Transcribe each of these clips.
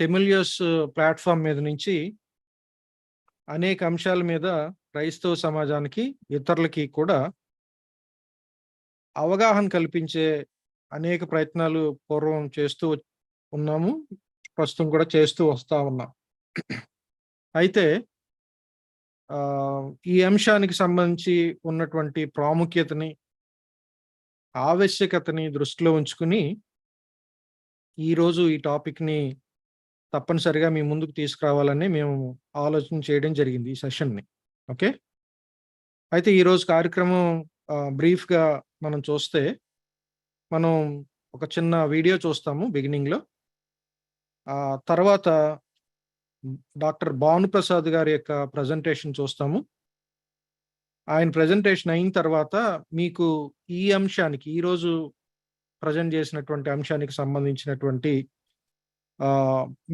టెమిలియస్ platform మీద నుంచి అనేక అంశాల మీద క్రైస్తవ సమాజానికి, ఇతరులకి కూడా అవగాహన కల్పించే అనేక ప్రయత్నాలు పూర్వం చేస్తూ ఉన్నాము. ప్రస్తుతం కూడా చేస్తూ వస్తా ఉన్నాం. అయితే ఈ అంశానికి సంబంధించి ఉన్నటువంటి ప్రాముఖ్యతని, ఆవశ్యకతని దృష్టిలో ఉంచుకుని ఈరోజు ఈ టాపిక్‌ని తప్పనిసరిగా మీ ముందుకు తీసుకురావాలని మేము ఆలోచన చేయడం జరిగింది ఈ సెషన్‌ని. ఓకే. అయితే ఈరోజు కార్యక్రమం బ్రీఫ్‌గా మనం చూస్తే, మనం ఒక చిన్న వీడియో చూస్తాము బిగినింగ్‌లో. తర్వాత డాక్టర్ భానుప్రసాద్ గారి యొక్క ప్రెజెంటేషన్ చూస్తాము. ఆయన ప్రెజెంటేషన్ అయిన తర్వాత మీకు ఈ అంశానికి, ఈరోజు ప్రెజెంట్ చేసినటువంటి అంశానికి సంబంధించినటువంటి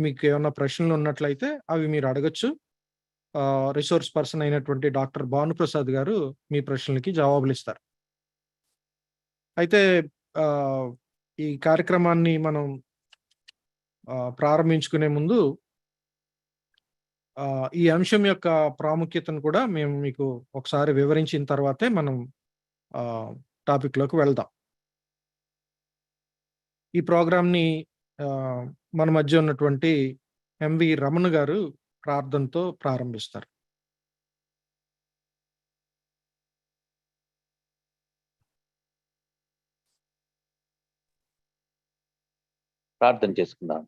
మీకు ఏమన్నా ప్రశ్నలు ఉన్నట్లయితే అవి మీరు అడగొచ్చు. రిసోర్స్ పర్సన్ అయినటువంటి డాక్టర్ భానుప్రసాద్ గారు మీ ప్రశ్నలకి జవాబులు ఇస్తారు. అయితే ఈ కార్యక్రమాన్ని మనం ప్రారంభించుకునే ముందు ఈ అంశం యొక్క ప్రాముఖ్యతను కూడా మేము మీకు ఒకసారి వివరించిన తర్వాతే మనం టాపిక్‌లోకి వెళ్దాం. ఈ ప్రోగ్రామ్‌ని మన మధ్య ఉన్నటువంటి ఎంవి రమణ గారు ప్రార్థనతో ప్రారంభిస్తారు. ప్రార్థన చేసుకుందాం.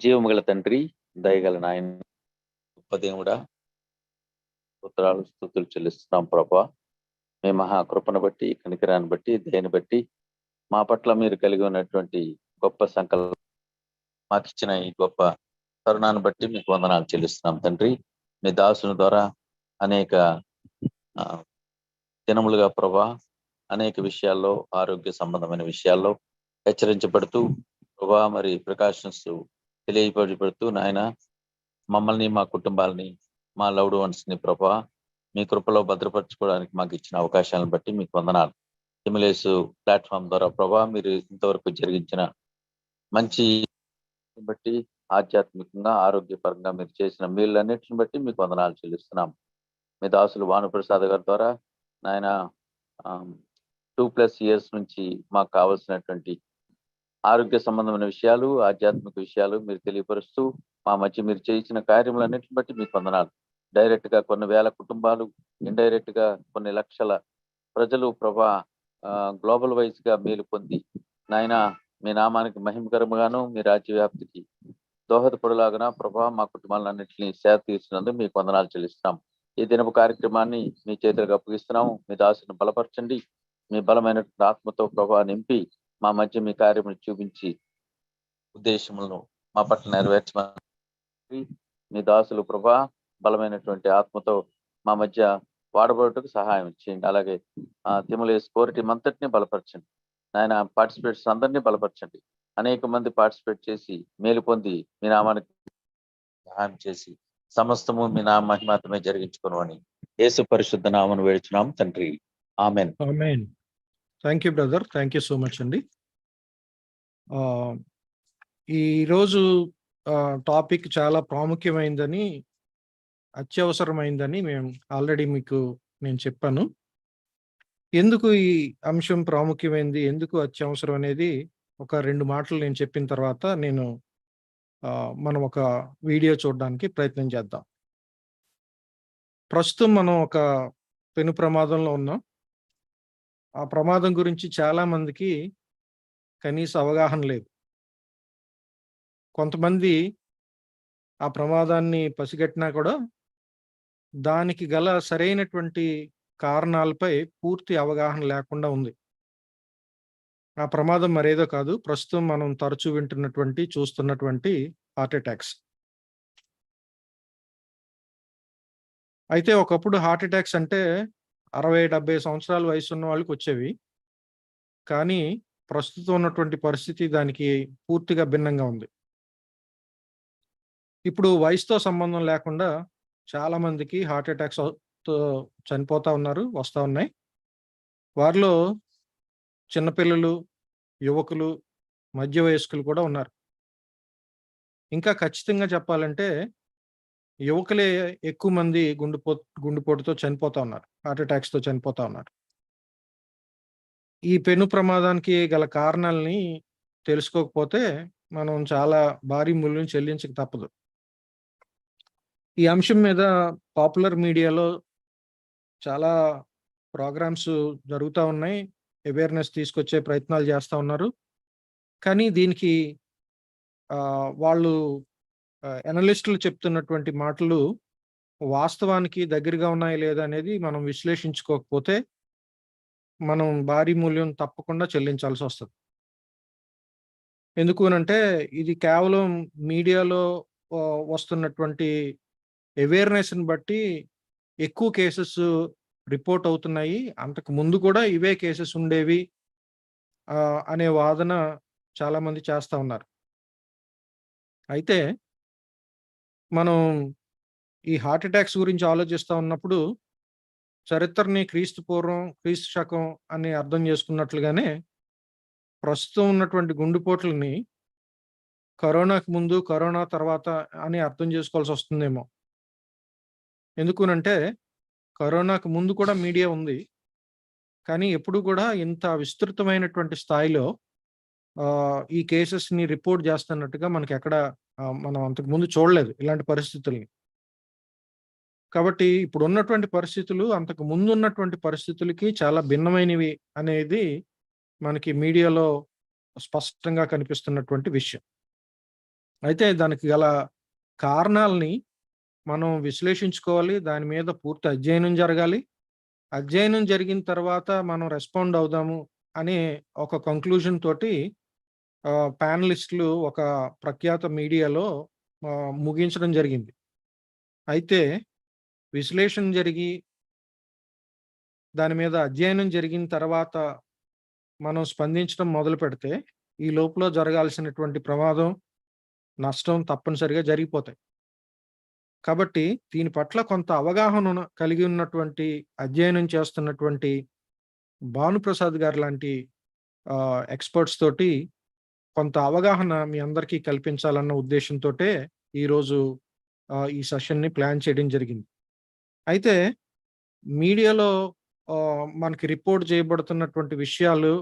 జీవము గల తండ్రి, దయగల నాయన, గొప్ప దేవుడా, స్తోత్రాలు స్తుతులు చెల్లిస్తున్నాం ప్రభా. మీ మహాకృపను బట్టి, కనికరాన్ని బట్టి, దయని బట్టి మా పట్ల మీరు కలిగి ఉన్నటువంటి గొప్ప సంకల్పం, మాకు ఇచ్చిన ఈ గొప్ప తరుణాన్ని బట్టి మీకు వందనాలు చెల్లిస్తున్నాం తండ్రి. మీ దాసుని ద్వారా అనేక దినములుగా ప్రభా అనేక విషయాల్లో, ఆరోగ్య సంబంధమైన విషయాల్లో హెచ్చరించబడుతూ ప్రభా మరి ప్రికాషన్స్ తెలియపడుతూ నాయన మమ్మల్ని, మా కుటుంబాలని, మా లవ్డ్ వన్స్ని ప్రభా మీ కృపలో భద్రపరచుకోవడానికి మాకు ఇచ్చిన అవకాశాలను బట్టి మీకు వందనాలు. టెమిలియస్ ప్లాట్ఫామ్ ద్వారా ప్రభా మీరు ఇంతవరకు జరిగించిన మంచి బట్టి, ఆధ్యాత్మికంగా, ఆరోగ్యపరంగా మీరు చేసిన మేళ్ళన్నిటిని బట్టి మీకు వందనాలు చెల్లిస్తున్నాం. మీ దాసులు భానుప్రసాద్ గారి ద్వారా నాయన 2+ years నుంచి మాకు కావాల్సినటువంటి ఆరోగ్య సంబంధమైన విషయాలు, ఆధ్యాత్మిక విషయాలు మీరు తెలియపరుస్తూ మా మధ్య మీరు చేయించిన కార్యములన్నిటిని బట్టి మీకు వందనాలు. డైరెక్ట్ గా కొన్ని వేల కుటుంబాలు, ఇండైరెక్ట్ గా కొన్ని లక్షల ప్రజలు ప్రభా గ్లోబల్ వైజ్ గా మేలు పొంది నాయన మీ నామానికి మహిమకరముగాను, మీ రాజ్య వ్యాప్తికి దోహదపడులాగన ప్రభా మా కుటుంబాలన్నింటినీ సేద తీర్చినందుకు మీకు వందనాలు చెల్లిస్తున్నాం. ఈ దినపు కార్యక్రమాన్ని మీ చేతులకు అప్పగిస్తున్నాము. మీ దాసుని బలపరచండి. మీ బలమైనటువంటి ఆత్మతో ప్రభా నింపి మా మధ్య మీ కార్యములు చూపించి ఉద్దేశములను మా పట్ల నెరవేర్చమని మీ దాసులు ప్రభా బలమైనటువంటి ఆత్మతో మా మధ్య వాడబడుటకు సహాయం చేయండి. అలాగే టెమిలియస్ కోర్ టీం అంతటిని బలపరచండి నాయన. పార్టిసిపేట్స్ అందరినీ బలపరచండి. అనేక మంది పార్టిసిపేట్ చేసి మేలు పొంది మీ నామానికి సహాయం చేసి సమస్తము మీ నామ మహిమాత్మే జరిగించుకుని యేసు పరిశుద్ధ నామమును వేడుచున్నాం తండ్రి. Amen. Amen. Thank you brother. Thank you so much అండి. ఈరోజు టాపిక్ చాలా ప్రాముఖ్యమైందని, అత్యవసరమైందని మేము ఆల్రెడీ మీకు నేను చెప్పాను. ఎందుకు ఈ అంశం ప్రాముఖ్యమైంది, ఎందుకు అత్యవసరం అనేది ఒక 2 మాటలు నేను చెప్పిన తర్వాత మనం ఒక వీడియో చూడడానికి ప్రయత్నం చేద్దాం. ప్రస్తుతం మనం ఒక పెను ప్రమాదంలో ఉన్నాం. ఆ ప్రమాదం గురించి చాలా మందికి కనీస అవగాహన లేదు. కొంతమంది ఆ ప్రమాదాన్ని పసిగట్టినా కూడా దానికి గల సరైనటువంటి కారణాలపై పూర్తి అవగాహన లేకుండా ఉంది. ఆ ప్రమాదం మరేదో కాదు, ప్రస్తుతం మనం తరచూ వింటున్నటువంటి, చూస్తున్నటువంటి హార్ట్ అటాక్స్. అయితే ఒకప్పుడు హార్ట్ అటాక్స్ అంటే 60-70 సంవత్సరాల వయసు ఉన్న వాళ్ళకి వచ్చేవి. కానీ ప్రస్తుతం ఉన్నటువంటి పరిస్థితి దానికి పూర్తిగా భిన్నంగా ఉంది. ఇప్పుడు వయసుతో సంబంధం లేకుండా చాలా మందికి హార్ట్ అటాక్స్ తో చనిపోతా ఉన్నారు, వస్తా ఉన్నాయి. వారిలో చిన్నపిల్లలు, యువకులు, మధ్య వయస్కులు కూడా ఉన్నారు. ఇంకా ఖచ్చితంగా చెప్పాలంటే యువకులే ఎక్కువ మంది గుండెపోటుతో చనిపోతా ఉన్నారు. హార్ట్ అటాక్స్‌తో చనిపోతా ఉన్నారు. ఈ పెను ప్రమాదానికి గల కారణాలని తెలుసుకోకపోతే మనం చాలా భారీ మూల్యం చెల్లించక తప్పదు. ఈ అంశం మీద పాపులర్ మీడియాలో చాలా ప్రోగ్రామ్స్ జరుగుతా ఉన్నాయి. అవేర్‌నెస్ తీసుకొచ్చే ప్రయత్నాలు చేస్తా ఉన్నారు. కానీ దీనికి వాళ్ళు అనలిస్టులు చెప్తున్నటువంటి మాటలు వాస్తవానికి దగ్గరగా ఉన్నాయా లేదా అనేది మనం విశ్లేషించుకోకపోతే మనం భారీ మూల్యం తప్పకుండా చెల్లించాల్సొస్తది. ఎందుకు అనంటే ఇది కేవలం మీడియాలో వస్తున్నటువంటి అవేర్‌నెస్‌ని బట్టి ఎక్కువ కేసెస్ రిపోర్ట్ అవుతున్నాయి. అంతకు ముందు కూడా ఇవే కేసెస్ ఉండేవి అనే వాదన చాలామంది చేస్తా ఉన్నారు. అయితే మనం ఈ హార్ట్ అటాక్స్ గురించి ఆలోచిస్తా ఉన్నప్పుడు చరిత్రని క్రీస్తు పూర్వం, క్రీస్తు శకం అని అర్థం చేసుకున్నట్లుగానే ప్రస్తుతం ఉన్నటువంటి గుండెపోట్లని కరోనాకు ముందు, కరోనా తర్వాత అని అర్థం చేసుకోవాల్సొస్తుందేమో. ఎందుకునంటే కరోనాకు ముందు కూడా మీడియా ఉంది. కానీ ఎప్పుడు కూడా ఇంత విస్తృతమైనటువంటి స్థాయిలో ఈ కేసెస్‌ని రిపోర్ట్ చేస్తున్నట్టుగా మనకెక్కడ మనం అంతకుముందు చూడలేదు ఇలాంటి పరిస్థితుల్ని. కాబట్టి ఇప్పుడున్నటువంటి పరిస్థితులు అంతకు ముందున్నటువంటి పరిస్థితులకి చాలా భిన్నమైనవి అనేది మనకి మీడియాలో స్పష్టంగా కనిపిస్తున్నటువంటి విషయం. అయితే దానికి గల కారణాలని మనం విశ్లేషించుకోవాలి. దాని మీద పూర్తి అధ్యయనం జరగాలి. అధ్యయనం జరిగిన తర్వాత మనం రెస్పాండ్ అవుదాము అనే ఒక కంక్లూజన్ తోటి ప్యానలిస్టులు ఒక ప్రఖ్యాత మీడియాలో ముగించడం జరిగింది. అయితే విశ్లేషణ జరిగి దాని మీద అధ్యయనం జరిగిన తర్వాత మనం స్పందించడం మొదలుపెడితే ఈ లోపల జరగాల్సినటువంటి ప్రమాదం, నష్టం తప్పనిసరిగా జరిగిపోతాయి. కాబట్టి దీని పట్ల కొంత అవగాహన కలిగి ఉన్నటువంటి అధ్యయనం చేస్తున్నటువంటి భానుప్రసాద్ గారు లాంటి ఎక్స్‌పర్ట్స్ తోటి కొంత అవగాహన మీ అందరికీ కల్పించాలన్న ఉద్దేశంతోటే ఈరోజు ఈ సెషన్‌ని ప్లాన్ చేయడం జరిగింది. అయితే మీడియాలో మనకి రిపోర్ట్ చేయబడుతున్నటువంటి విషయాలు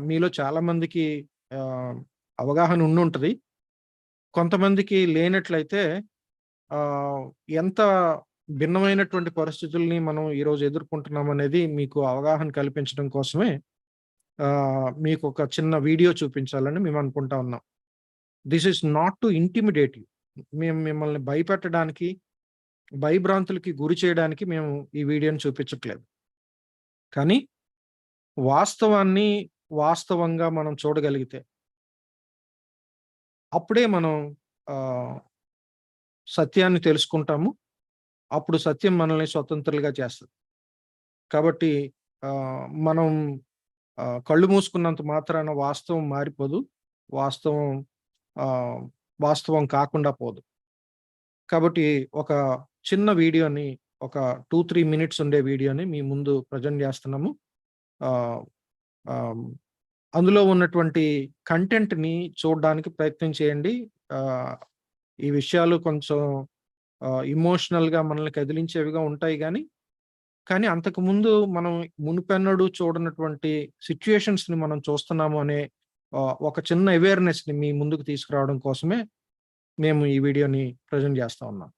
మీలో చాలామందికి అవగాహన ఉండుంటది. కొంతమందికి లేనట్లయితే ఎంత భిన్నమైనటువంటి పరిస్థితుల్ని మనం ఈరోజు ఎదుర్కొంటున్నామనేది మీకు అవగాహన కల్పించడం కోసమే మీకొక చిన్న వీడియో చూపించాలని మేము అనుకుంటా ఉన్నాం. This is not to intimidate you. మేము మిమ్మల్ని భయపెట్టడానికి, భయభ్రాంతులకి గురి చేయడానికి మేము ఈ వీడియోని చూపించట్లేదు. కానీ వాస్తవాన్ని వాస్తవంగా మనం చూడగలిగితే అప్పుడే మనం సత్యాన్ని తెలుసుకుంటాము. అప్పుడు సత్యం మనల్ని స్వతంత్రులుగా చేస్తది. కాబట్టి మనం కళ్ళు మూసుకున్నంత మాత్రాన వాస్తవం మారిపోదు. వాస్తవం వాస్తవం కాకుండా పోదు. కాబట్టి ఒక చిన్న వీడియోని ఒక 2-3 మినిట్స్ ఉండే వీడియోని మీ ముందు ప్రెజెంట్ చేస్తున్నాము. ఆహ్, ఆహ్, అందులో ఉన్నటువంటి కంటెంట్‌ని చూడడానికి ప్రయత్నం చేయండి. ఆహ్, ఈ విషయాలు కొంచెం ఎమోషనల్‌గా మనల్ని కదిలించేవిగా ఉంటాయి కానీ అంతకుముందు మనం మునుపెన్నడూ చూడనటువంటి సిట్యుయేషన్స్‌ని మనం చూస్తున్నాము అనే ఒక చిన్న అవేర్‌నెస్‌ని మీ ముందుకు తీసుకురావడం కోసమే మేము ఈ వీడియోని ప్రెజెంట్ చేస్తా ఉన్నాం.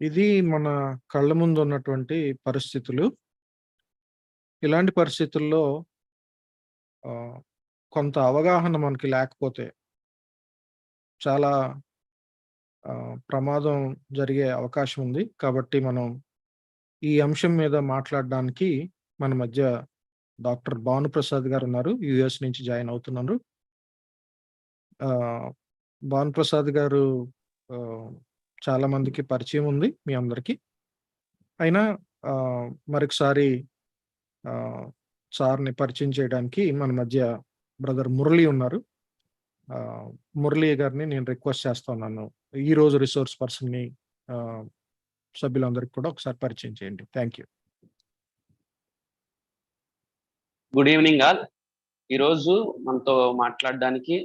ఇది మన కళ్ళ ముందు ఉన్నటువంటి పరిస్థితులు. ఇలాంటి పరిస్థితుల్లో ఆహ్, కొంత అవగాహన మనకి లేకపోతే చాలా ప్రమాదం జరిగే అవకాశం ఉంది. కాబట్టి మనం ఈ అంశం మీద మాట్లాడడానికి మన మధ్య డాక్టర్ భానుప్రసాద్ గారున్నారు. యూఎస్ నుంచి జాయిన్ అవుతున్నారు. ఆహ్, భానుప్రసాద్ గారు ఆహ్, చాలా మందికి పరిచయం ఉంది మీ అందరికి. అయినా మరొకసారి ఆహ్, సార్‌ని పరిచయం చేయడానికి మన మధ్య బ్రదర్ మురళి ఉన్నారు. ఆహ్, మురళి గారిని నేను రిక్వెస్ట్ చేస్తున్నాను. ఈరోజు రిసోర్స్ పర్సన్‌ని ఆహ్, సభ్యులందరికి కూడా ఒకసారి పరిచయం చేయండి. Thank you. Good evening all. ఈరోజు మనతో మాట్లాడడానికి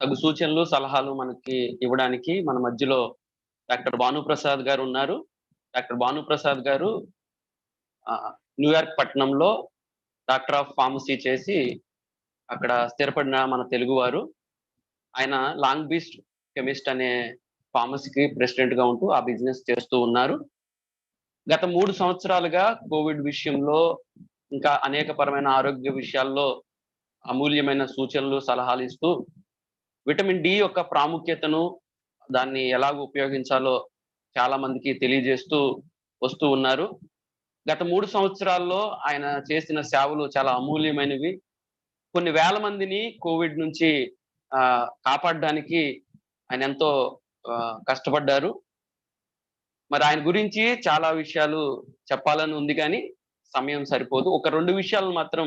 తగు సూచనలు, సలహాలు మనకి ఇవ్వడానికి మన మధ్యలో డాక్టర్ భానుప్రసాద్ గారు ఉన్నారు. డాక్టర్ భానుప్రసాద్ గారు న్యూయార్క్ పట్టణంలో డాక్టర్ ఆఫ్ ఫార్మసీ చేసి అక్కడ స్థిరపడిన మన తెలుగువారు. ఆయన లాంగ్ బీచ్ కెమిస్ట్ అనే ఫార్మసీకి ప్రెసిడెంట్‌గా ఉంటూ ఆ బిజినెస్ చేస్తూ ఉన్నారు. గత 3 సంవత్సరాలుగా కోవిడ్ విషయంలో, ఇంకా అనేక పరమైన ఆరోగ్య విషయాల్లో అమూల్యమైన సూచనలు, సలహాలు ఇస్తూ విటమిన్ డి యొక్క ప్రాముఖ్యతను, దాన్ని ఎలాగ ఉపయోగించాలో చాలా మందికి తెలియజేస్తూ వస్తూ ఉన్నారు. గత 3 సంవత్సరాల్లో ఆయన చేసిన సేవలు చాలా అమూల్యమైనవి. కొన్ని వేల మందిని కోవిడ్ నుంచి కాపాడడానికి ఆయన ఎంతో కష్టపడ్డారు. మరి ఆయన గురించి చాలా విషయాలు చెప్పాలని ఉంది గానీ, సమయం సరిపోదు. ఒక 2 విషయాలను మాత్రం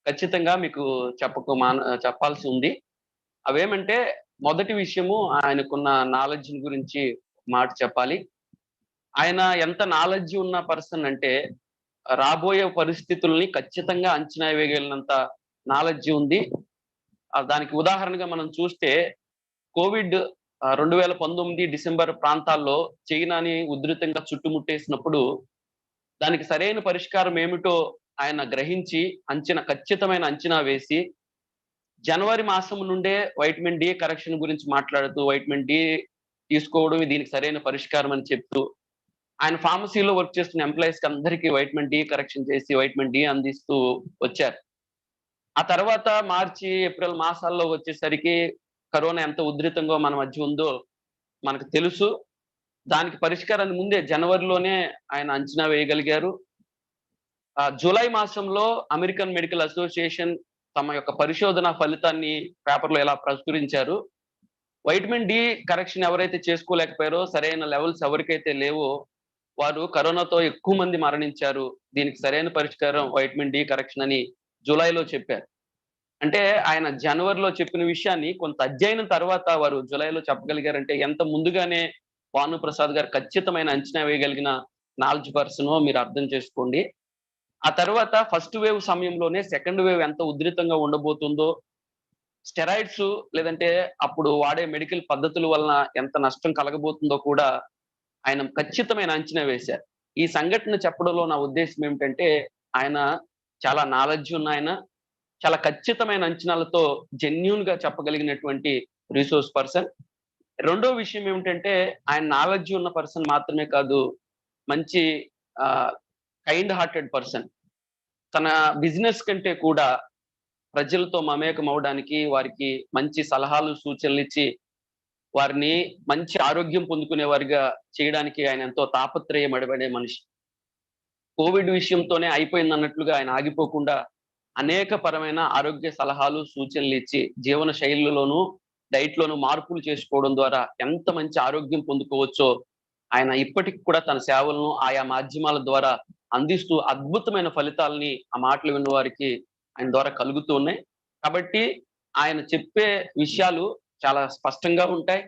ఖచ్చితంగా మీకు చెప్పాల్సి ఉంది. అవేమంటే, మొదటి విషయము ఆయనకున్న నాలెడ్జ్‌ని గురించి మాట చెప్పాలి. ఆయన ఎంత నాలెడ్జ్ ఉన్న పర్సన్ అంటే, రాబోయే పరిస్థితుల్ని ఖచ్చితంగా అంచనా వేయగలిగినంత నాలెడ్జ్ ఉంది. దానికి ఉదాహరణగా మనం చూస్తే కోవిడ్ 2019 డిసెంబర్ ప్రాంతాల్లో చైనాని ఉధృతంగా చుట్టుముట్టేసినప్పుడు, దానికి సరైన పరిష్కారం ఏమిటో ఆయన గ్రహించి, ఖచ్చితమైన అంచనా వేసి, జనవరి మాసం నుండే వైటమిన్ డి కరెక్షన్ గురించి మాట్లాడుతూ, వైటమిన్ డి తీసుకోవడం దీనికి సరైన పరిష్కారం అని చెప్తూ, ఆయన ఫార్మసీలో వర్క్ చేస్తున్న ఎంప్లాయీస్‌కి అందరికీ వైటమిన్ డి కరెక్షన్ చేసి, వైటమిన్ డి అందిస్తూ వచ్చారు. ఆ తర్వాత మార్చి, ఏప్రిల్ మాసాల్లో వచ్చేసరికి కరోనా ఎంత ఉధృతంగా మన మధ్య ఉందో మనకు తెలుసు. దానికి పరిష్కారాన్ని ముందే జనవరిలోనే ఆయన అంచనా వేయగలిగారు. జూలై మాసంలో అమెరికన్ మెడికల్ అసోసియేషన్ తమ యొక్క పరిశోధన ఫలితాన్ని పేపర్‌లో ఎలా ప్రచురించారు. వైటమిన్ డి కరెక్షన్ ఎవరైతే చేసుకోలేకపోయారో, సరైన లెవెల్స్ ఎవరికైతే లేవో, వారు కరోనాతో ఎక్కువ మంది మరణించారు. దీనికి సరైన పరిష్కారం వైటమిన్ డి కరెక్షన్ అని జులైలో చెప్పారు. అంటే ఆయన జనవరిలో చెప్పిన విషయాన్ని కొంత అధ్యయనం తర్వాత వారు జులైలో చెప్పగలిగారంటే ఎంత ముందుగానే భానుప్రసాద్ గారు ఖచ్చితమైన అంచనా వేయగలిగిన నాలెడ్జ్ పర్సనో మీరు అర్థం చేసుకోండి. ఆ తర్వాత ఫస్ట్ వేవ్ సమయంలోనే సెకండ్ వేవ్ ఎంత ఉధృతంగా ఉండబోతుందో, స్టెరాయిడ్స్ లేదంటే అప్పుడు వాడే మెడికల్ పద్ధతుల వలన ఎంత నష్టం కలగబోతుందో కూడా ఆయన ఖచ్చితమైన అంచనా వేశారు. ఈ సంఘటన చెప్పడంలో నా ఉద్దేశ్యం ఏమిటంటే, ఆయన చాలా నాలెడ్జ్ ఉన్న ఆయన. చాలా ఖచ్చితమైన అంచనాలతో జెన్యూన్‌గా చెప్పగలిగినటువంటి రిసోర్స్ పర్సన్. రెండో విషయం ఏమిటంటే, ఆయన నాలెడ్జ్ ఉన్న పర్సన్ మాత్రమే కాదు, మంచి ఆహ్, కైండ్ హార్టెడ్ పర్సన్. తన బిజినెస్ కంటే కూడా ప్రజలతో మమేకం అవ్వడానికి, వారికి మంచి సలహాలు, సూచనలిచ్చి, వారిని మంచి ఆరోగ్యం పొందుకునే వారిగా చేయడానికి ఆయన ఎంతో తాపత్రయపడే మనిషి. కోవిడ్ విషయంతోనే అయిపోయిందన్నట్లుగా ఆయన ఆగిపోకుండా అనేక పరమైన ఆరోగ్య సలహాలు, సూచనలిచ్చి జీవన శైలిలోనూ, డైట్‌లోనూ మార్పులు చేసుకోవడం ద్వారా ఎంత మంచి ఆరోగ్యం పొందుకోవచ్చో ఆయన ఇప్పటికి కూడా తన సేవలను ఆయా మాధ్యమాల ద్వారా అందిస్తూ అద్భుతమైన ఫలితాల్ని ఆ మాటలు విన్న వారికి ఆయన ద్వారా కలుగుతూ ఉన్నాయి. కాబట్టి ఆయన చెప్పే విషయాలు చాలా స్పష్టంగా ఉంటాయి.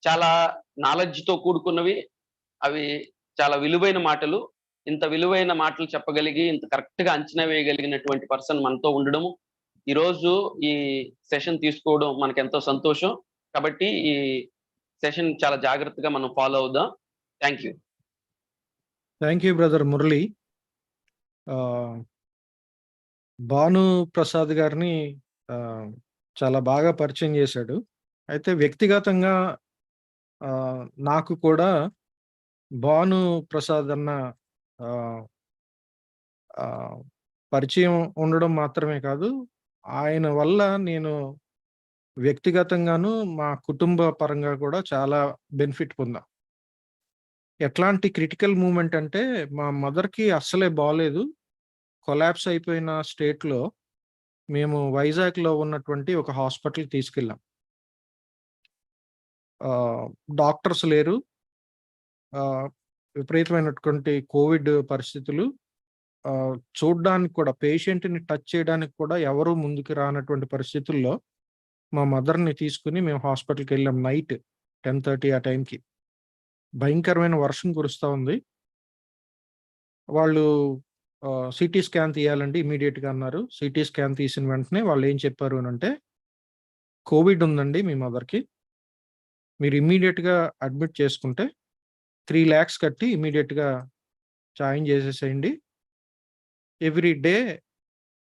చాలా నాలెడ్జ్‌తో కూడుకున్నవి. అవి చాలా విలువైన మాటలు. ఇంత విలువైన మాటలు చెప్పగలిగి, ఇంత కరెక్ట్‌గా అంచనా వేయగలిగినటువంటి పర్సన్ మనతో ఉండడము, ఈరోజు ఈ సెషన్ తీసుకోవడం మనకెంతో సంతోషం. కాబట్టి ఈ సెషన్ చాలా జాగ్రత్తగా మనం ఫాలో అవుదాం. Thank you. Thank you brother Murali. ఆహ్, భాను ప్రసాద్ గారిని ఆహ్, చాలా బాగా పరిచయం చేశాడు. అయితే వ్యక్తిగతంగా నాకు కూడా భాను ప్రసాద్ అన్న ఆహ్, ఆహ్, పరిచయం ఉండడం మాత్రమే కాదు, ఆయన వల్ల నేను వ్యక్తిగతంగాను, మా కుటుంబ పరంగా కూడా చాలా బెనిఫిట్ పొందా. ఎట్లాంటి క్రిటికల్ మూమెంట్ అంటే, మా మదర్‌కి అస్సలే బాలేదు. కొలాప్స్ అయిపోయిన స్టేట్‌లో మేము వైజాగ్‌లో ఉన్నటువంటి ఒక హాస్పిటల్‌కి తీసుకెళ్ళాం. ఆహ్, డాక్టర్స్ లేరు. ఆహ్, విపరీతమైనటువంటి కోవిడ్ పరిస్థితులు. చూడ్డానికి కూడా, పేషెంట్‌ని టచ్ చేయడానికి కూడా ఎవరు ముందుకు రానటువంటి పరిస్థితుల్లో మా మదర్‌ని తీసుకొని మేము హాస్పిటల్‌కెళ్ళాం నైట్ 10:30 ఆ టైంకి. భయంకరమైన వర్షం కురుస్తా ఉంది. వాళ్ళు సీటీ స్కాన్ తీయాలండి ఇమ్మీడియేట్‌గా అన్నారు. సీటీ స్కాన్ తీసిన వెంటనే వాళ్ళేం చెప్పారు అనంటే, కోవిడ్ ఉందండి మీ మదర్‌కి. మీరు ఇమ్మీడియేట్‌గా అడ్మిట్ చేసుకుంటే 3,00,000 కట్టి ఇమ్మీడియేట్‌గా జాయిన్ చేసేసేయండి. ఎవ్రీ డే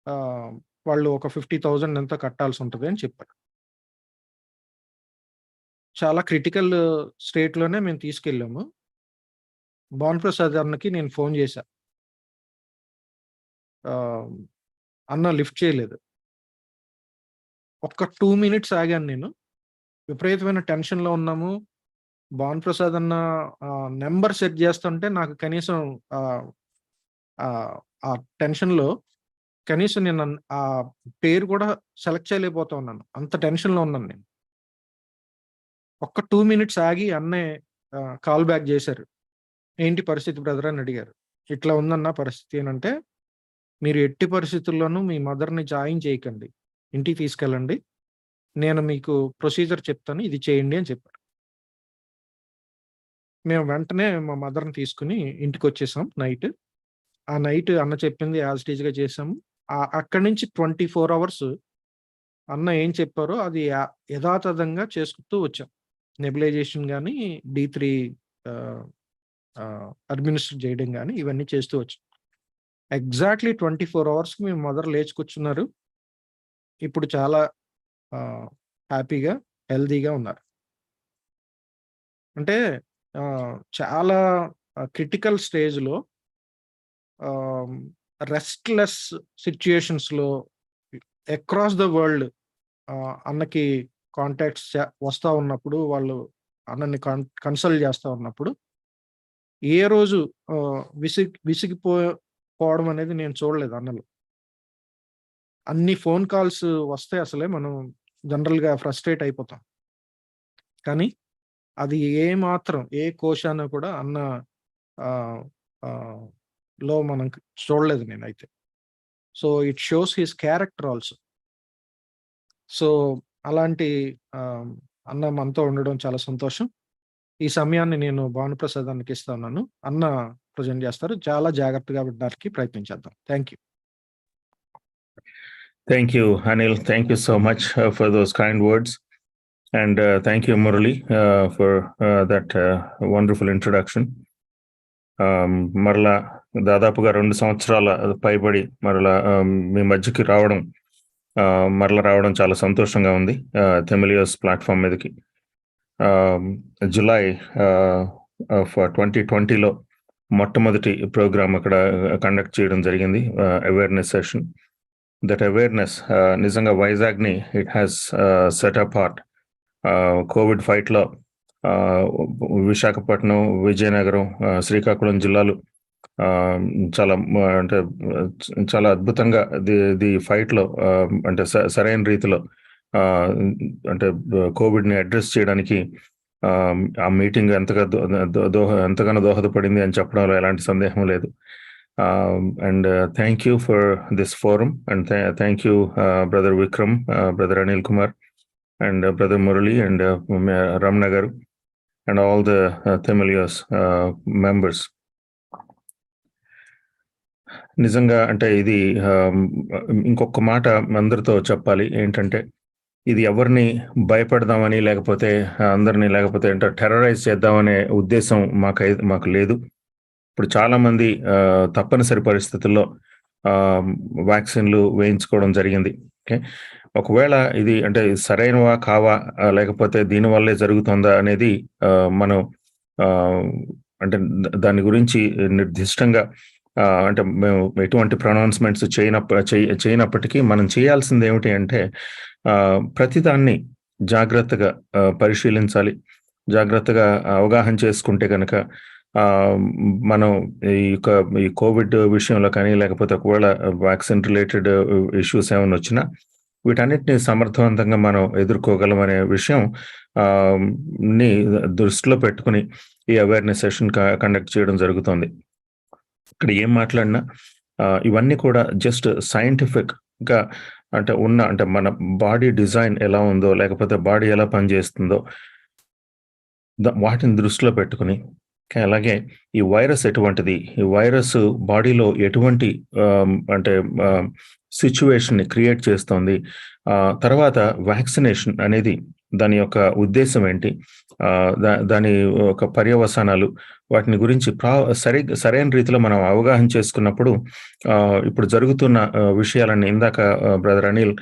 ఆహ్, వాళ్ళు ఒక 50,000 ఎంతో కట్టాల్సుంటది అని చెప్పారు. చాలా క్రిటికల్ స్టేట్‌లోనే మేము తీసుకెళ్ళాము. భానుప్రసాద్ అన్నకి నేను ఫోన్ చేశా. ఆహ్, అన్న లిఫ్ట్ చేయలేదు. ఒక్క 2 మినిట్స్ ఆగాను నేను. విపరీతమైన టెన్షన్‌లో ఉన్నాము. భానుప్రసాద్ అన్న నంబర్ సెట్ చేస్తుంటే నాకు కనీసం ఆహ్, ఆహ్, ఆ టెన్షన్‌లో కనీసం నేను ఆ పేరు కూడా సెలెక్ట్ చేయలేకపోతా ఉన్నాను. అంత టెన్షన్‌లో ఉన్నాను నేను. ఒక్క 2 మినిట్స్ ఆగి అన్నే కాల్ బ్యాక్ చేశారు. "ఏంటి పరిస్థితి బ్రదర్" అని అడిగారు. "ఇట్లా ఉందన్న పరిస్థితి" అనంటే, "మీరు ఎట్టి పరిస్థితుల్లోనూ మీ మదర్‌ని జాయిన్ చేయకండి. ఇంటికి తీసుకెళ్ళండి. నేను మీకు ప్రొసీజర్ చెప్తాను. ఇది చేయండి" అని చెప్పారు. మేము వెంటనే మా మదర్‌ని తీసుకొని ఇంటికొచ్చేసాం నైట్. ఆ నైట్ అన్న చెప్పింది యాజ్ ఇట్ ఈజ్‌గా చేసాము. అక్కడి నుంచి 24 అవర్స్ అన్న ఏం చెప్పారో అది యథాతథంగా చేసుకుంటూ వచ్చాం. నెబులైజేషన్ గాని, డి3 ఆహ్, అడ్మినిస్టర్ చేయడం గాని ఇవన్నీ చేస్తూ వచ్చాం. ఎగ్జాక్ట్‌లీ 24 అవర్స్‌కి మీ మదర్ లేచి కూర్చున్నారు. ఇప్పుడు చాలా ఆహ్, హ్యాపీగా, హెల్తీగా ఉన్నారు. అంటే చాలా క్రిటికల్ స్టేజ్‌లో ఆహ్, రెస్ట్‌లెస్ సిట్యుయేషన్స్‌లో అక్రాస్ ద వరల్డ్ అన్నకి కాంటాక్ట్స్ వస్తా ఉన్నప్పుడు, వాళ్ళు అన్నని కన్సల్ట్ చేస్తా ఉన్నప్పుడు, ఏ రోజు విసిగిపోవడం అనేది నేను చూడలేదు అన్నలో. అన్ని ఫోన్ కాల్స్ వస్తే అసలే మనం జనరల్‌గా ఫ్రస్ట్రేట్ అయిపోతాం. కానీ అది ఏ కోశాన కూడా అన్న ఆహ్, ఆహ్, లో మనం చూడలేదు నేనైతే. So, it shows his character also. So, అలాంటి ఆహ్, అన్న మనతో ఉండడం చాలా సంతోషం. ఈ సమయాన్ని నేను భానుప్రసాద్ అన్నకి ఇస్తా ఉన్నాను. అన్న ప్రెజెంట్ చేస్తారు. చాలా జాగ్రత్తగా వినడానికి ప్రయత్నం చేద్దాం. Thank you. Thank you, Anil. Thank you so much for those kind words. And thank you, Murali, for that wonderful introduction. మరలా దాదాపుగా 2 సంవత్సరాల పైబడి మరలా మీ మధ్యకి రావడం చాలా సంతోషంగా ఉంది. తెమిలియోస్ ప్లాట్ఫామ్ మీదకి జులై ఆఫ్ 2020లో మొట్టమొదటి ప్రోగ్రామ్ అక్కడ కండక్ట్ చేయడం జరిగింది, అవేర్నెస్ సెషన్. దట్ అవేర్నెస్ నిజంగా వైజాగ్ని it has set apart. Covid ఫైట్లో విశాఖపట్నం, విజయనగరం, శ్రీకాకుళం జిల్లాలు చాలా అద్భుతంగా ది ఫైట్లో అంటే సరైన రీతిలో అంటే కోవిడ్ని అడ్రస్ చేయడానికి ఆ మీటింగ్ ఎంతగానో దోహదపడింది అని చెప్పడంలో ఎలాంటి సందేహం లేదు. And thank you for this forum, and thank you brother Vikram, brother Anil Kumar, and brother Murali, and Ramna garu, and all the Temelios members. నిజంగా అంటే ఇది ఇంకొక మాట అందరితో చెప్పాలి ఏంటంటే, ఇది ఎవరిని భయపడదామని లేకపోతే అంటే టెర్రరైజ్ చేద్దామనే ఉద్దేశం మాకు లేదు. ఇప్పుడు చాలా మంది తప్పనిసరి పరిస్థితుల్లో వ్యాక్సిన్లు వేయించుకోవడం జరిగింది. ఓకే, ఒకవేళ ఇది అంటే సరైనవా కావా లేకపోతే దీనివల్లే జరుగుతుందా అనేది మనం అంటే దాని గురించి నిర్దిష్టంగా అంటే మేము ఎటువంటి ప్రొనౌన్స్మెంట్స్ చేయనప్పటికీ మనం చేయాల్సింది ఏమిటి అంటే ప్రతిదాన్ని జాగ్రత్తగా పరిశీలించాలి. జాగ్రత్తగా అవగాహన చేసుకుంటే కనుక మనం ఈ కోవిడ్ విషయంలో కానీ, లేకపోతే ఒకవేళ వ్యాక్సిన్ రిలేటెడ్ ఇష్యూస్ ఏమైనా వచ్చినా వీటన్నిటిని సమర్థవంతంగా మనం ఎదుర్కోగలం అనే విషయం ని దృష్టిలో పెట్టుకుని ఈ అవేర్నెస్ సెషన్ కండక్ట్ చేయడం జరుగుతుంది. ఇక్కడ ఏం మాట్లాడినా ఇవన్నీ కూడా జస్ట్ సైంటిఫిక్ గా అంటే మన బాడీ డిజైన్ ఎలా ఉందో, లేకపోతే బాడీ ఎలా పనిచేస్తుందో వాటిని దృష్టిలో పెట్టుకుని, అలాగే ఈ వైరస్ ఎటువంటిది, ఈ వైరస్ బాడీలో ఎటువంటి అంటే సిచ్యువేషన్ ని క్రియేట్ చేస్తోంది, తర్వాత వ్యాక్సినేషన్ అనేది దాని యొక్క ఉద్దేశం ఏంటి, దాని ఒక పర్యవసానాలు, వాటిని గురించి సరైన రీతిలో మనం అవగాహన చేసుకున్నప్పుడు ఇప్పుడు జరుగుతున్న విషయాలన్నీ ఇందాక బ్రదర్ అనిల్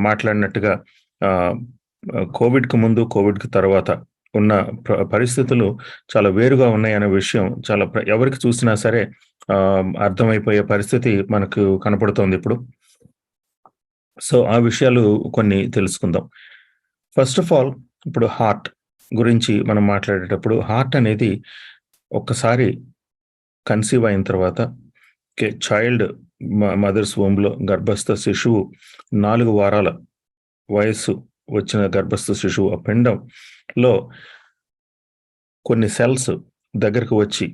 మాట్లాడినట్టుగా కోవిడ్కి ముందు, కోవిడ్కి తర్వాత ఉన్న పరిస్థితులు చాలా వేరుగా ఉన్నాయనే విషయం చాలా ఎవరికి చూసినా సరే అర్థమైపోయే పరిస్థితి మనకు కనపడుతోంది ఇప్పుడు. సో ఆ విషయాలు కొన్ని తెలుసుకుందాం. ఫస్ట్ ఆఫ్ ఆల్, ఇప్పుడు హార్ట్ గురించి మనం మాట్లాడేటప్పుడు, హార్ట్ అనేది ఒక్కసారి కన్సీవ్ అయిన తర్వాత చైల్డ్ మదర్స్ వోమ్లో గర్భస్థ శిశువు 4 వారాల వయస్సు వచ్చిన గర్భస్థ శిశువు ఆ పిండంలో కొన్ని సెల్స్ దగ్గరకు వచ్చి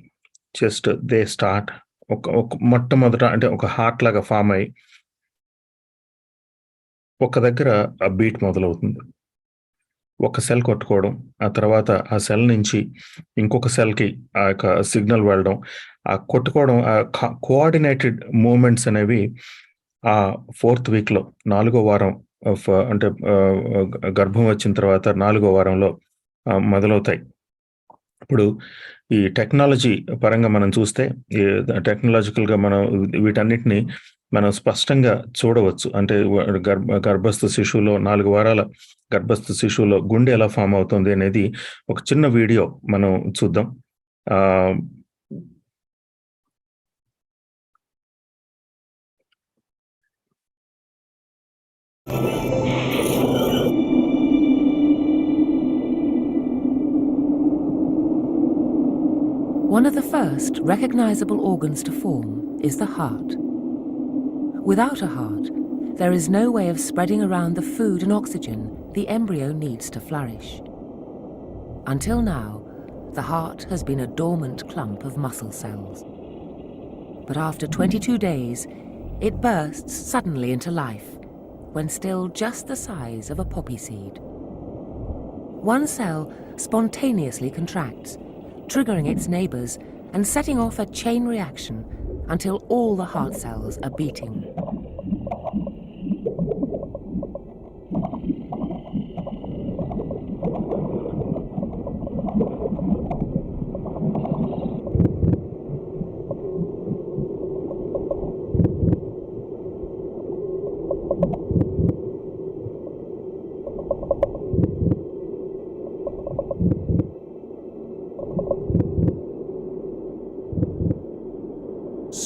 జస్ట్ దే స్టార్ట్ ఒక మొట్టమొదట అంటే ఒక హార్ట్ లాగా ఫామ్ అయ్యి ఒక దగ్గర ఆ బీట్ మొదలవుతుంది. ఒక సెల్ కొట్టుకోవడం, ఆ తర్వాత ఆ సెల్ నుంచి ఇంకొక సెల్కి ఆ యొక్క సిగ్నల్ వెళ్ళడం, ఆ కొట్టుకోవడం, ఆ కోఆర్డినేటెడ్ మూమెంట్స్ అనేవి ఆ 4th వీక్లో 4వ వారం అంటే గర్భం వచ్చిన తర్వాత 4వ వారంలో మొదలవుతాయి. ఇప్పుడు ఈ టెక్నాలజీ పరంగా మనం చూస్తే, టెక్నాలజికల్గా మనం వీటన్నిటిని మనం స్పష్టంగా చూడవచ్చు. అంటే గర్భస్థ శిశువులో 4 వారాల గర్భస్థ శిశువులో గుండె ఎలా ఫామ్ అవుతుంది అనేది ఒక చిన్న వీడియో మనం చూద్దాం. One of the first recognizable organs to form is the heart. Without a heart, there is no way of spreading around the food and oxygen the embryo needs to flourish. Until now, the heart has been a dormant clump of muscle cells. But after 22 days, it bursts suddenly into life, when still just the size of a poppy seed. One cell spontaneously contracts, triggering its neighbors and setting off a chain reaction until all the heart cells are beating.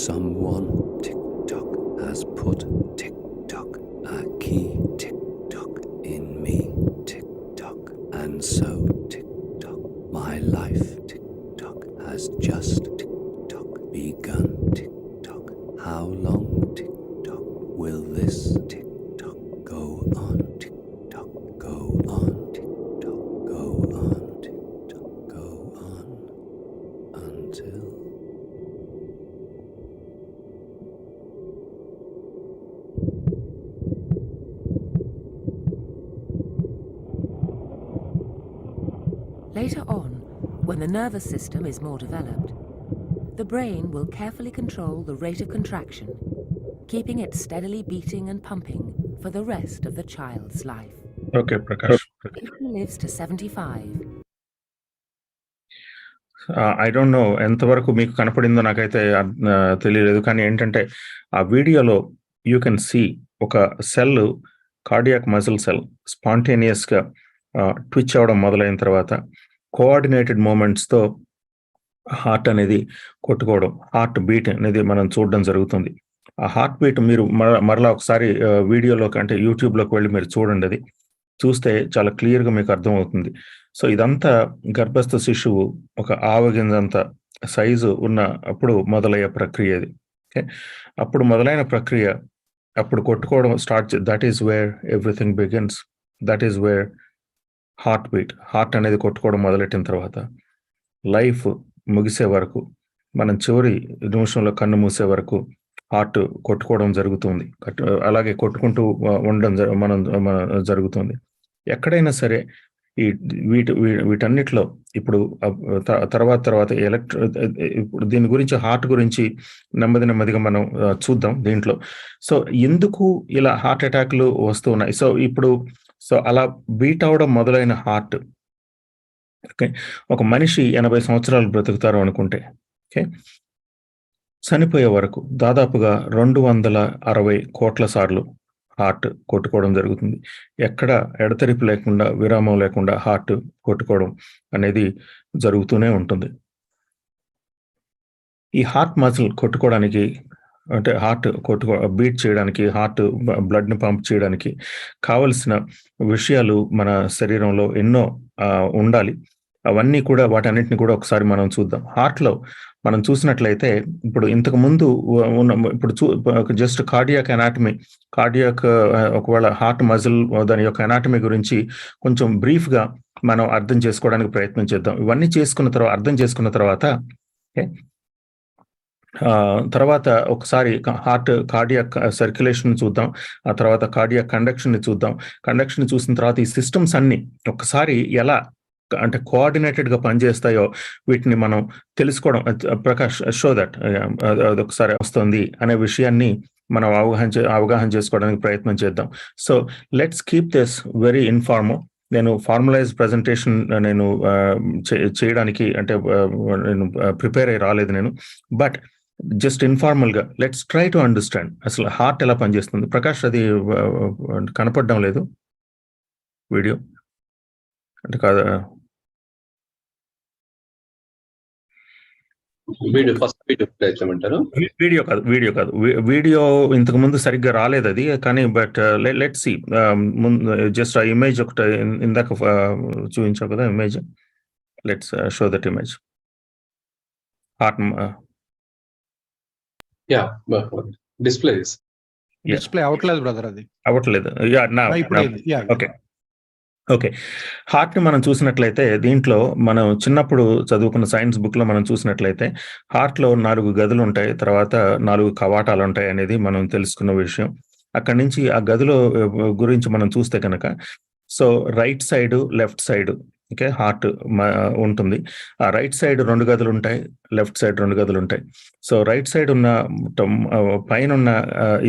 Someone tick-tock has put tick-tock, a key tick-tock in me, tick-tock, and so tick-tock, my life tick-tock has just tick-tock begun, tick-tock. How long tick-tock will this tick-tock go on, tick-tock, go on, tick-tock, go on, tick-tock, go on, until... Later on, when the nervous system is more developed, the brain will carefully control the rate of contraction, keeping it steadily beating and pumping for the rest of the child's life. Okay, Prakash. If he lives to 75, I don't know ఎంతవరకు మీకు కనపడిందో నాకైతే తెలియలేదు. కానీ ఏంటంటే ఆ వీడియోలో you can see ఒక సెల్, కార్డియాక్ మజిల్ సెల్ స్పాంటేనియస్గా ట్విచ్ అవడం మొదలైన తర్వాత కోఆర్డినేటెడ్ మూమెంట్స్తో హార్ట్ అనేది కొట్టుకోవడం, హార్ట్ బీట్ అనేది మనం చూడడం జరుగుతుంది. ఆ హార్ట్ బీట్ మీరు మరలా ఒకసారి వీడియోలోకి అంటే యూట్యూబ్లోకి వెళ్ళి మీరు చూడండి. అది చూస్తే చాలా క్లియర్గా మీకు అర్థమవుతుంది. సో ఇదంతా గర్భస్థ శిశువు ఒక ఆవగింజంత సైజు ఉన్న అప్పుడు మొదలయ్యే ప్రక్రియ ఇది. ఓకే, అప్పుడు మొదలైన ప్రక్రియ అప్పుడు కొట్టుకోవడం start. That is wear everything begins. That is wear heart అనేది కొట్టుకోవడం మొదలెట్టిన తర్వాత లైఫ్ ముగిసే వరకు, మనం చివరి నిమిషంలో కన్ను మూసే వరకు హార్ట్ కొట్టుకోవడం జరుగుతుంది. అలాగే కొట్టుకుంటూ ఉండడం జరుగుతుంది. ఎక్కడైనా సరే ఈ వీటన్నిటిలో ఇప్పుడు తర్వాత ఇప్పుడు దీని గురించి, హార్ట్ గురించి నెమ్మదిగా మనం చూద్దాం దీంట్లో. సో ఎందుకు ఇలా హార్ట్ అటాక్లు వస్తున్నాయి? సో అలా బీట్ అవడం మొదలైన హార్ట్, ఓకే, ఒక మనిషి 80 సంవత్సరాలు బ్రతుకుతారు అనుకుంటే, ఓకే, చనిపోయే వరకు దాదాపుగా 260 కోట్ల సార్లు హార్ట్ కొట్టుకోవడం జరుగుతుంది. ఎక్కడ ఎడతెరిపి లేకుండా, విరామం లేకుండా హార్ట్ కొట్టుకోవడం అనేది జరుగుతూనే ఉంటుంది. ఈ హార్ట్ మజిల్ కొట్టుకోవడానికి, అంటే హార్ట్ బీట్ చేయడానికి, హార్ట్ బ్లడ్ని పంప్ చేయడానికి కావలసిన విషయాలు మన శరీరంలో ఎన్నో ఉండాలి. అవన్నీ కూడా, వాటన్నిటిని కూడా ఒకసారి మనం చూద్దాం. హార్ట్లో మనం చూసినట్లయితే ఇప్పుడు ఇంతకు ముందు ఇప్పుడు జస్ట్ కార్డియాక్ అనాటమీ, ఒకవేళ హార్ట్ మజిల్ దాని యొక్క అనాటమీ గురించి కొంచెం బ్రీఫ్గా మనం అర్థం చేసుకోవడానికి ప్రయత్నం చేద్దాం. ఇవన్నీ అర్థం చేసుకున్న తర్వాత, ఓకే, తర్వాత ఒకసారి కార్డియాక్ సర్క్యులేషన్ చూద్దాం. ఆ తర్వాత కార్డియాక్ కండక్షన్ చూద్దాం. కండక్షన్ చూసిన తర్వాత ఈ సిస్టమ్స్ అన్ని ఒకసారి ఎలా అంటే కోఆర్డినేటెడ్ గా పనిచేస్తాయో వీటిని మనం తెలుసుకోవడం. ప్రకాష్, షో దట్ అది ఒకసారి వస్తుంది అనే విషయాన్ని మనం అవగాహన చేసుకోవడానికి ప్రయత్నం చేద్దాం. So let's keep this very informal. నేను ఫార్మలైజ్ ప్రెజెంటేషన్ నేను చేయడానికి అంటే నేను ప్రిపేర్ అయ్యి రాలేదు నేను, బట్ జస్ట్ ఇన్ఫార్మల్ గా లెట్స్ ట్రై టు అండర్స్టాండ్ అసలు హార్ట్ ఎలా పనిచేస్తుంది. ప్రకాష్, అది కనపడడం లేదు వీడియో అంటే కాదా? వీడియో కాదు, వీడియో ఇంతకు ముందు సరిగ్గా రాలేదు అది, కానీ బట్ లెట్స్ సి. జస్ట్ ఆ ఇమేజ్ ఒకటి ఇందాక చూపించావు కదా image, let's show that image. Heart display అవట్లేదు బ్రదర్, అది అవ్వట్లేదు. ఓకే, హార్ట్ ని మనం చూసినట్లయితే దీంట్లో మనం చిన్నప్పుడు చదువుకున్న సైన్స్ బుక్ లో మనం చూసినట్లయితే హార్ట్ లో 4 గదులు ఉంటాయి, తర్వాత 4 కవాటాలు ఉంటాయి అనేది మనం తెలుసుకున్న విషయం. అక్కడి నుంచి ఆ గదుల గురించి మనం చూస్తే కనుక, so right side, left side, okay, heart ఉంటుంది. ఆ రైట్ సైడ్ 2 గదులు ఉంటాయి, లెఫ్ట్ సైడ్ 2 గదులు ఉంటాయి. సో రైట్ సైడ్ ఉన్న పైన ఉన్న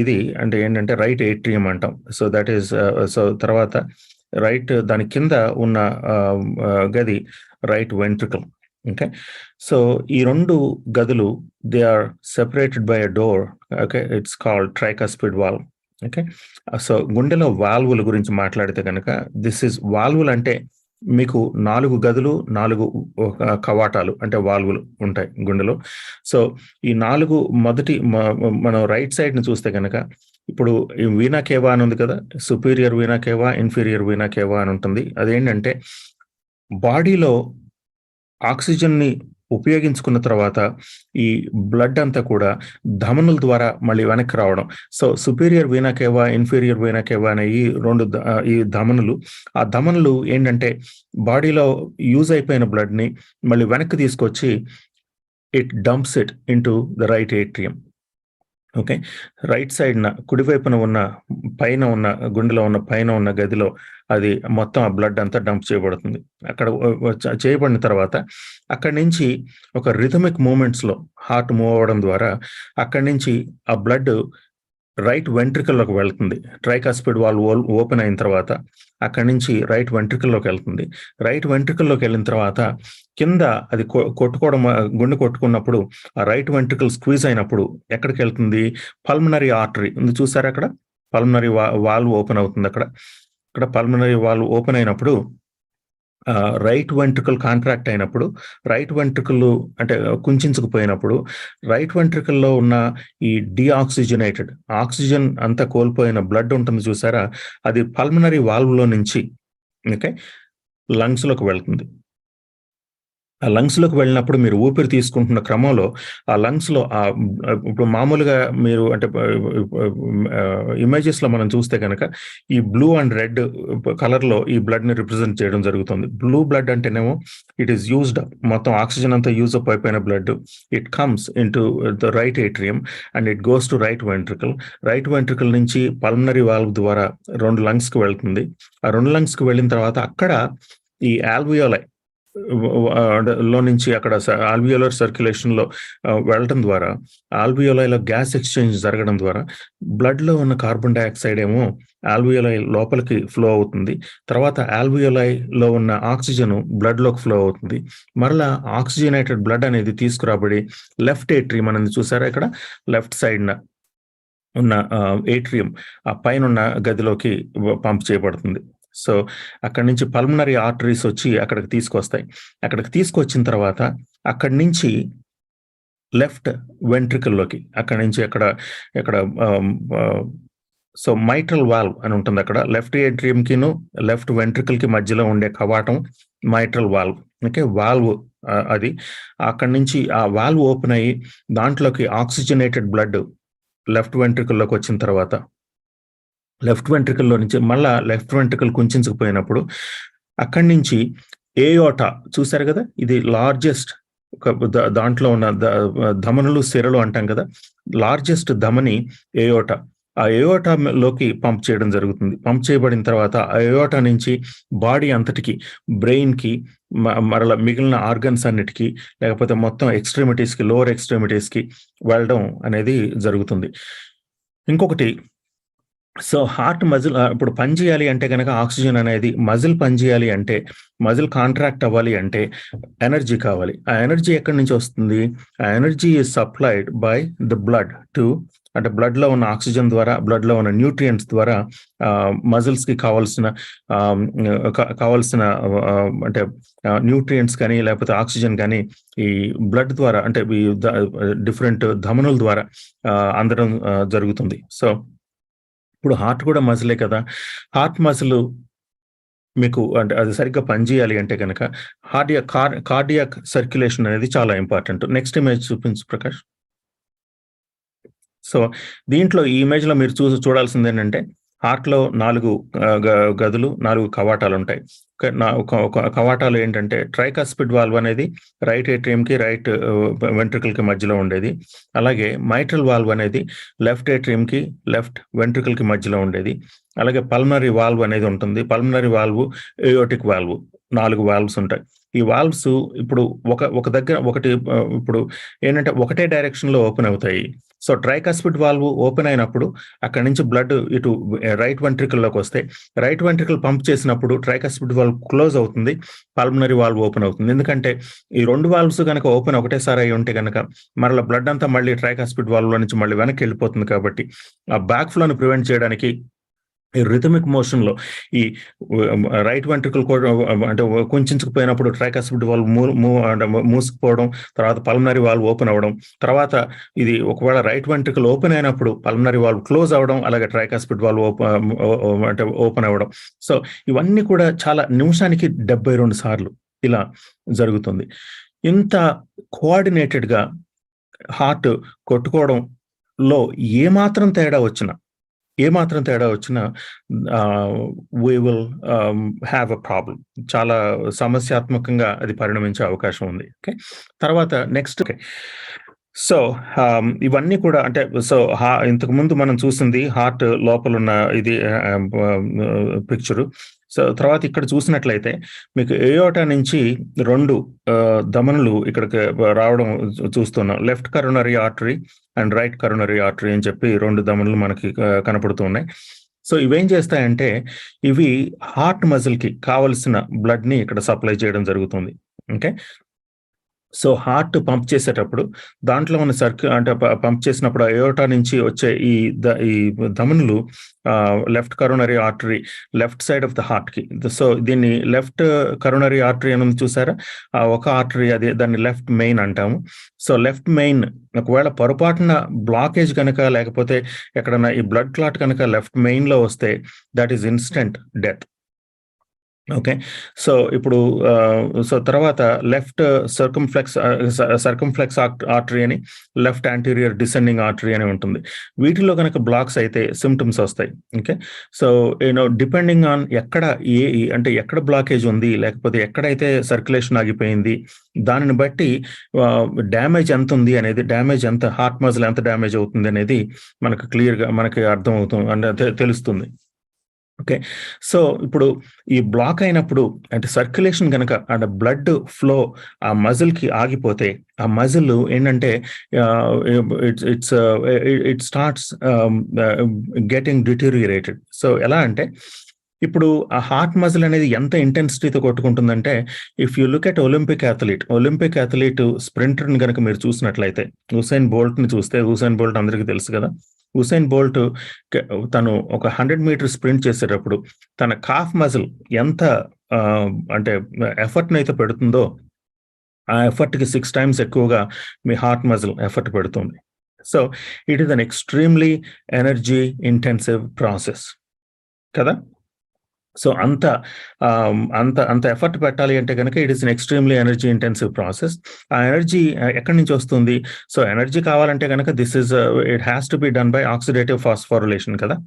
ఇది అంటే ఏంటంటే రైట్ ఏట్రియం అంటాం. సో దట్ ఈస్, సో తర్వాత రైట్ దాని కింద ఉన్న గది రైట్ వెంట్రికల్. ఓకే, సో ఈ 2 గదులు they are separated by a door. Okay, it's called tricuspid valve. Okay, so గుండెలో వాల్వుల గురించి మాట్లాడితే కనుక, దిస్ ఇస్ వాల్వులు అంటే మీకు 4 గదులు, 4 కవాటాలు అంటే వాల్వులు ఉంటాయి గుండెలో. సో ఈ 4 మొదటి మనం రైట్ సైడ్ ని చూస్తే కనుక, ఇప్పుడు ఈ వీనా కేవా అని ఉంది కదా, సుపీరియర్ వీనా కేవా, ఇన్ఫీరియర్ వీనా కేవా అని ఉంటుంది. అదేంటంటే బాడీలో ఆక్సిజన్ ని ఉపయోగించుకున్న తర్వాత ఈ బ్లడ్ అంతా కూడా ధమనుల ద్వారా మళ్ళీ వెనక్కి రావడం. So superior vena కేవా, inferior vena కేవా అనే ఈ ధమనులు, ఆ ధమనులు ఏంటంటే బాడీలో యూజ్ అయిపోయిన బ్లడ్ ని మళ్ళీ వెనక్కి తీసుకొచ్చి it dumps it into the right atrium. Okay, right side కుడివైపున ఉన్న పైన ఉన్న గుండెలో ఉన్న పైన ఉన్న గదిలో అది మొత్తం ఆ బ్లడ్ అంతా డంప్ చేయబడుతుంది. అక్కడ చేయబడిన తర్వాత అక్కడి నుంచి ఒక రిథమిక్ మూమెంట్స్ లో హార్ట్ మూవ్ అవ్వడం ద్వారా అక్కడి నుంచి ఆ బ్లడ్ రైట్ వెంట్రికల్లోకి వెళ్తుంది. ట్రైకాస్పిడ్ వాల్వ్ ఓపెన్ అయిన తర్వాత అక్కడి నుంచి రైట్ వెంట్రికల్లోకి వెళ్తుంది. రైట్ వెంట్రికల్లోకి వెళ్ళిన తర్వాత కింద అది కొట్టుకోవడం, గుండె కొట్టుకున్నప్పుడు ఆ రైట్ వెంట్రికల్ స్క్వీజ్ అయినప్పుడు ఎక్కడికి వెళ్తుంది? పల్మనరీ ఆర్టరీ ఉంది, చూసారా అక్కడ పల్మనరీ వాల్వ్ ఓపెన్ అవుతుంది. అక్కడ పల్మనరీ వాల్వ్ ఓపెన్ అయినప్పుడు రైట్ వెంట్రికల్ కాంట్రాక్ట్ అయినప్పుడు, రైట్ వెంట్రికల్ అంటే కుంచుకుపోయినప్పుడు, రైట్ వెంట్రికల్లో ఉన్న ఈ డీఆక్సిజనేటెడ్ ఆక్సిజన్ అంతా కోల్పోయిన బ్లడ్ ఉంటుంది చూసారా, అది పల్మనరీ వాల్వ్లో నుంచి ఓకే లంగ్స్లోకి వెళ్తుంది. ఆ లంగ్స్లోకి వెళ్ళినప్పుడు మీరు ఊపిరి తీసుకుంటున్న క్రమంలో ఆ లంగ్స్లో ఇప్పుడు మామూలుగా మీరు అంటే ఇమేజెస్లో మనం చూస్తే కనుక ఈ బ్లూ అండ్ రెడ్ కలర్లో ఈ బ్లడ్ని రిప్రజెంట్ చేయడం జరుగుతుంది. బ్లూ బ్లడ్ అంటేనేమో ఇట్ ఈస్ యూజ్డ్ అప్, మొత్తం ఆక్సిజన్ అంతా యూజ్ అప్ అయిపోయిన blood it comes in to the right atrium and it goes to right ventricle. Right ventricle నుంచి పల్మనరీ వాల్వ్ ద్వారా 2 లంగ్స్కి వెళ్తుంది. ఆ 2 లంగ్స్కి వెళ్ళిన తర్వాత అక్కడ ఈ ఆల్వియోలై లో నుంచి అక్కడ ఆల్వియోలర్ సర్క్యులేషన్ లో వెళ్ళడం ద్వారా, ఆల్వియోలైలో గ్యాస్ ఎక్స్చేంజ్ జరగడం ద్వారా బ్లడ్ లో ఉన్న కార్బన్ డైఆక్సైడ్ ఏమో ఆల్వియోలై లోపలికి ఫ్లో అవుతుంది. తర్వాత ఆల్వియోలైలో ఉన్న ఆక్సిజన్ బ్లడ్ లోకి ఫ్లో అవుతుంది. మరలా ఆక్సిజనేటెడ్ బ్లడ్ అనేది తీసుకురాబడి లెఫ్ట్ ఏట్రియం అనేది చూసారా ఇక్కడ లెఫ్ట్ సైడ్ ఉన్న ఏట్రియం ఆ పైన ఉన్న గదిలోకి పంప్ చేయబడుతుంది. సో అక్కడి నుంచి పల్మనరీ ఆర్టరీస్ వచ్చి అక్కడికి తీసుకొస్తాయి. అక్కడికి తీసుకొచ్చిన తర్వాత అక్కడి నుంచి లెఫ్ట్ వెంట్రికల్లోకి, అక్కడి నుంచి ఎక్కడ సో మైట్రల్ వాల్వ్ అని ఉంటుంది అక్కడ లెఫ్ట్ ఏట్రియంకిను లెఫ్ట్ వెంట్రికల్ కి మధ్యలో ఉండే కవాటం మైట్రల్ వాల్వ్. ఓకే, వాల్వ్ అది అక్కడి నుంచి ఆ వాల్వ్ ఓపెన్ అయ్యి దాంట్లోకి ఆక్సిజనేటెడ్ బ్లడ్ లెఫ్ట్ వెంట్రికల్లోకి వచ్చిన తర్వాత లెఫ్ట్ వెంట్రికల్లో నుంచి మళ్ళా లెఫ్ట్ వెంట్రికల్ కుంచుకుపోయినప్పుడు అక్కడి నుంచి ఏయోటా చూసారు కదా, ఇది లార్జెస్ట్ దాంట్లో ఉన్న ధమనులు సిరలు అంటాం కదా, లార్జెస్ట్ ధమని ఏయోటా. ఆ ఏయోటాలోకి పంప్ చేయడం జరుగుతుంది. పంప్ చేయబడిన తర్వాత ఆ ఏయోటా నుంచి బాడీ అంతటికి, బ్రెయిన్కి, మరలా మిగిలిన ఆర్గన్స్ అన్నిటికీ, లేకపోతే మొత్తం ఎక్స్ట్రీమిటీస్కి, లోవర్ ఎక్స్ట్రీమిటీస్కి వెళ్ళడం అనేది జరుగుతుంది. ఇంకొకటి, సో హార్ట్ మజిల్ ఇప్పుడు పని చేయాలి అంటే కనుక ఆక్సిజన్ అనేది మజిల్ పని చేయాలి అంటే, మజిల్ కాంట్రాక్ట్ అవ్వాలి అంటే ఎనర్జీ కావాలి. ఆ ఎనర్జీ ఎక్కడి నుంచి వస్తుంది? ఆ energy is supplied by the blood to, అంటే బ్లడ్ లో ఉన్న ఆక్సిజన్ ద్వారా, బ్లడ్ లో ఉన్న న్యూట్రియంట్స్ ద్వారా మజిల్స్ కి కావాల్సిన అంటే న్యూట్రియంట్స్ కానీ లేకపోతే ఆక్సిజన్ కానీ ఈ బ్లడ్ ద్వారా, అంటే డిఫరెంట్ ధమనుల ద్వారా అందడం జరుగుతుంది. సో ఇప్పుడు హార్ట్ కూడా మజిలే కదా. హార్ట్ మజిల్ మీకు అంటే అది సరిగ్గా పనిచేయాలి అంటే కనుక కార్డియాక్ సర్క్యులేషన్ అనేది చాలా ఇంపార్టెంట్. నెక్స్ట్ ఇమేజ్ చూపించు ప్రకాష్. సో దీంట్లో ఈ ఇమేజ్ లో మీరు చూడాల్సింది ఏంటంటే హార్ట్ లో 4 గదులు, 4 కవాటాలు ఉంటాయి. కవాటాలు ఏంటంటే ట్రైకాస్పిడ్ వాల్వ్ అనేది రైట్ ఏట్రియం కి రైట్ వెంట్రికల్ కి మధ్యలో ఉండేది. అలాగే మైట్రల్ వాల్వ్ అనేది లెఫ్ట్ ఏట్రియం కి లెఫ్ట్ వెంట్రికల్ కి మధ్యలో ఉండేది. అలాగే పల్మనరీ వాల్వ్ అనేది ఉంటుంది. పల్మనరీ వాల్వ్, ఏయోటిక్ వాల్వ్, 4 వాల్వ్స్ ఉంటాయి. ఈ వాల్వ్స్ ఇప్పుడు ఒక దగ్గర ఒకటి ఇప్పుడు ఏంటంటే ఒకటే డైరెక్షన్ లో ఓపెన్ అవుతాయి. సో ట్రైకాస్పిడ్ వాల్వ్ ఓపెన్ అయినప్పుడు అక్కడ నుంచి బ్లడ్ ఇటు రైట్ వెంట్రికల్లోకి వస్తే, రైట్ వెంట్రికల్ పంప్ చేసినప్పుడు ట్రైకాస్పిడ్ వాల్వ్ క్లోజ్ అవుతుంది, పల్మనరీ వాల్వ్ ఓపెన్ అవుతుంది. ఎందుకంటే ఈ 2 వాల్వ్స్ కనుక ఓపెన్ ఒకటేసారి అయి ఉంటే కనుక మరలా బ్లడ్ అంతా మళ్ళీ ట్రైకాస్పిడ్ వాల్వ్ లో నుంచి మళ్ళీ వెనక్కి వెళ్ళిపోతుంది. కాబట్టి ఆ బ్యాక్ ఫ్లోని ప్రివెంట్ చేయడానికి ఈ రిథమిక్ మోషన్ లో ఈ రైట్ వెంట్రికల్ కూడా అంటే కుంచుకుపోయినప్పుడు ట్రైకాస్పిడ్ వాల్వ్ మూసుకుపోవడం, తర్వాత పల్మనరీ వాల్వ్ ఓపెన్ అవ్వడం, తర్వాత ఇది ఒకవేళ రైట్ వెంట్రికల్ ఓపెన్ అయినప్పుడు పల్మనరీ వాల్వ్ క్లోజ్ అవ్వడం, అలాగే ట్రైకాస్పిడ్ వాల్వ్ అంటే ఓపెన్ అవ్వడం. సో ఇవన్నీ కూడా చాలా నిమిషానికి 72 సార్లు ఇలా జరుగుతుంది. ఇంత కోఆర్డినేటెడ్ గా హార్ట్ కొట్టుకోవడంలో ఏమాత్రం తేడా వచ్చినా we will have a problem. చాలా సమస్యాత్మకంగా అది పరిణమించే అవకాశం ఉంది. ఓకే, తర్వాత నెక్స్ట్. ఓకే, సో ఇవన్నీ కూడా అంటే సో ఇంతకు ముందు మనం చూసింది హార్ట్ లోపల ఉన్న ఇది పిక్చరు. సో తర్వాత ఇక్కడ చూసినట్లయితే మీకు ఏయోటా నుంచి 2 ధమనులు ఇక్కడికి రావడం చూస్తున్నాం. Left coronary artery and right coronary artery అని చెప్పి 2 ధమనులు మనకి కనపడుతున్నాయి. సో ఇవేం చేస్తాయంటే ఇవి హార్ట్ మజిల్ కి కావలసిన బ్లడ్ ని ఇక్కడ సప్లై చేయడం జరుగుతుంది. ఓకే, సో హార్ట్ పంప్ చేసేటప్పుడు దాంట్లో ఉన్న అంటే పంప్ చేసినప్పుడు అయోటా నుంచి వచ్చే ఈ ధమనులు left coronary artery left side of the heart కి. సో దీన్ని లెఫ్ట్ కరోనరీ ఆర్టరీ అని చూసారా, ఒక ఆర్టరీ, అది దాన్ని లెఫ్ట్ మెయిన్ అంటాము. సో లెఫ్ట్ మెయిన్ ఒకవేళ పొరపాటున బ్లాకేజ్ కనుక లేకపోతే ఎక్కడన్నా ఈ బ్లడ్ క్లాట్ కనుక లెఫ్ట్ మెయిన్ లో వస్తే that is instant death. Okay, so ఇప్పుడు సో తర్వాత లెఫ్ట్ సర్కంఫ్లెక్స్ ఆర్టరీ అని, లెఫ్ట్ యాంటీరియర్ డిసెండింగ్ ఆర్టరీ అని ఉంటుంది. వీటిలో కనుక బ్లాక్స్ అయితే సిమ్టమ్స్ వస్తాయి. ఓకే, సో డిపెండింగ్ ఆన్ ఎక్కడ అంటే ఎక్కడ బ్లాకేజ్ ఉంది లేకపోతే ఎక్కడైతే సర్క్యులేషన్ ఆగిపోయింది దానిని బట్టి డ్యామేజ్ ఎంత ఉంది అనేది, డ్యామేజ్ ఎంత, హార్ట్ మజిల్ ఎంత డ్యామేజ్ అవుతుంది అనేది మనకు క్లియర్గా మనకి అర్థం అవుతుంది, అంటే తెలుస్తుంది. ఓకే, సో ఇప్పుడు ఈ బ్లాక్ అయినప్పుడు అంటే సర్క్యులేషన్ కనుక అంటే బ్లడ్ ఫ్లో ఆ మజిల్ కి ఆగిపోతే ఆ మజిల్ ఏంటంటే it starts getting deteriorated. So ఎలా అంటే ఇప్పుడు ఆ హార్ట్ మజిల్ అనేది ఎంత ఇంటెన్సిటీతో కొట్టుకుంటుందంటే, if you look at Olympic athlete స్ప్రింటర్ని కనుక మీరు చూసినట్లయితే, హుసేన్ బోల్ట్ ని చూస్తే, హుసేన్ బోల్ట్ అందరికీ తెలుసు కదా, హుసేన్ బోల్ట్ తను ఒక 100 మీటర్ స్ప్రింట్ చేసేటప్పుడు తన కాఫ్ మజిల్ ఎంత అంటే ఎఫర్ట్ అయితే పెడుతుందో ఆ ఎఫర్ట్ కి 6 times ఎక్కువగా మీ హార్ట్ మజిల్ ఎఫర్ట్ పెడుతుంది. So it is an extremely energy intensive process కదా. సో అంత ఎఫర్ట్ పెట్టాలి అంటే కనుక it is an extremely energy intensive process. ఆ ఎనర్జీ ఎక్కడి నుంచి వస్తుంది? సో ఎనర్జీ కావాలంటే కనుక it has to be done by oxidative phosphorylation కదా.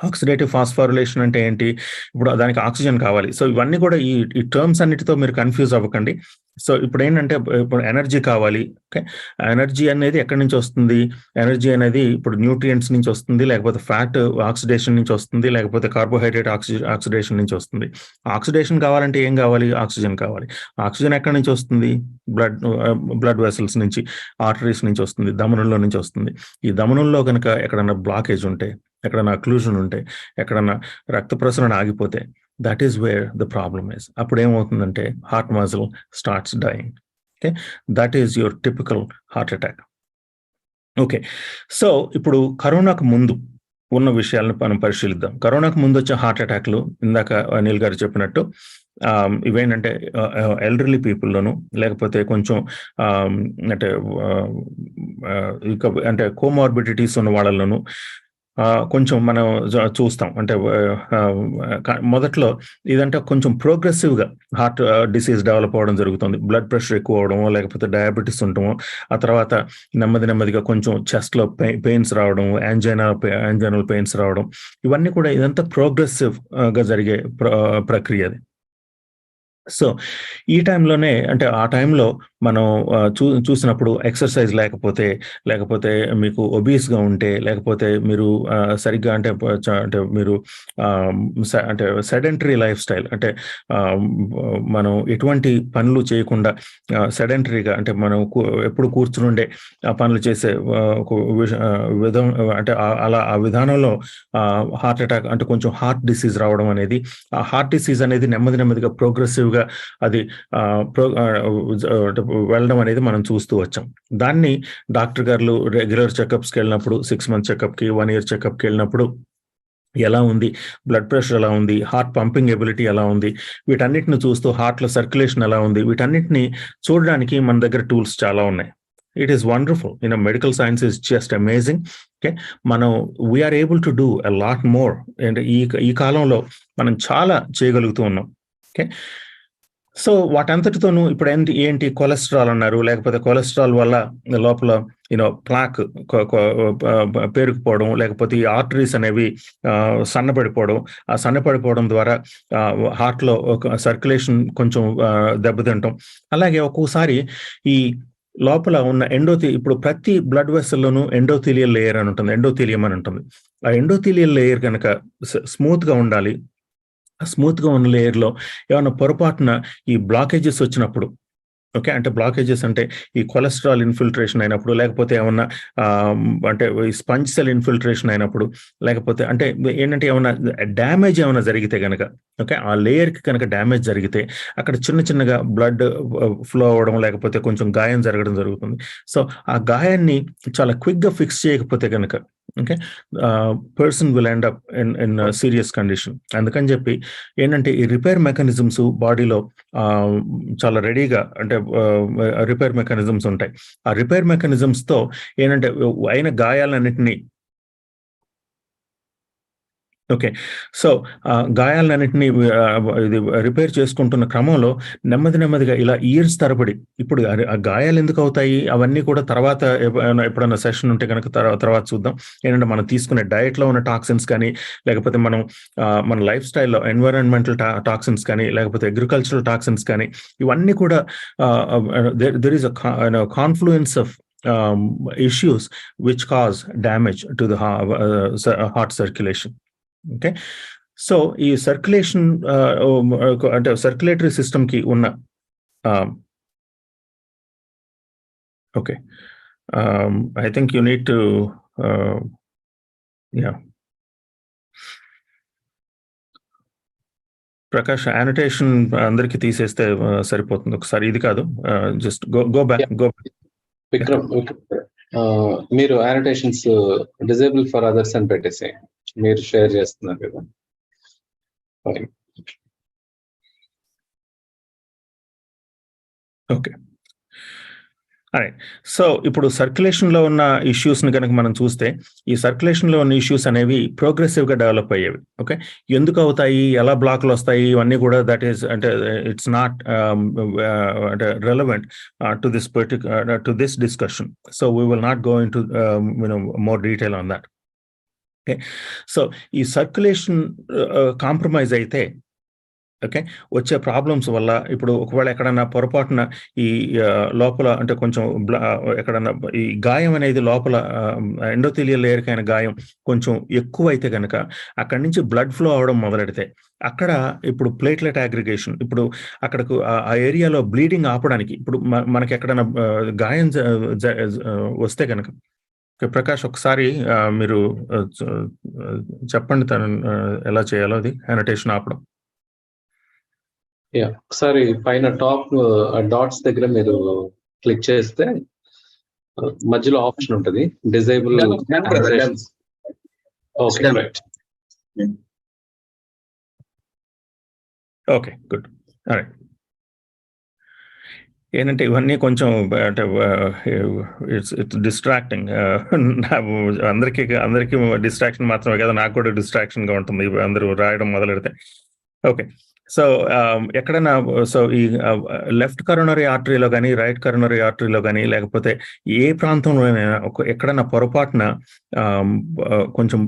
ఆక్సిడేటివ్ ఫాస్ఫోరిలేషన్ అంటే ఏంటి? ఇప్పుడు దానికి ఆక్సిజన్ కావాలి. సో ఇవన్నీ కూడా ఈ టర్మ్స్ అన్నిటితో మీరు కన్ఫ్యూజ్ అవ్వకండి. సో ఇప్పుడు ఏంటంటే ఇప్పుడు ఎనర్జీ కావాలి. ఓకే, ఎనర్జీ అనేది ఎక్కడి నుంచి వస్తుంది? ఎనర్జీ అనేది ఇప్పుడు న్యూట్రియంట్స్ నుంచి వస్తుంది, లేకపోతే ఫ్యాట్ ఆక్సిడేషన్ నుంచి వస్తుంది, లేకపోతే కార్బోహైడ్రేట్ ఆక్సిడేషన్ నుంచి వస్తుంది. ఆక్సిడేషన్ కావాలంటే ఏం కావాలి? ఆక్సిజన్ కావాలి. ఆక్సిజన్ ఎక్కడి నుంచి వస్తుంది? బ్లడ్ వెసల్స్ నుంచి, ఆర్టరీస్ నుంచి వస్తుంది, ధమనుల్లో నుంచి వస్తుంది. ఈ ధమనుల్లో కనుక ఎక్కడన్నా బ్లాకేజ్ ఉంటే, ఎక్కడన్నా అక్లూజన్ ఉంటే, ఎక్కడన్నా రక్త ప్రసరణ ఆగిపోతే, that is where the problem is. అప్పుడు ఏమవుతుందంటే heart muscle starts dying. Okay, that is your typical heart attack. Okay, so ఇప్పుడు కరోనాకు ముందు ఉన్న విషయాలను మనం పరిశీలిద్దాం. కరోనాకు ముందు వచ్చే హార్ట్ అటాక్లు ఇందాక అనిల్ గారు చెప్పినట్టు ఇవేంటంటే ఎల్డర్లీ పీపుల్లోను, లేకపోతే కొంచెం అంటే కోమార్బిడిటీస్ ఉన్న వాళ్ళలోను కొంచెం మనం చూస్తాం. అంటే మొదట్లో ఇదంటే కొంచెం ప్రోగ్రెసివ్గా హార్ట్ డిసీజ్ డెవలప్ అవ్వడం జరుగుతుంది. బ్లడ్ ప్రెషర్ ఎక్కువ అవడమో, లేకపోతే డయాబెటీస్ ఉండటమో, ఆ తర్వాత నెమ్మదిగా కొంచెం చెస్ట్లో పెయిన్స్ రావడం, యాంజైనల్ పెయిన్స్ రావడం, ఇవన్నీ కూడా ఇదంతా ప్రోగ్రెసివ్గా జరిగే ప్రక్రియ అది. సో ఈ టైంలోనే అంటే ఆ టైంలో మనం చూసినప్పుడు ఎక్సర్సైజ్ లేకపోతే మీకు ఒబీస్గా ఉంటే, లేకపోతే మీరు సరిగ్గా అంటే మీరు అంటే సెడెంటరీ లైఫ్ స్టైల్, అంటే మనం ఎటువంటి పనులు చేయకుండా సెడెంటరీగా అంటే మనం ఎప్పుడు కూర్చుని ఉండే పనులు చేసే విధం, అంటే అలా ఆ విధానంలో హార్ట్ అటాక్ అంటే కొంచెం హార్ట్ డిసీజ్ రావడం అనేది, ఆ హార్ట్ డిసీజ్ అనేది నెమ్మదిగా ప్రోగ్రెసివ్గా అది వెళ్ళడం అనేది మనం చూస్తూ వచ్చాం. దాన్ని డాక్టర్ గారు రెగ్యులర్ చెకప్స్కి వెళ్ళినప్పుడు, 6 month చెకప్కి, 1 year చెకప్కి వెళ్ళినప్పుడు ఎలా ఉంది, బ్లడ్ ప్రెషర్ ఎలా ఉంది, హార్ట్ పంపింగ్ ఎబిలిటీ ఎలా ఉంది, వీటన్నిటిని చూస్తూ హార్ట్లో సర్క్యులేషన్ ఎలా ఉంది, వీటన్నిటిని చూడడానికి మన దగ్గర టూల్స్ చాలా ఉన్నాయి. It is wonderful. Medical science is just amazing. Okay, మనం we are able to do a lot more. అంటే ఈ కాలంలో మనం చాలా చేయగలుగుతూ ఉన్నాం. ఓకే, సో వాటంతటితోనూ ఇప్పుడు ఏంటి కొలెస్ట్రాల్ అన్నారు, లేకపోతే కొలెస్ట్రాల్ వల్ల లోపల ప్లాక్ పేరుకుపోవడం, లేకపోతే ఈ ఆర్టరీస్ అనేవి సన్నపడిపోవడం, ఆ సన్నపడిపోవడం ద్వారా హార్ట్లో ఒక సర్క్యులేషన్ కొంచెం దెబ్బతింటాం. అలాగే ఒక్కోసారి ఈ లోపల ఉన్న ఇప్పుడు ప్రతి బ్లడ్ వెసల్లోనూ ఎండోథీలియల్ లేయర్ అని ఉంటుంది, ఎండోథీలియం అని ఉంటుంది. ఆ ఎండోథీలియల్ లేయర్ కనుక స్మూత్గా ఉండాలి. స్మూత్గా ఉన్న లేయర్లో ఏమైనా పొరపాటున ఈ బ్లాకేజెస్ వచ్చినప్పుడు, ఓకే, అంటే బ్లాకేజెస్ అంటే ఈ కొలెస్ట్రాల్ ఇన్ఫిల్ట్రేషన్ అయినప్పుడు, లేకపోతే ఏమన్నా అంటే స్పంజ్ సెల్ ఇన్ఫిల్ట్రేషన్ అయినప్పుడు, లేకపోతే అంటే ఏంటంటే ఏమన్నా డ్యామేజ్ ఏమైనా జరిగితే కనుక, ఓకే, ఆ లేయర్కి కనుక డ్యామేజ్ జరిగితే అక్కడ చిన్న చిన్నగా బ్లడ్ ఫ్లో అవ్వడం, లేకపోతే కొంచెం గాయం జరగడం జరుగుతుంది. సో ఆ గాయాన్ని చాలా క్విక్గా ఫిక్స్ చేయకపోతే కనుక, okay, person will end up in serious condition. అందుకని చెప్పి ఏంటంటే ఈ రిపేర్ మెకానిజమ్స్ బాడీలో చాలా రెడీగా, అంటే రిపేర్ మెకానిజమ్స్ ఉంటాయి. ఆ రిపేర్ మెకానిజమ్స్ తో ఏంటంటే అయిన గాయాలన్నింటినీ, ఓకే, సో గాయాలన్నింటినీ ఇది రిపేర్ చేసుకుంటున్న క్రమంలో నెమ్మదిగా ఇలా ఇయర్స్ తరబడి, ఇప్పుడు ఆ గాయాలు ఎందుకు అవుతాయి అవన్నీ కూడా తర్వాత ఎప్పుడైనా సెషన్ ఉంటే కనుక తర్వాత చూద్దాం. ఏంటంటే మనం తీసుకునే డయట్లో ఉన్న టాక్సిన్స్ కానీ, లేకపోతే మనం మన లైఫ్ స్టైల్లో ఎన్విరాన్మెంటల్ టాక్సిన్స్ కానీ, లేకపోతే అగ్రికల్చరల్ టాక్సిన్స్ కానీ, ఇవన్నీ కూడా there is a confluence of issues which cause damage to the heart circulation. Okay, so ఈ సర్క్యులేషన్ అంటే సర్క్యులేటరీ సిస్టమ్కి ఉన్న okay, I think you need to yeah Prakash, యానిటేషన్ అందరికి తీసేస్తే సరిపోతుంది. ఒకసారి ఇది కాదు, జస్ట్ గో బ్యాక్. విక్రమ్, మీరు యానిటేషన్స్ డిజేబుల్ ఫర్ అదర్స్ అని పెట్టేసి మీరు షేర్ చేస్తున్నారు కదా. ఓకే, సో ఇప్పుడు సర్క్యులేషన్ లో ఉన్న ఇష్యూస్ ని కనుక మనం చూస్తే, ఈ సర్క్యులేషన్ లో ఉన్న ఇష్యూస్ అనేవి ప్రోగ్రెసివ్ గా డెవలప్ అయ్యేవి. ఓకే, ఎందుకు అవుతాయి, ఎలా బ్లాక్లు వస్తాయి, ఇవన్నీ కూడా దట్ ఈస్ అంటే ఇట్స్ నాట్ అంటే relevant to this discussion. So we will not go in to more detail on that. Okay, so ఈ సర్క్యులేషన్ కాంప్రమైజ్ అయితే, ఓకే, వచ్చే ప్రాబ్లమ్స్ వల్ల, ఇప్పుడు ఒకవేళ ఎక్కడన్నా పొరపాటున ఈ లోపల అంటే కొంచెం ఎక్కడన్నా ఈ గాయం అనేది లోపల ఎండోథీలియల్ లేయర్కి అయిన గాయం కొంచెం ఎక్కువ అయితే కనుక అక్కడి నుంచి బ్లడ్ ఫ్లో అవడం మొదలెడితే, అక్కడ ఇప్పుడు ప్లేట్లెట్ అగ్రిగేషన్, ఇప్పుడు అక్కడకు ఆ ఏరియాలో బ్లీడింగ్ ఆపడానికి, ఇప్పుడు మనకి ఎక్కడన్నా గాయం వస్తే కనుక, ప్రకాష్ ఒకసారి మీరు చెప్పండి తను ఎలా చేయాలో, అది యానిటేషన్ ఆపడం. ఒకసారి పైన టాప్ డాట్స్ దగ్గర మీరు క్లిక్ చేస్తే మధ్యలో ఆప్షన్ ఉంటుంది, disable. Okay, right. Okay, good. Right, ఏంటంటే ఇవన్నీ కొంచెం అంటే ఇట్స్ డిస్ట్రాక్టింగ్. అందరికీ డిస్ట్రాక్షన్ మాత్రమే కదా, నాకు కూడా డిస్ట్రాక్షన్గా ఉంటుంది అందరూ రాయడం మొదలెడితే. ఓకే, సో ఎక్కడైనా, సో ఈ లెఫ్ట్ కరోనరీ ఆర్టరీలో కానీ, రైట్ కరోనరీ ఆర్టరీలో కానీ, లేకపోతే ఏ ప్రాంతంలోనైనా ఎక్కడైనా పొరపాటున కొంచెం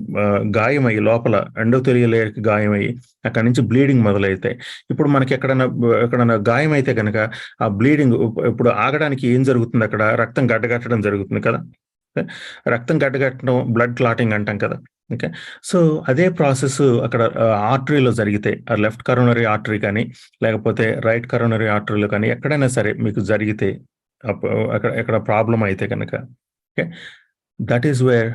గాయమయ్యి, లోపల ఎండోథెలియల్ లేయర్కి గాయమయ్యి అక్కడి నుంచి బ్లీడింగ్ మొదలైతే, ఇప్పుడు మనకి ఎక్కడైనా గాయం అయితే కనుక ఆ బ్లీడింగ్ ఇప్పుడు ఆగడానికి ఏం జరుగుతుంది, అక్కడ రక్తం గడ్డగట్టడం జరుగుతుంది కదా. రక్తం గడ్డగట్టడం బ్లడ్ క్లాటింగ్ అంటాం కదా. ఓకే, సో అదే ప్రాసెస్ అక్కడ ఆర్టరీలో జరిగితే, ఆ లెఫ్ట్ కరోనరీ ఆర్టరీ కానీ, లేకపోతే రైట్ కరోనరీ ఆర్టరీలో కానీ ఎక్కడైనా సరే మీకు జరిగితే, ఎక్కడ ప్రాబ్లం అయితే కనుక, okay, that is wear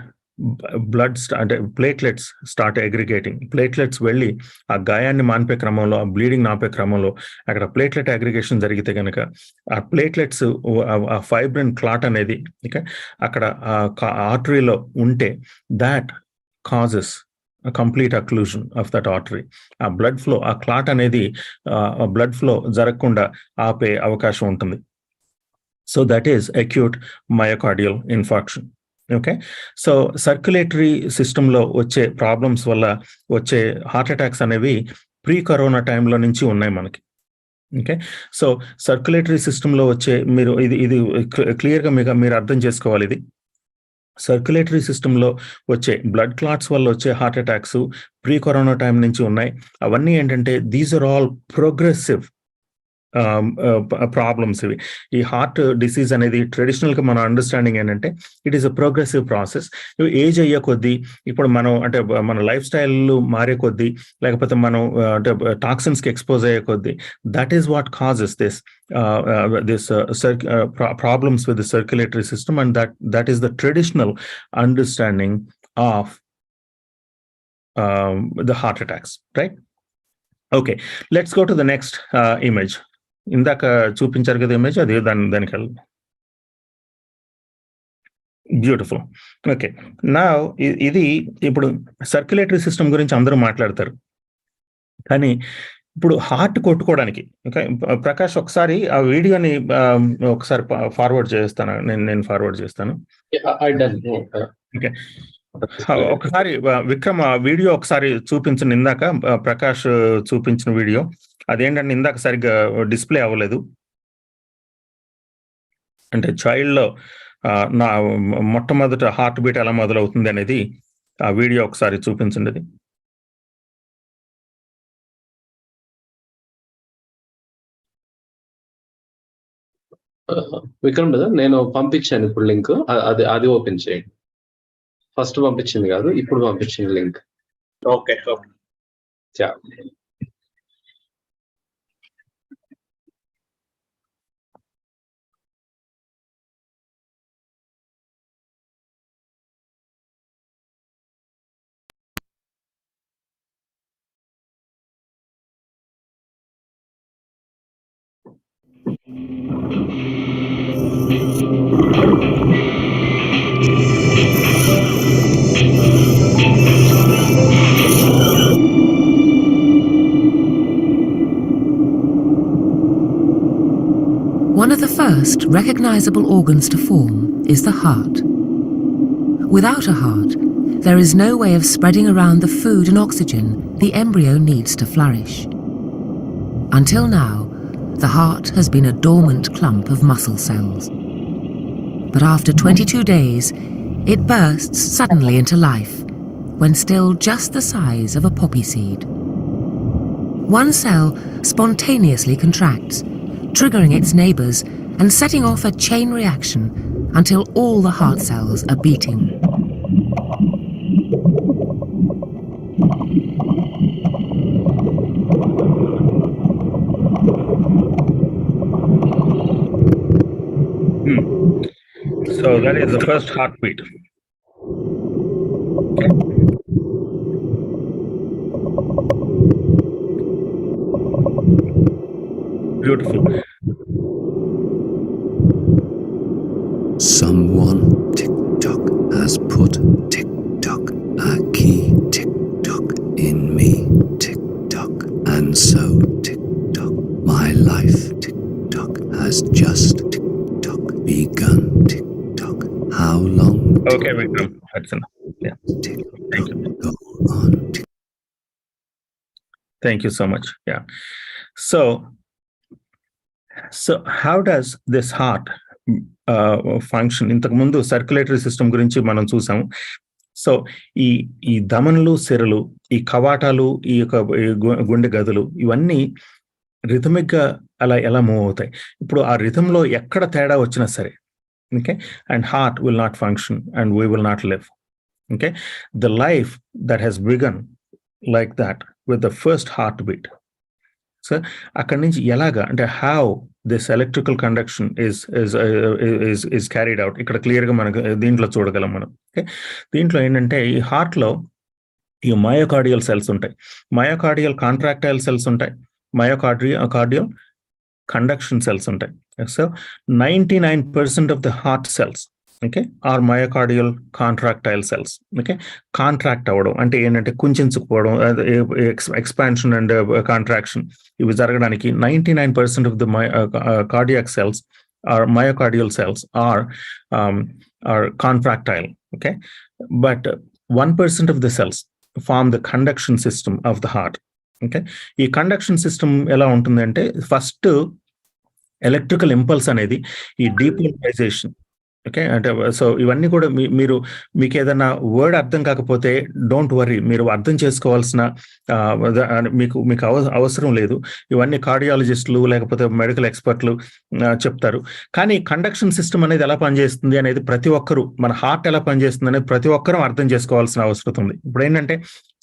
blood అంటే ప్లేట్లెట్స్ స్టార్ట్ అగ్రిగేటింగ్. ప్లేట్లెట్స్ వెళ్ళి ఆ గాయాన్ని మాన్పే క్రమంలో, ఆ బ్లీడింగ్ ఆపే క్రమంలో అక్కడ ప్లేట్లెట్ అగ్రిగేషన్ జరిగితే కనుక ఆ ప్లేట్లెట్స్, ఆ ఫైబ్రిన్ క్లాట్ అనేది, ఓకే, అక్కడ ఆర్టరీలో ఉంటే that causes a complete occlusion of that artery. ఆ బ్లడ్ ఫ్లో, ఆ క్లాట్ అనేది బ్లడ్ ఫ్లో జరగకుండా ఆపే అవకాశం ఉంటుంది. So that is acute myocardial infarction. Okay, so circulatory సిస్టంలో వచ్చే ప్రాబ్లమ్స్ వల్ల వచ్చే హార్ట్ అటాక్స్ అనేవి ప్రీ కరోనా టైంలో నుంచి ఉన్నాయి మనకి. ఓకే, సో సర్క్యులేటరీ సిస్టంలో వచ్చే, మీరు ఇది క్లియర్గా మీరు అర్థం చేసుకోవాలి. ఇది సర్క్యులేటరీ సిస్టంలో వచ్చే బ్లడ్ క్లాట్స్ వల్ల వచ్చే heart attacks pre corona time నుంచి ఉన్నాయి. అవన్నీ ఏంటంటే these are all progressive problems ఇవి. ఈ హార్ట్ డిసీజ్ అనేది ట్రెడిషనల్ గా మన అండర్స్టాండింగ్ ఏంటంటే it is a progressive process. Age అయ్యే కొద్దీ, ఇప్పుడు మనం అంటే మన లైఫ్ స్టైల్ మారే కొద్దీ, లేకపోతే మనం అంటే టాక్సిన్స్ కి ఎక్స్పోజ్ అయ్యే కొద్దీ, that is what causes this problems with the circulatory system, and that is the traditional understanding of the heart attacks, right? Okay, let's go to the next image. ఇందాక చూపించారు కదా ఇమేజ్, అది దానికి వెళ్దాం. Beautiful. Okay, నా ఇది ఇప్పుడు circulatory system గురించి అందరూ మాట్లాడతారు, కానీ ఇప్పుడు హార్ట్ కొట్టుకోవడానికి, ఓకే ప్రకాష్ ఒకసారి ఆ వీడియోని ఒకసారి ఫార్వర్డ్ చేస్తాను, నేను ఫార్వర్డ్ చేస్తాను. ఓకే, ఒకసారి విక్రమ్ ఆ వీడియో ఒకసారి చూపించండి. ఇందాక ప్రకాష్ చూపించిన వీడియో అదేంటంటే ఇందాక సరిగ్గా డిస్ప్లే అవ్వలేదు. అంటే చైల్డ్ లో నా మొట్టమొదట హార్ట్ బీట్ ఎలా మొదలవుతుంది అనేది ఆ వీడియో ఒకసారి చూపించండి. విక్రమ్ బ్రదర్, నేను పంపించాను ఇప్పుడు లింక్, అది ఓపెన్ చేయండి. ఫస్ట్ పంపించింది కాదు, ఇప్పుడు పంపించింది link. Okay okay. One of the first recognizable organs to form is the heart. Without a heart, there is no way of spreading around the food and oxygen the embryo needs to flourish. Until now, the heart has been a dormant clump of muscle cells. But after 22 days, it bursts suddenly into life, when still just the size of a poppy seed. One cell spontaneously contracts, triggering its neighbors and setting off a chain reaction until all the heart cells are beating. So that is the first heartbeat. Beautiful. Someone tick-tock has put tick-tock, a key tick-tock in me, tick-tock, and so tick-tock, my life tick-tock has just tick-tock begun, tick-tock, how long? Okay, Vikram, that's enough. Yeah. Thank you. Go on. Thank you so much. Yeah. So how does this heart function? ఇంతకు ముందు circulatory system గురించి మనం చూసాము. So ఈ ధమనులు, సిరలు, ఈ కవాటాలు, ఈ యొక్క గుండె గదులు, ఇవన్నీ రిథమిక్ గా ఎలా మూవ్ అవుతాయి. ఇప్పుడు ఆ రిథంలో ఎక్కడ తేడా వచ్చినా సరే, okay, and heart will not function and we will not live. Okay, the life that has began like that with the first heart beat. So అక్కడి నుంచి ఎలాగా అంటే how this electrical conduction is carried out ఇక్కడ clear గా మనకు దీంట్లో చూడగలం మనం. ఓకే, దీంట్లో ఏంటంటే ఈ హార్ట్ లో ఈ మయోకార్డియల్ సెల్స్ ఉంటాయి, మయోకార్డియల్ కాంట్రాక్టైల్ సెల్స్ ఉంటాయి, మయోకార్డియల్ కండక్షన్ సెల్స్ ఉంటాయి. So 99% of the heart cells, okay, are myocardial contractile cells. Okay, contract అవ్వడం అంటే ఏంటంటే కుంచుకుపోవడం, ఎక్స్పాన్షన్ అండ్ కాంట్రాక్షన్ ఇవి జరగడానికి 99% of the cardiac cells or myocardial cells are contractile. Okay, but 1% of the cells form the conduction system of the heart. Okay, ఈ conduction system ఎలా ఉంటుందంటే first electrical impulse అనేది ఈ డీపోలరైజేషన్ ఓకే, అంటే so ఇవన్నీ కూడా మీకు ఏదైనా వర్డ్ అర్థం కాకపోతే డోంట్ వరీ, మీరు అర్థం చేసుకోవాల్సిన మీకు అవసరం లేదు. ఇవన్నీ కార్డియాలజిస్టులు లేకపోతే మెడికల్ ఎక్స్పర్ట్లు చెప్తారు. కానీ కండక్షన్ సిస్టమ్ అనేది ఎలా పనిచేస్తుంది అనేది ప్రతి ఒక్కరూ, మన హార్ట్ ఎలా పనిచేస్తుంది అనేది ప్రతి ఒక్కరూ అర్థం చేసుకోవాల్సిన అవసరం ఉంది. ఇప్పుడు ఏంటంటే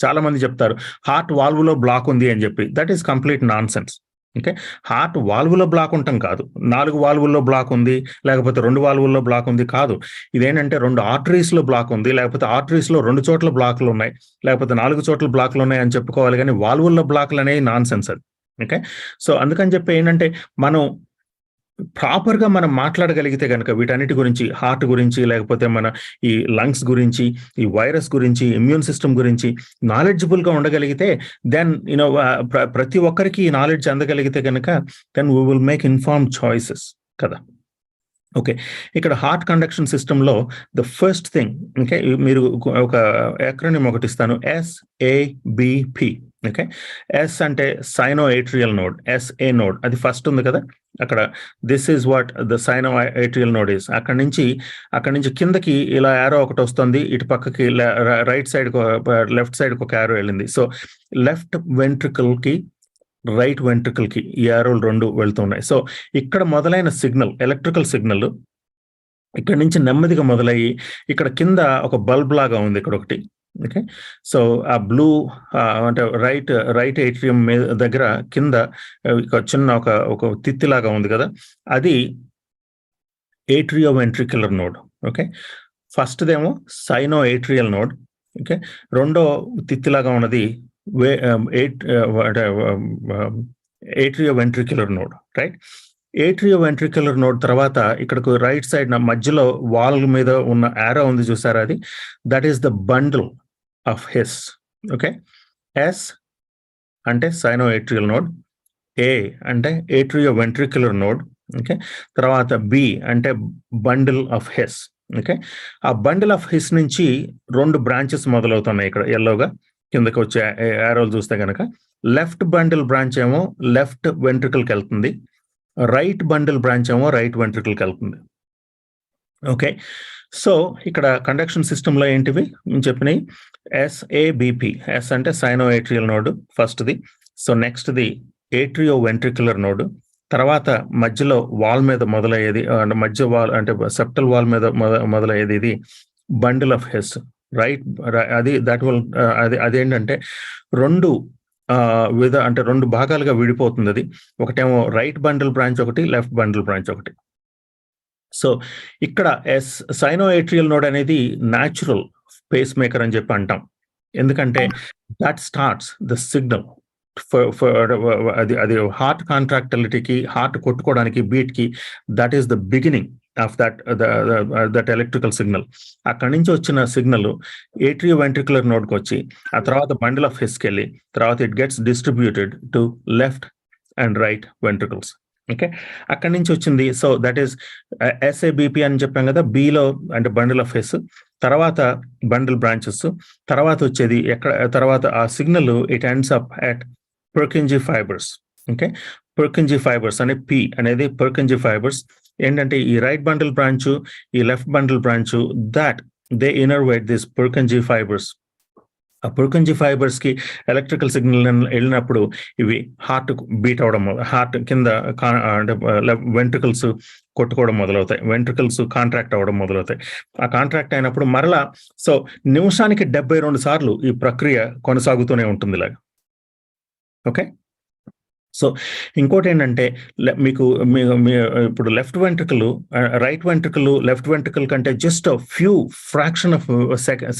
చాలా మంది చెప్తారు హార్ట్ వాల్వ్లో బ్లాక్ ఉంది అని చెప్పి. That is complete nonsense. Okay, heart వాల్వులో బ్లాక్ ఉండటం కాదు, 4 వాల్వుల్లో బ్లాక్ ఉంది లేకపోతే 2 వాల్వుల్లో బ్లాక్ ఉంది కాదు. ఇదేంటంటే 2 ఆర్టరీస్లో బ్లాక్ ఉంది, లేకపోతే ఆర్టరీస్లో 2 చోట్ల బ్లాక్లు ఉన్నాయి, లేకపోతే 4 చోట్ల బ్లాక్లు ఉన్నాయి అని చెప్పుకోవాలి. కానీ వాల్వుల్లో బ్లాక్లు అనేవి నాన్ సెన్స్ అది. ఓకే, సో అందుకని చెప్పి ఏంటంటే మనం ప్రాపర్గా మనం మాట్లాడగలిగితే కనుక వీటన్నిటి గురించి, హార్ట్ గురించి లేకపోతే మన ఈ లంగ్స్ గురించి, ఈ వైరస్ గురించి, ఇమ్యూన్ సిస్టమ్ గురించి నాలెడ్జబుల్గా ఉండగలిగితే దెన్ ప్రతి ఒక్కరికి ఈ నాలెడ్జ్ అందగలిగితే కనుక then we will make informed choices కదా. ఓకే, ఇక్కడ హార్ట్ కండక్షన్ సిస్టంలో ద ఫస్ట్ థింగ్, ఓకే, మీరు ఒక ఎక్రోనిమ్ ఒకటి ఇస్తాను, SABP. ఓకే, ఎస్ అంటే sino atrial node, SA node అది ఫస్ట్ ఉంది కదా అక్కడ. This is what the sino atrial node is. అక్కడి నుంచి కిందకి ఇలా యారో ఒకటి వస్తుంది, ఇటు పక్కకి రైట్ సైడ్ లెఫ్ట్ సైడ్ ఒక యారో వెళ్ళింది. సో లెఫ్ట్ వెంట్రికల్ కి రైట్ వెంట్రికల్ కి ఈ యారోలు 2 వెళ్తున్నాయి. సో ఇక్కడ మొదలైన సిగ్నల్, ఎలక్ట్రికల్ సిగ్నల్ ఇక్కడ నుంచి నెమ్మదిగా మొదలయ్యి ఇక్కడ కింద ఒక బల్బ్ లాగా ఉంది ఇక్కడ ఒకటి. ఓకే, సో ఆ బ్లూ అంటే రైట్ ఏట్రియం మీద దగ్గర కింద చిన్న ఒక తిత్తిలాగా ఉంది కదా, అది atrio ventricular node. Okay, first దేమో సైనో ఏట్రియల్ నోడ్. ఓకే, రెండో తిత్తిలాగా ఉన్నది atrio ventricular node. Right, atrio ventricular node తర్వాత ఇక్కడకు రైట్ సైడ్ మధ్యలో వాల్ మీద ఉన్న యారో ఉంది చూసారా, అది that is the bundle of His. Okay, S అంటే సైనో ఏట్రియల్ నోడ్, ఏ అంటే ఏట్రియో వెంట్రిక్యులర్ నోడ్. ఓకే, తర్వాత బి అంటే బండిల్ ఆఫ్ హిస్. ఓకే, ఆ బండిల్ ఆఫ్ హిస్ నుంచి 2 బ్రాంచెస్ మొదలవుతున్నాయి ఇక్కడ ఎల్లోగా కిందకి వచ్చే యారోలు చూస్తే కనుక. లెఫ్ట్ బండిల్ బ్రాంచ్ ఏమో లెఫ్ట్ వెంట్రికల్కి వెళ్తుంది, రైట్ బండిల్ బ్రాంచ్ ఏమో రైట్ వెంట్రికల్కి వెళ్తుంది. ఓకే, సో ఇక్కడ కండక్షన్ సిస్టంలో ఏంటివి చెప్పినాయి, SABP. ఎస్ అంటే సైనో ఏట్రియల్ నోడ్ ఫస్ట్ది. సో నెక్స్ట్ది ఏట్రియో వెంట్రిక్యులర్ నోడ్, తర్వాత మధ్యలో వాల్ మీద మొదలయ్యేది, మధ్య వాల్ అంటే సెప్టల్ వాల్ మీద మొదలయ్యేది ఇది బండిల్ ఆఫ్ హిస్. రైట్, అది దట్ విల్ అదేంటంటే 2 అంటే 2 భాగాలుగా విడిపోతుంది అది. ఒకటేమో రైట్ బండిల్ బ్రాంచ్ ఒకటి, లెఫ్ట్ బండిల్ బ్రాంచ్ ఒకటి. సో ఇక్కడ సైనో ఏట్రియల్ నోడ్ అనేది న్యాచురల్ పేస్ మేకర్ అని చెప్పి అంటాం. ఎందుకంటే దట్ స్టార్ట్స్ ద సిగ్నల్ అది హార్ట్ కాంట్రాక్టిలిటీకి, హార్ట్ కొట్టుకోవడానికి, బీట్ కి, that is the beginning of that electrical signal. అక్కడి నుంచి వచ్చిన సిగ్నల్ ఏట్రియో వెంట్రిక్యులర్ నోడ్కి వచ్చి ఆ తర్వాత బండిల్ ఆఫ్ హిస్కి వెళ్ళి తర్వాత it gets distributed to left and right ventricles. Okay, అక్కడి నుంచి వచ్చింది. సో దట్ ఈస్ SABP అని చెప్పాం కదా, బిలో అంటే బండిల్ ఆఫ్ హిస్, తర్వాత బండిల్ బ్రాంచెస్, తర్వాత వచ్చేది తర్వాత ఆ signal it ends up at Purkinje fibres. Okay, Purkinje fibres అనే P అనేది పర్కింజీ ఫైబర్స్. ఏంటంటే ఈ రైట్ బండిల్ బ్రాంచ్, ఈ left bundle branch, that they innervate this Purkinje fibres. ఆ పర్కింజీ ఫైబర్స్ కి ఎలక్ట్రికల్ సిగ్నల్ వెళ్ళినప్పుడు ఇవి హార్ట్ బీట్ అవడం, హార్ట్ కింద అంటే వెంట్రికల్స్ కొట్టుకోవడం మొదలవుతాయి, వెంట్రికల్స్ కాంట్రాక్ట్ అవ్వడం మొదలవుతాయి. ఆ కాంట్రాక్ట్ అయినప్పుడు మరలా సో నిమిషానికి 72 సార్లు ఈ ప్రక్రియ కొనసాగుతూనే ఉంటుంది ఇలాగా. ఓకే, సో ఇంకోటి ఏంటంటే మీకు ఇప్పుడు left ventricle, right ventricle left ventricle కంటే just few fraction of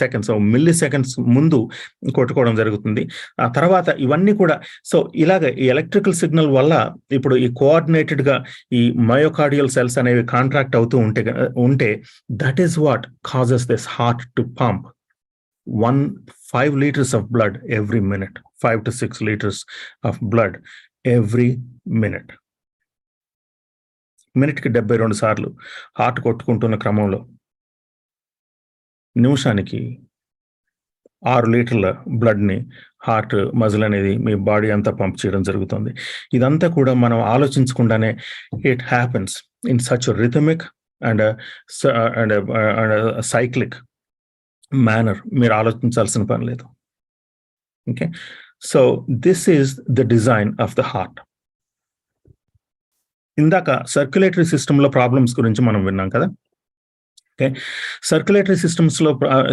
seconds, milliseconds ముందు కొట్టుకోవడం జరుగుతుంది. ఆ తర్వాత ఇవన్నీ కూడా సో ఇలాగ ఈ ఎలక్ట్రికల్ సిగ్నల్ వల్ల ఇప్పుడు ఈ కోఆర్డినేటెడ్ గా ఈ మయోకార్డియల్ సెల్స్ అనేవి కాంట్రాక్ట్ అవుతూ ఉంటే that is what causes this heart to pump 5 liters of blood every minute, 5 to 6 liters of blood every minute. మినిట్కి 72 సార్లు హార్ట్ కొట్టుకుంటున్న క్రమంలో నిమిషానికి 6 లీటర్ల బ్లడ్ని హార్ట్ మజిల్ అనేది మీ బాడీ అంతా పంప్ చేయడం జరుగుతుంది. ఇదంతా కూడా మనం ఆలోచించకుండానే it happens in such rhythmic and cyclic manner మీరు ఆలోచించాల్సిన పని లేదు. Okay, so this is the design of the heart. ఇందాక సర్క్యులేటరీ సిస్టంలో ప్రాబ్లమ్స్ గురించి మనం విన్నాం కదా. ఓకే, సర్క్యులేటరీ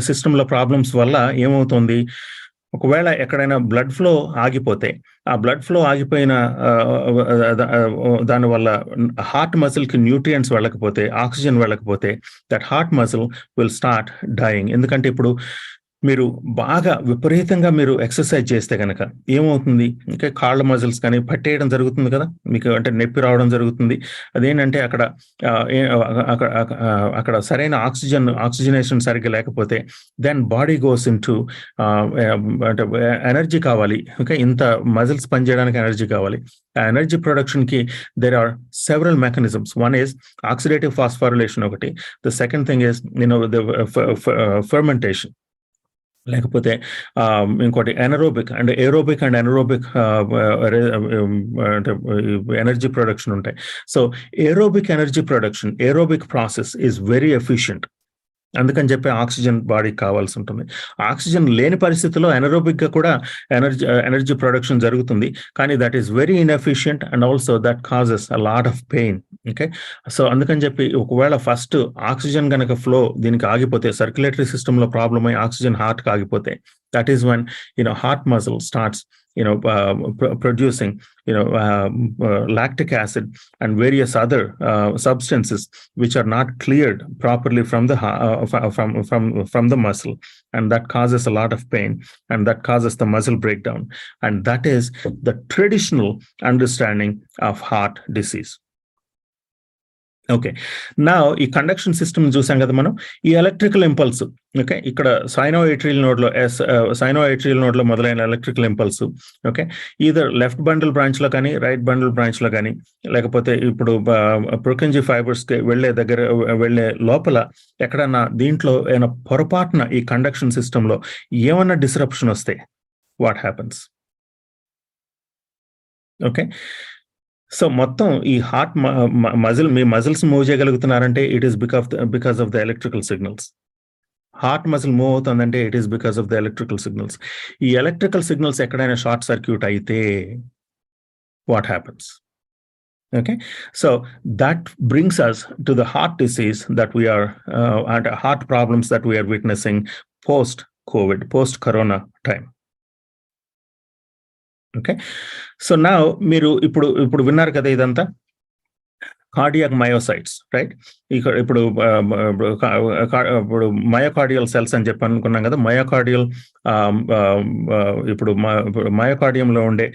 సిస్టంలో ప్రాబ్లమ్స్ వల్ల ఏమవుతుంది, ఒకవేళ ఎక్కడైనా బ్లడ్ ఫ్లో ఆగిపోతే, ఆ బ్లడ్ ఫ్లో ఆగిపోయిన దానివల్ల హార్ట్ మజిల్కి న్యూట్రియంట్స్ వెళ్ళకపోతే, ఆక్సిజన్ వెళ్ళకపోతే, that heart muscle will start dying. ఎందుకంటే ఇప్పుడు మీరు బాగా విపరీతంగా మీరు ఎక్సర్సైజ్ చేస్తే కనుక ఏమవుతుంది, ఇంకా కాళ్ళ మజిల్స్ కానీ పట్టేయడం జరుగుతుంది కదా మీకు, అంటే నొప్పి రావడం జరుగుతుంది. అదేంటంటే అక్కడ సరైన ఆక్సిజనేషన్ సరిగ్గా లేకపోతే then body goes into అంటే ఎనర్జీ కావాలి. ఓకే, ఇంత మజిల్స్ పనిచేయడానికి ఎనర్జీ కావాలి. ఆ ఎనర్జీ ప్రొడక్షన్కి there are several mechanisms. One is oxidative phosphorylation ఒకటి. The second thing is fermentation, లేకపోతే ఇంకోటి anaerobic and aerobic and anaerobic అంటే ఎనర్జీ ప్రొడక్షన్ ఉంటాయి. So aerobic energy production, aerobic process is very efficient. అందుకని చెప్పి ఆక్సిజన్ బాడీకి కావాల్సి ఉంటుంది. ఆక్సిజన్ లేని పరిస్థితుల్లో ఎనరోబిక్ గా కూడా ఎనర్జీ ప్రొడక్షన్ జరుగుతుంది, కానీ that is very inefficient and also that causes a lot of pain. Okay, so అందుకని చెప్పి ఒకవేళ ఫస్ట్ ఆక్సిజన్ కనుక ఫ్లో దీనికి ఆగిపోతే, సర్క్యులేటరీ సిస్టంలో ప్రాబ్లమ్ అయ్యి ఆక్సిజన్ హార్ట్కి ఆగిపోతే, that is when heart muscle starts producing lactic acid and various other substances which are not cleared properly from the from the muscle, and that causes a lot of pain, and that causes the muscle breakdown, and that is the traditional understanding of heart disease. Okay, నా ఈ conduction system చూసాం కదా మనం, ఈ electrical impulse. Okay, ఇక్కడ సైనోఏట్రియల్ నోడ్లో మొదలైన electrical impulse, okay, either left bundle branch లో కానీ రైట్ బండల్ బ్రాంచ్ లో కానీ, లేకపోతే ఇప్పుడు ప్రోకెంజీ ఫైబర్స్ కి వెళ్లే లోపల ఎక్కడన్నా దీంట్లో ఏమైనా పొరపాటున ఈ కండక్షన్ సిస్టమ్ లో ఏమన్నా డిస్రప్షన్ వస్తే వాట్ హ్యాపన్స్? ఓకే, సో మొత్తం ఈ హార్ట్ మీ మజిల్స్ మూవ్ చేయగలుగుతున్నారంటే it is because of the electrical signals. Heart muscle move అవుతుందంటే it is because of the electrical signals. ఈ ఎలక్ట్రికల్ సిగ్నల్స్ ఎక్కడైనా షార్ట్ సర్క్యూట్ అయితే what happens? Okay, so that brings us to the heart disease that we are and heart problems that we are witnessing post COVID, post corona time. Okay, so నా మీరు ఇప్పుడు విన్నారు కదా ఇదంతా cardiac మయోసైట్స్, right? ఇప్పుడు myocardial cells అని చెప్పి అనుకున్నాం కదా. ఇప్పుడు మయోకార్డియంలో ఉండే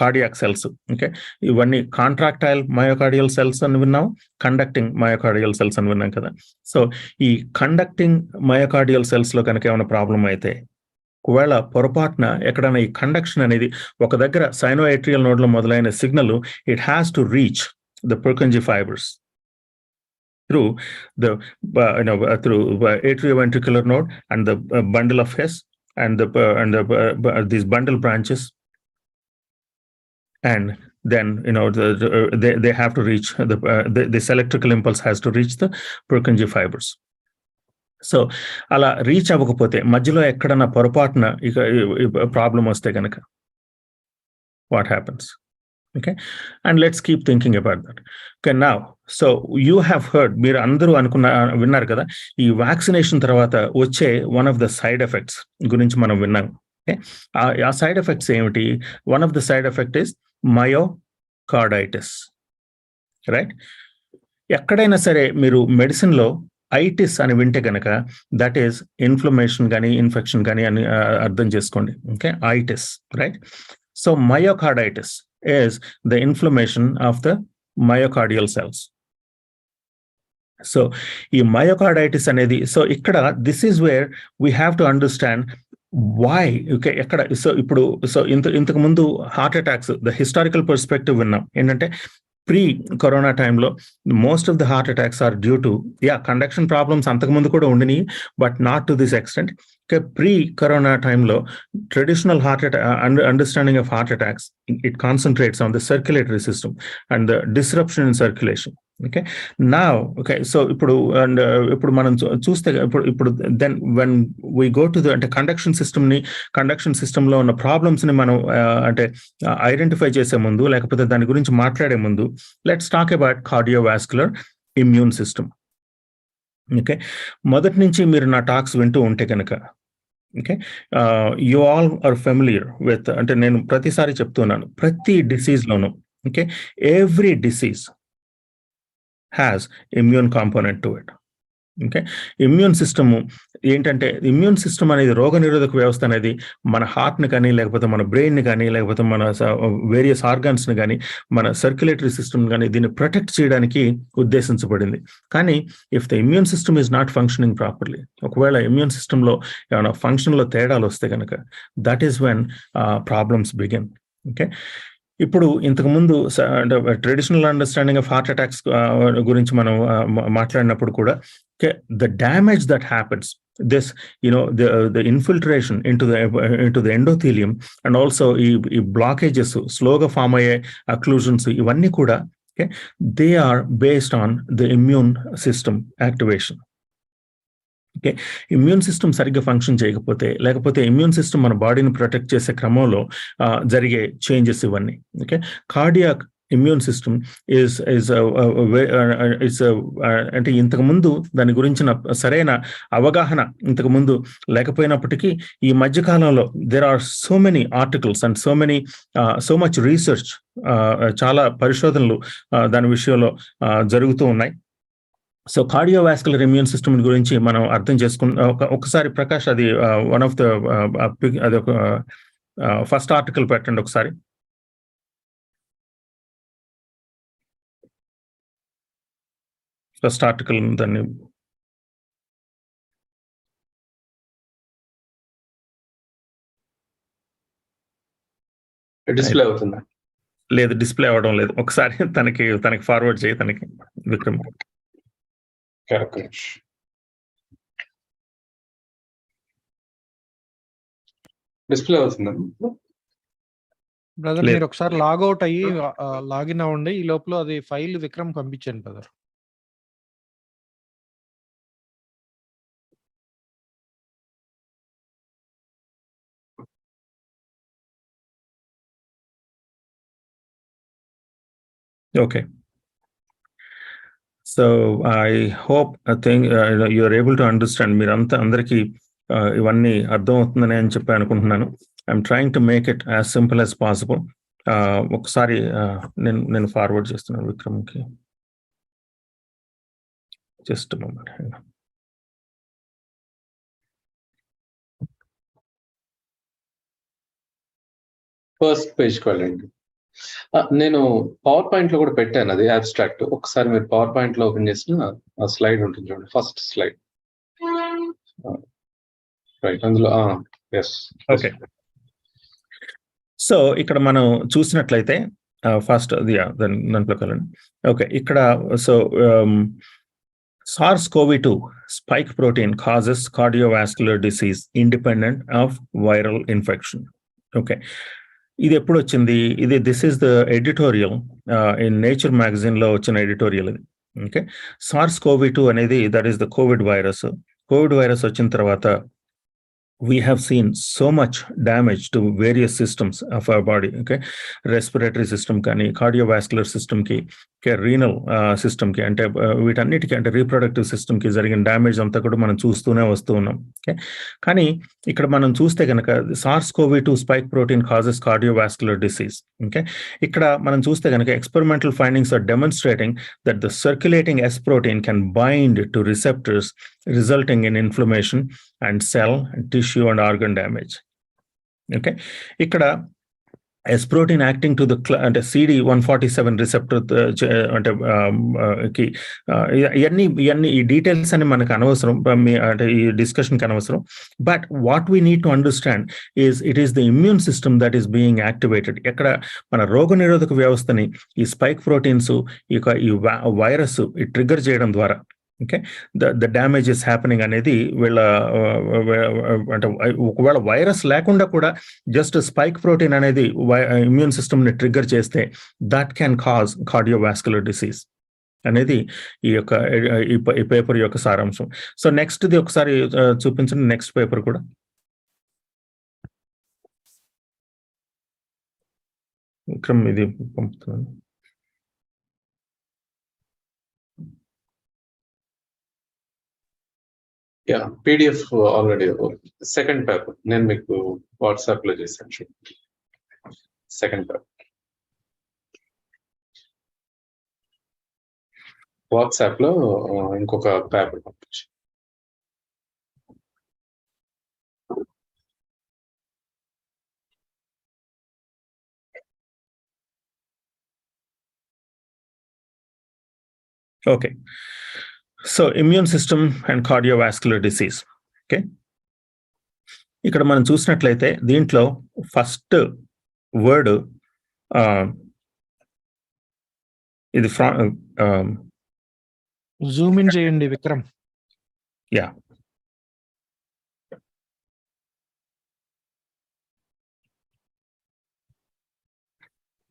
కార్డియాక్ సెల్స్, ఓకే, ఇవన్నీ కాంట్రాక్టైల్ మయోకార్డియల్ సెల్స్ అని విన్నాం, కండక్టింగ్ మయోకార్డియల్ సెల్స్ అని విన్నాం కదా. సో ఈ కండక్టింగ్ మయోకార్డియల్ సెల్స్ లో కనుక ఏమైనా ప్రాబ్లం అయితే, ఒకవేళ పొరపాటున ఎక్కడైనా ఈ కండక్షన్ అనేది ఒక దగ్గర సైనోఏట్రియల్ నోడ్ లో మొదలైన signal, it has to reach the Purkinje fibers through the through atrioventricular node and the bundle of Hess and these bundle branches, and then they have to reach this electrical impulse has to reach the Purkinje fibers. So అలా reach అవ్వకపోతే, మధ్యలో ఎక్కడన్నా పొరపాటున ఇక problem వస్తే కనుక what happens? Okay, and let's keep thinking about that. Okay, now, so you have heard, మీరు అందరూ విన్నారు కదా, ఈ వ్యాక్సినేషన్ తర్వాత వచ్చే one of the side effects గురించి మనం విన్నాం. ఓకే, ఆ సైడ్ ఎఫెక్ట్స్ ఏమిటి? One of the side effect is myocarditis, right? ఎక్కడైనా సరే మీరు మెడిసిన్లో ఐటిస్ అని వింటే కనుక దట్ ఈస్ ఇన్ఫ్లమేషన్ కానీ ఇన్ఫెక్షన్ కానీ అని అర్థం చేసుకోండి. Okay, ఐటిస్, right? So myocarditis is the inflammation of the myocardial cells. So ఈ myocarditis అనేది, సో ఇక్కడ this is where we have to understand why. Okay, ఎక్కడ ఇంతకు ముందు heart attacks the historical perspective విన్నాం. ఏంటంటే ప్రీ కరోనా టైంలో most of the heart attacks are due to conduction problems అంతకుముందు కూడా ఉండినాయి, but not to this extent. Pre-corona time-lo, traditional understanding of heart attacks, it concentrates on the circulatory system and the disruption in circulation. Okay, now, okay, so ఇప్పుడు మనం చూస్తే ఇప్పుడు then when we go to the conduction system లో ఉన్న problems ని మనం identify చేసే ముందు, లేకపోతే దాని గురించి మాట్లాడే ముందు, let's talk about cardiovascular immune system. Okay, మొదటి నుంచి మీరు నా టాక్స్ వింటూ ఉంటే కనుక, okay, you all are familiar with, అంటే నేను ప్రతిసారి చెప్తున్నాను, ప్రతి డిసీజ్ లోను, okay, every disease has immune component to it. Okay, immune system ఏంటంటే, ఇమ్యూన్ సిస్టమ్ అనేది రోగనిరోధక వ్యవస్థ అనేది మన హార్ట్ని కానీ, లేకపోతే మన బ్రెయిన్ని కానీ, లేకపోతే మన వేరియస్ ఆర్గాన్స్ని కానీ, మన సర్క్యులేటరీ సిస్టమ్ కానీ దీన్ని ప్రొటెక్ట్ చేయడానికి ఉద్దేశించబడింది. కానీ if the immune system is not functioning properly, ఒకవేళ ఇమ్యూన్ సిస్టంలో ఏమైనా ఫంక్షన్లో తేడాలు వస్తే కనుక, that is when problems begin. Okay, ఇప్పుడు ఇంతకుముందు traditional understanding of heart attacks గురించి మనం మాట్లాడినప్పుడు కూడా, the damage that happens, this, the infiltration into the endothelium, and also blockages, slowga form aye occlusions, ivanni kuda, okay, they are based on the immune system activation. Okay, immune system సరిగ్గా function చేయకపోతే, లేకపోతే immune system మన బాడీని protect చేసే క్రమంలో జరిగే changes ఇవన్నీ. Okay, cardiac immune system అంటే ఇంతకుముందు దాని గురించిన సరైన అవగాహన ఇంతకుముందు లేకపోయినప్పటికీ, ఈ మధ్యకాలంలో there are so many articles and so much research, చాలా పరిశోధనలు దాని విషయంలో జరుగుతూ ఉన్నాయి. సో కార్డియోవాస్కులర్ ఇమ్యూన్ సిస్టమ్ గురించి మనం అర్థం చేసుకున్న ఒకసారి ప్రకాష్, అది వన్ ఆఫ్ ద అది ఒక ఫస్ట్ ఆర్టికల్ పెట్టండి ఒకసారి. ఫస్ట్ ఆర్టికల్ దాన్ని డిస్ప్లే అవుతుందా? లేదు, డిస్ప్లే అవ్వడం లేదు. ఒకసారి తనకి ఫార్వర్డ్ చేయి, తనకి విక్రమ్. డిస్ప్లే అవుతుందా బ్రదర్? మీరు ఒకసారి లాగౌట్ అయ్యి లాగిన్ అవ్వండి. ఈ లోపల అది ఫైల్ విక్రమ్ పంపించండి brother. Okay. So I think you are able to understand. మీరంతా అందరికీ ఇవన్నీ అర్థం అవుతుందని అని చెప్పి అనుకుంటున్నాను. I'm trying to make it as simple as possible. ఒకసారి నేను ఫార్వర్డ్ చేస్తున్నాను విక్రమ్కి. Just moment. ఫస్ట్ పేజ్కి వెళ్ళండి. నేను పవర్ పాయింట్ లో కూడా పెట్టాను అది అబ్స్ట్రాక్ట్. ఒకసారి మీరు పవర్ పాయింట్ లో ఓపెన్ చేసిన ఆ స్లైడ్ ఉంటుంది చూడండి, ఫస్ట్ స్లైడ్. రైట్, అందులో ఓకే. సో ఇక్కడ మనం చూసినట్లయితే ఫస్ట్ దాంట్లోకి వెళ్ళండి. ఓకే, ఇక్కడ so SARS-CoV-2 spike protein causes cardiovascular disease independent of viral infection. Okay, ఇది ఎప్పుడు వచ్చింది? This is the editorial in nature magazine లో వచ్చిన ఎడిటోరియల్ ఇది. ఓకే, SARS-CoV-2 అనేది that is the Covid virus. Covid virus వచ్చిన తర్వాత we have seen so much damage to various systems of our body. Okay, respiratory system కానీ, cardiovascular system కి, renal system కి, అంటే వీటన్నిటికీ, అంటే రీప్రొడక్టివ్ సిస్టమ్ కి జరిగిన డ్యామేజ్ అంతా కూడా మనం చూస్తూనే వస్తూ ఉన్నాం. ఓకే, కానీ ఇక్కడ మనం చూస్తే కనుక SARS-CoV-2 spike protein causes cardiovascular disease. Okay, ఇక్కడ మనం చూస్తే కనుక experimental findings are demonstrating that the circulating S protein can bind to receptors resulting in inflammation and cell, tissue and organ damage. Okay, ఇక్కడ S protein acting to the అంటే CD147 receptor అంటే ఇవన్నీ ఈ details అని మనకు అనవసరం, అంటే ఈ డిస్కషన్కి అనవసరం. But what we need to understand is it is the immune system that is being activated. ఎక్కడ మన రోగనిరోధక వ్యవస్థని ఈ స్పైక్ ప్రోటీన్స్, ఈ వైరస్ ట్రిగ్గర్ చేయడం ద్వారా okay, the damage is happening అనేది వీళ్ళ అంటే ఒకవేళ వైరస్ లేకుండా కూడా జస్ట్ స్పైక్ ప్రోటీన్ అనేది ఇమ్యూన్ సిస్టమ్ని ట్రిగ్గర్ చేస్తే that can cause cardiovascular disease అనేది ఈ యొక్క ఈ పేపర్ యొక్క సారాంశం. సో నెక్స్ట్ది ఒకసారి చూపించండి, నెక్స్ట్ పేపర్ కూడా. విక్రమ్ ఇది పంపుతున్నాను. Yeah, PDF already second paper నేను మీకు వాట్సాప్ లో చేశాను చూడండి. సెకండ్ పేపర్ వాట్సాప్ లో ఇంకొక పేపర్ పంపించి. Okay, so immune system and cardiovascular disease. Okay, ఇక్కడ మనం చూసినట్లయితే దీంట్లో ఫస్ట్ వర్డ్ ఇది జూమ్ ఇన్ చేయండి Vikram. Yeah,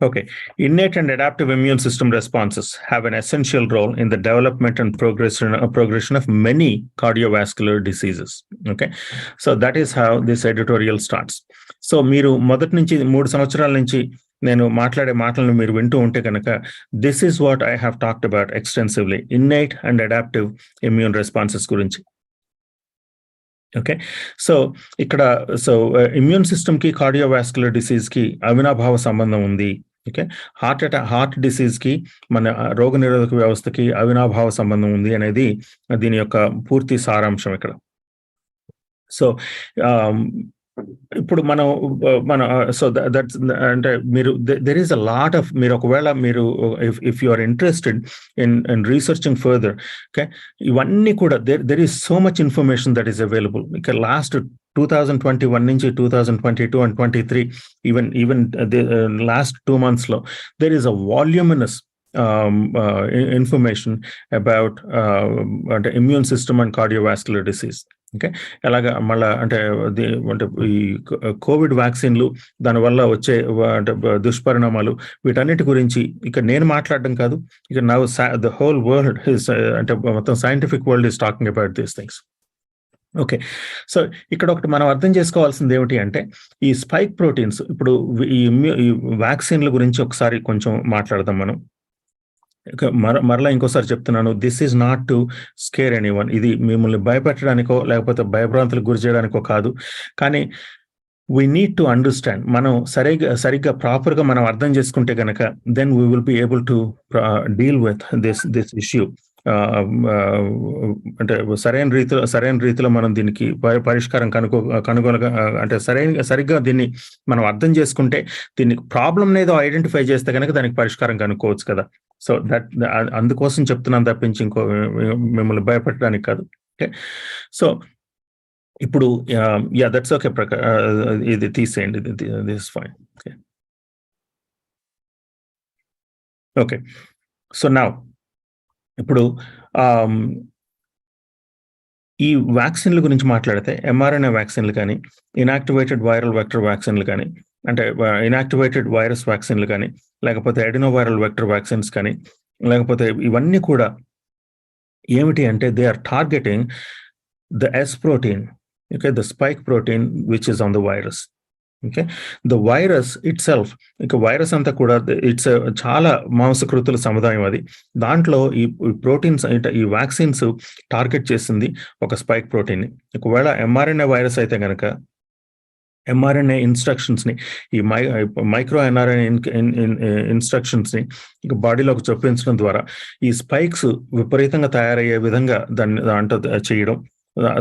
okay. Innate and adaptive immune system responses have an essential role in the development and progression of many cardiovascular diseases. Okay, so that is how this editorial starts. So మీరు మొదటి నుంచి 3 సంవత్సరాల నుంచి నేను మాట్లాడే మాటలను మీరు వింటూ ఉంటే కనుక this is what I have talked about extensively, innate and adaptive immune responses గురించి. ఓకే, సో ఇక్కడ ఇమ్యూన్ సిస్టమ్ కి కార్డియోవాస్కులర్ డిసీజ్ కి అవినాభావ సంబంధం ఉంది. ఓకే, హార్ట్ డిసీజ్ కి మన రోగనిరోధక వ్యవస్థకి అవినాభావ సంబంధం ఉంది అనేది దీని యొక్క పూర్తి సారాంశం ఇక్కడ. సో ఇప్పుడు మన సో దట్స్ అంటే మీరు there is a lot of, మీరు ఒకవేళ మీరు if you are interested in researching further, okay, ఇవన్నీ కూడా there is so much information that is available. ఇక లాస్ట్ 2021 నుంచి 2022 and 23 even last 2 months లో there is a voluminous information about immune system and cardiovascular disease. Okay, ఎలాగా మళ్ళా అంటే ఈ Covid వ్యాక్సిన్లు దానివల్ల వచ్చే అంటే దుష్పరిణామాలు వీటన్నిటి గురించి ఇక నేను మాట్లాడడం కాదు, ఇక now the whole world is అంటే మొత్తం scientific world is talking about these things. Okay, so ఇక్కడ ఒకటి మనం అర్థం చేసుకోవాల్సింది ఏమిటి అంటే ఈ స్పైక్ ప్రోటీన్స్, ఇప్పుడు ఈ వ్యాక్సిన్ల గురించి ఒకసారి కొంచెం మాట్లాడదాం మనం. మరలా ఇంకోసారి చెప్తున్నాను, this is not to scare anyone. ఇది మిమ్మల్ని భయపెట్టడానికో లేకపోతే భయభ్రాంతులకు గురి చేయడానికో కాదు, కానీ వీ నీడ్ టు అండర్స్టాండ్. మనం సరిగ్గా ప్రాపర్గా మనం అర్థం చేసుకుంటే కనుక then we will be able to deal with this issue. అంటే సరైన రీతిలో మనం దీనికి పరిష్కారం కనుగొనగా అంటే సరిగ్గా దీన్ని మనం అర్థం చేసుకుంటే దీనికి ప్రాబ్లం ఏదో ఐడెంటిఫై చేస్తే కనుక దానికి పరిష్కారం కనుక్కోవచ్చు కదా. సో అందుకోసం చెప్తున్నాను తప్పించి ఇంకో మిమ్మల్ని భయపెట్టడానికి కాదు. ఓకే, సో ఇప్పుడు యా దట్స్ ఓకే, ఇది తీసేయండి, this fine. Okay, okay, so now ఇప్పుడు ఈ వ్యాక్సిన్ల గురించి మాట్లాడితే ఎంఆర్ఎన్ఏ వ్యాక్సిన్లు కానీ, ఇనాక్టివేటెడ్ వైరల్ వెక్టర్ వ్యాక్సిన్లు కానీ, అంటే ఇనాక్టివేటెడ్ వైరస్ వ్యాక్సిన్లు కానీ, లేకపోతే అడినోవైరల్ వెక్టర్ వ్యాక్సిన్స్ కానీ, లేకపోతే ఇవన్నీ కూడా ఏమిటి అంటే they are targeting the S protein, okay, the spike protein which is on the virus. Okay, the virus itself, ఇక వైరస్ అంతా కూడా ఇట్స్ చాలా మాంసకృతుల సముదాయం. అది దాంట్లో ఈ ప్రోటీన్స్ ఈ వ్యాక్సిన్స్ టార్గెట్ చేసింది ఒక స్పైక్ ప్రోటీన్ని. ఒకవేళ ఎంఆర్ఎన్ఏ వైరస్ అయితే కనుక ఎంఆర్ఎన్ఏ ఇన్స్ట్రక్షన్స్ని, ఈ మైక్రో ఎన్ఆర్ఎన్ఏ ఇన్స్ట్రక్షన్స్ని ఇక బాడీలోకి చొప్పించడం ద్వారా ఈ స్పైక్స్ విపరీతంగా తయారయ్యే విధంగా దాంట్లో చేయడం.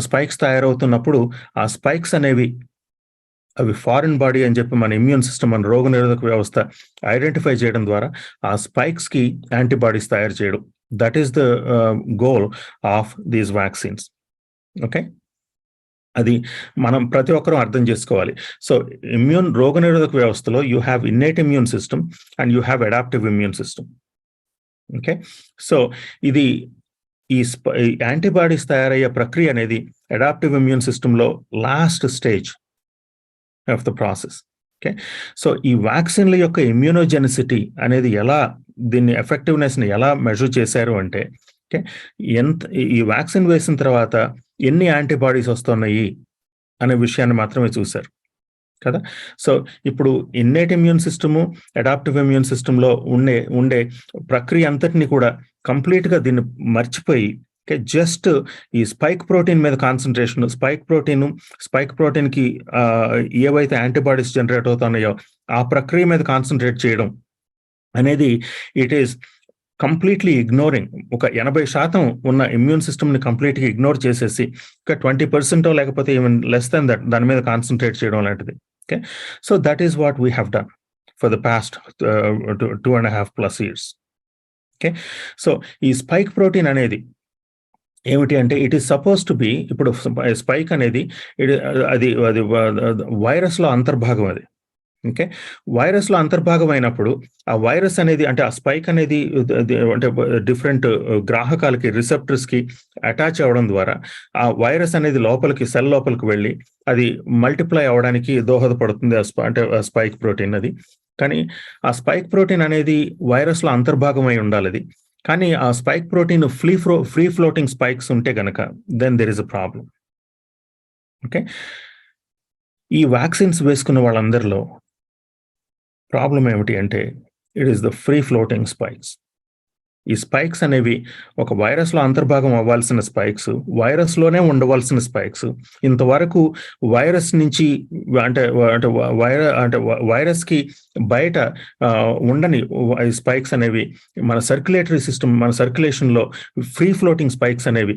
స్పైక్స్ తయారవుతున్నప్పుడు ఆ స్పైక్స్ అనేవి అవి ఫారిన్ బాడీ అని చెప్పి మన ఇమ్యూన్ సిస్టమ్, మన రోగనిరోధక వ్యవస్థ ఐడెంటిఫై చేయడం ద్వారా ఆ స్పైక్స్కి యాంటీబాడీస్ తయారు చేయడం. That is the goal of these vaccines. Okay, అది మనం ప్రతి ఒక్కరూ అర్థం చేసుకోవాలి. సో రోగనిరోధక వ్యవస్థలో you have innate immune system and you have adaptive immune system. Okay, so ఇది ఈ యాంటీబాడీస్ తయారయ్యే ప్రక్రియ అనేది అడాప్టివ్ ఇమ్యూన్ సిస్టంలో last stage of the process. Okay, so ఈ వ్యాక్సిన్ల యొక్క ఇమ్యూనోజెనిసిటీ అనేది దీన్ని ఎఫెక్టివ్నెస్ని ఎలా మెజర్ చేశారు అంటే, ఓకే, ఈ వ్యాక్సిన్ వేసిన తర్వాత ఎన్ని యాంటీబాడీస్ వస్తున్నాయి అనే విషయాన్ని మాత్రమే చూశారు కదా. సో ఇప్పుడు innate immune system, adaptive immune సిస్టంలో ఉండే ప్రక్రియ అంతటిని కూడా కంప్లీట్గా దీన్ని మర్చిపోయి, ఓకే, జస్ట్ ఈ స్పైక్ ప్రోటీన్ మీద కాన్సన్ట్రేషన్, స్పైక్ ప్రోటీన్కి ఏవైతే యాంటీబాడీస్ జనరేట్ అవుతున్నాయో ఆ ప్రక్రియ మీద కాన్సన్ట్రేట్ చేయడం అనేది ఇట్ ఈస్ కంప్లీట్లీ ఇగ్నోరింగ్. ఒక 80% ఉన్న ఇమ్యూన్ సిస్టమ్ని కంప్లీట్గా ఇగ్నోర్ చేసేసి ఒక 20% లేకపోతే ఈవెన్ లెస్ దెన్ దట్ దాని మీద కాన్సన్ట్రేట్ చేయడం లాంటిది. Okay, so that is what we have done for the past 2.5+ years. Okay, so ఈ స్పైక్ ప్రోటీన్ అనేది ఏమిటి అంటే, it is suppose to be, ఇప్పుడు స్పైక్ అనేది అది వైరస్లో అంతర్భాగం. అది ఓకే, వైరస్లో అంతర్భాగం అయినప్పుడు ఆ వైరస్ అనేది అంటే ఆ స్పైక్ అనేది అంటే డిఫరెంట్ గ్రాహకాలకి, రిసెప్టర్స్కి అటాచ్ అవ్వడం ద్వారా ఆ వైరస్ అనేది సెల్ లోపలికి వెళ్ళి అది మల్టిప్లై అవ్వడానికి దోహదపడుతుంది అంటే స్పైక్ ప్రోటీన్ అది. కానీ ఆ స్పైక్ ప్రోటీన్ అనేది వైరస్లో అంతర్భాగం అయి ఉండాలి అది. కానీ ఆ spike protein free floating spikes ఉంటే గనక then there is a problem. Okay, ఈ వ్యాక్సిన్స్ వేసుకున్న వాళ్ళందరిలో ప్రాబ్లం ఏమిటి అంటే, it is the free floating spikes. ఈ స్పైక్స్ అనేవి ఒక వైరస్లో అంతర్భాగం అవ్వాల్సిన స్పైక్స్, వైరస్లోనే ఉండవలసిన స్పైక్స్, ఇంతవరకు వైరస్ నుంచి అంటే వైరస్కి బయట ఉండని స్పైక్స్ అనేవి మన సర్క్యులేటరీ సిస్టమ్, మన సర్క్యులేషన్లో ఫ్రీ ఫ్లోటింగ్ స్పైక్స్ అనేవి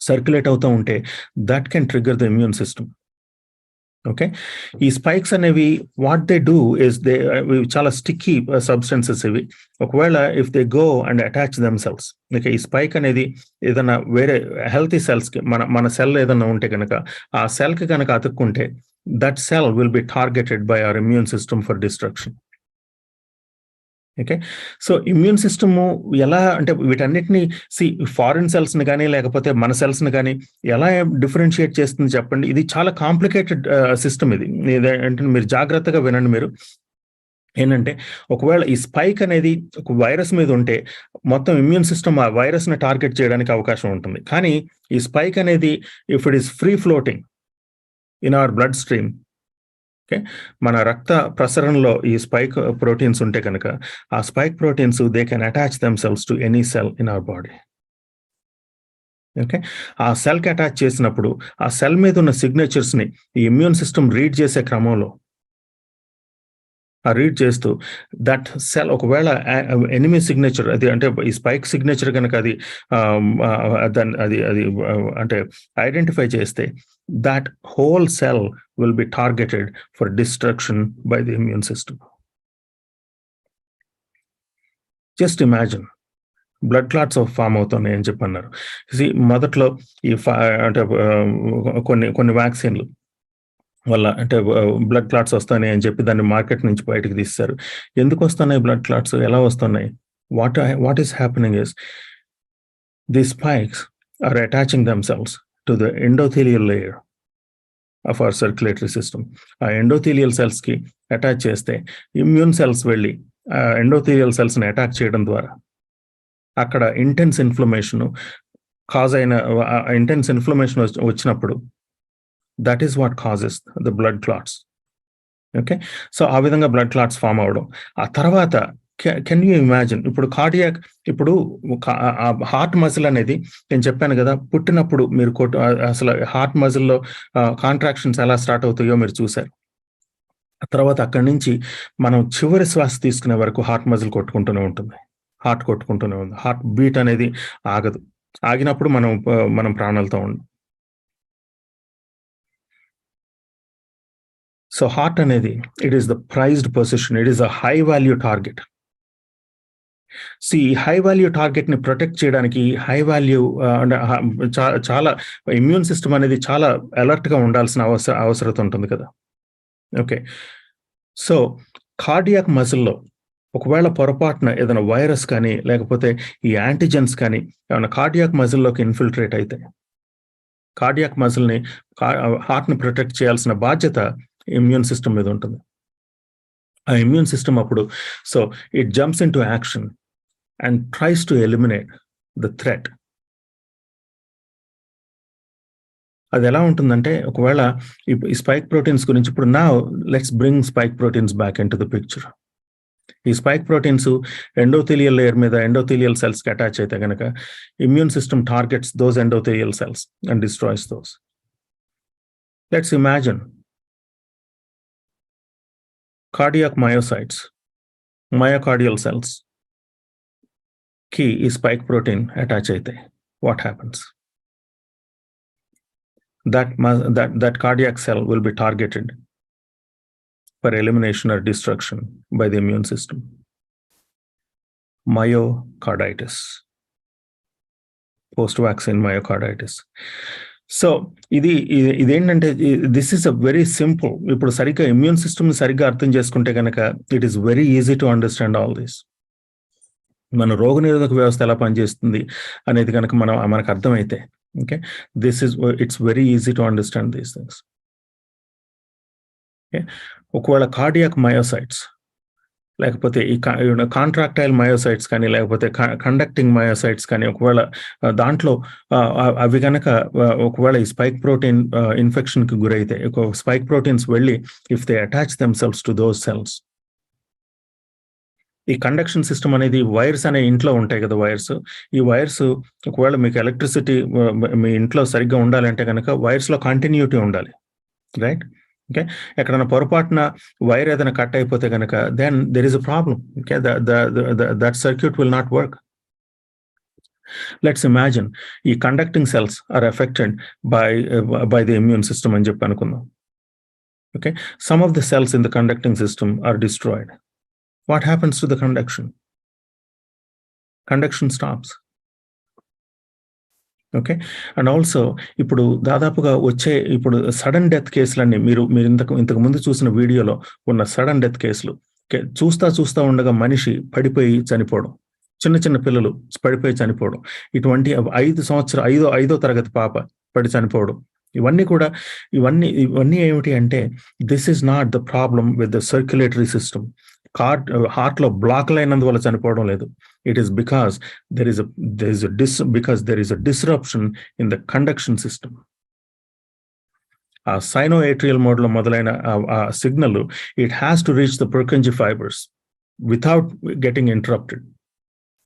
సర్క్యులేట్ అవుతూ ఉంటే that can trigger the immune system. Okay, ఈ స్పైక్స్ అనేవి వాట్ దే డూ ఇస్ చాలా స్టిక్కీ సబ్స్టెన్సెస్ ఇవి. ఒకవేళ if they go and attach themselves, okay, ఈ స్పైక్ అనేది ఏదైనా వేరే హెల్తీ సెల్స్కి, మన సెల్ ఏదైనా ఉంటే కనుక ఆ సెల్కి కనుక అతుక్కుంటే that cell will be targeted by our immune system for destruction. Okay, so immune system ఎలా అంటే వీటన్నిటిని ఫారిన్ సెల్స్ని కానీ లేకపోతే మన సెల్స్ని కానీ ఎలా డిఫరెన్షియేట్ చేస్తుంది చెప్పండి. ఇది చాలా కాంప్లికేటెడ్ సిస్టమ్. ఇది అంటే మీరు జాగ్రత్తగా వినండి. మీరు ఏంటంటే, ఒకవేళ ఈ స్పైక్ అనేది ఒక వైరస్ మీద ఉంటే మొత్తం ఇమ్యూన్ సిస్టమ్ ఆ వైరస్ని టార్గెట్ చేయడానికి అవకాశం ఉంటుంది. కానీ ఈ స్పైక్ అనేది if it is free floating in our blood stream, okay, మన రక్త ప్రసరణలో ఈ స్పైక్ ప్రోటీన్స్ ఉంటే కనుక ఆ spike proteins they can attach themselves to any cell in our body. Okay, ఆ సెల్కి అటాచ్ చేసినప్పుడు ఆ సెల్ మీద ఉన్న సిగ్నేచర్స్ని ఈ ఇమ్యూన్ సిస్టమ్ రీడ్ చేసే క్రమంలో రీడ్ చేస్తూ దట్ సెల్ ఒకవేళ ఎనిమీ సిగ్నేచర్ అది అంటే ఈ స్పైక్ సిగ్నేచర్ కనుక అది అంటే ఐడెంటిఫై చేస్తే that whole cell will be targeted for destruction by the immune system. Just imagine, blood clots form అవుతున్నాయి అని చెప్పన్నారు. మొదట్లో ఈ అంటే కొన్ని వ్యాక్సిన్లు వల్ల అంటే బ్లడ్ క్లాట్స్ వస్తున్నాయి అని చెప్పి దాన్ని మార్కెట్ నుంచి బయటకు తీస్తారు. ఎందుకు వస్తున్నాయి బ్లడ్ క్లాట్స్, ఎలా వస్తున్నాయి? What is happening is the spikes are attaching themselves to the endothelial layer of our circulatory system. ఆ ఎండోథీలియల్ సెల్స్కి అటాచ్ చేస్తే ఇమ్యూన్ సెల్స్ వెళ్ళి ఆ ఎండోథీలియల్ సెల్స్ని అటాక్ చేయడం ద్వారా అక్కడ ఇంటెన్స్ ఇన్ఫ్లమేషన్ వచ్చినప్పుడు that is what causes the blood clots. Okay, so ఆ విధంగా బ్లడ్ క్లాట్స్ ఫామ్ అవడం. ఆ తర్వాత కెన్ యూ ఇమాజిన్, ఇప్పుడు కార్డియాక్, ఇప్పుడు హార్ట్ మజిల్ అనేది నేను చెప్పాను కదా, పుట్టినప్పుడు మీరు అసలు హార్ట్ మజిల్లో కాంట్రాక్షన్స్ ఎలా స్టార్ట్ అవుతాయో మీరు చూశారు. ఆ తర్వాత అక్కడి నుంచి మనం చివరి శ్వాస తీసుకునే వరకు హార్ట్ మజిల్ కొట్టుకుంటూనే ఉంటుంది, హార్ట్ కొట్టుకుంటూనే ఉంది. హార్ట్ బీట్ అనేది ఆగదు. ఆగినప్పుడు మనం ప్రాణాలతో ఉండం. సో హార్ట్ అనేది it is the prized position, it is a high value target. High value టార్గెట్ని ప్రొటెక్ట్ చేయడానికి హై వాల్యూ చాలా ఇమ్యూన్ సిస్టమ్ అనేది చాలా అలర్ట్గా ఉండాల్సిన అవసరం ఉంటుంది కదా. ఓకే, సో కార్డియాక్ మజిల్లో ఒకవేళ పొరపాటున ఏదైనా వైరస్ కానీ లేకపోతే ఈ యాంటీజెన్స్ కానీ ఏమైనా కార్డియాక్ మజిల్లోకి ఇన్ఫిల్ట్రేట్ అయితే కార్డియాక్ మజిల్ని హార్ట్ని ప్రొటెక్ట్ చేయాల్సిన బాధ్యత ఇమ్యూన్ సిస్టమ్ మీద ఉంటుంది. ఆ ఇమ్యూన్ సిస్టమ్ అప్పుడు so it jumps into action and tries to eliminate the threat. అది ఎలా ఉంటుందంటే ఒకవేళ ఈ స్పైక్ ప్రోటీన్స్ గురించి ఇప్పుడు నా let's bring spike proteins back in to the picture. ఈ స్పైక్ ప్రోటీన్స్ ఎండోథీలియల్ లేయర్ మీద ఎండోథీలియల్ సెల్స్కి అటాచ్ అయితే కనుక immune system targets those endothelial cells and destroys those. Let's imagine cardiac myocytes, myocardial cells కి ఈ స్పైక్ ప్రోటీన్ అటాచ్ అయితే what happens? That cardiac cell will be targeted for elimination or destruction by the immune system. Myocarditis, post-vaccine myocarditis. So ఇదేంటంటే this is a very simple. ఇప్పుడు సరిగ్గా immune system సరిగ్గా అర్థం చేసుకుంటే కనుక it is very easy to understand all this. మన రోగనిరోధక వ్యవస్థ ఎలా పనిచేస్తుంది అనేది కనుక మనకు అర్థమైతే okay it's very easy to understand these things. Okay, ఒకవేళ కార్డియాక్ మయోసైట్స్ లేకపోతే ఈ కాంట్రాక్టైల్ మయోసైట్స్ కానీ లేకపోతే కండక్టింగ్ మయోసైట్స్ కానీ ఒకవేళ దాంట్లో అవి కనుక ఒకవేళ ఈ స్పైక్ ప్రోటీన్ ఇన్ఫెక్షన్కి గురైతే స్పైక్ ప్రోటీన్స్ వెళ్ళి if they attach themselves to those cells. ఈ కండక్షన్ సిస్టమ్ అనేది వైర్స్ అనే ఇంట్లో ఉంటాయి కదా వైర్స్. ఈ వైర్స్ ఒకవేళ మీకు ఎలక్ట్రిసిటీ మీ ఇంట్లో సరిగ్గా ఉండాలంటే కనుక వైర్స్లో కంటిన్యూటీ ఉండాలి, రైట్? ఓకే, ఎక్కడైనా పొరపాటున వైర్ ఏదైనా కట్ అయిపోతే కనుక then there is a problem. Okay, that circuit will not work. Let's imagine ఈ conducting cells are affected by the immune system అని చెప్పి అనుకుందాం. Okay, some of the cells in the conducting system are destroyed. What happens to the conduction? Conduction stops. Okay, and also ఇప్పుడు దాదాపుగా వచ్చే ఇప్పుడు sudden death కేసులన్నీ మీరు ఇంతకు ముందు చూసిన వీడియోలో ఉన్న సడన్ డెత్ కేసులు చూస్తా ఉండగా మనిషి పడిపోయి చనిపోవడం, చిన్న పిల్లలు పడిపోయి చనిపోవడం, ఇటువంటి 5 సంవత్సరాలు 5వ తరగతి పాప పడి చనిపోవడం, ఇవన్నీ ఏమిటి అంటే this is not the problem with the circulatory system. హార్ట్లో బ్లాక్లు అయినందువల్ల చనిపోవడం లేదు. It is because there is a disruption in the conduction system. A sinoatrial mode lo modalaina signal it has to reach the Purkinje fibers without getting interrupted.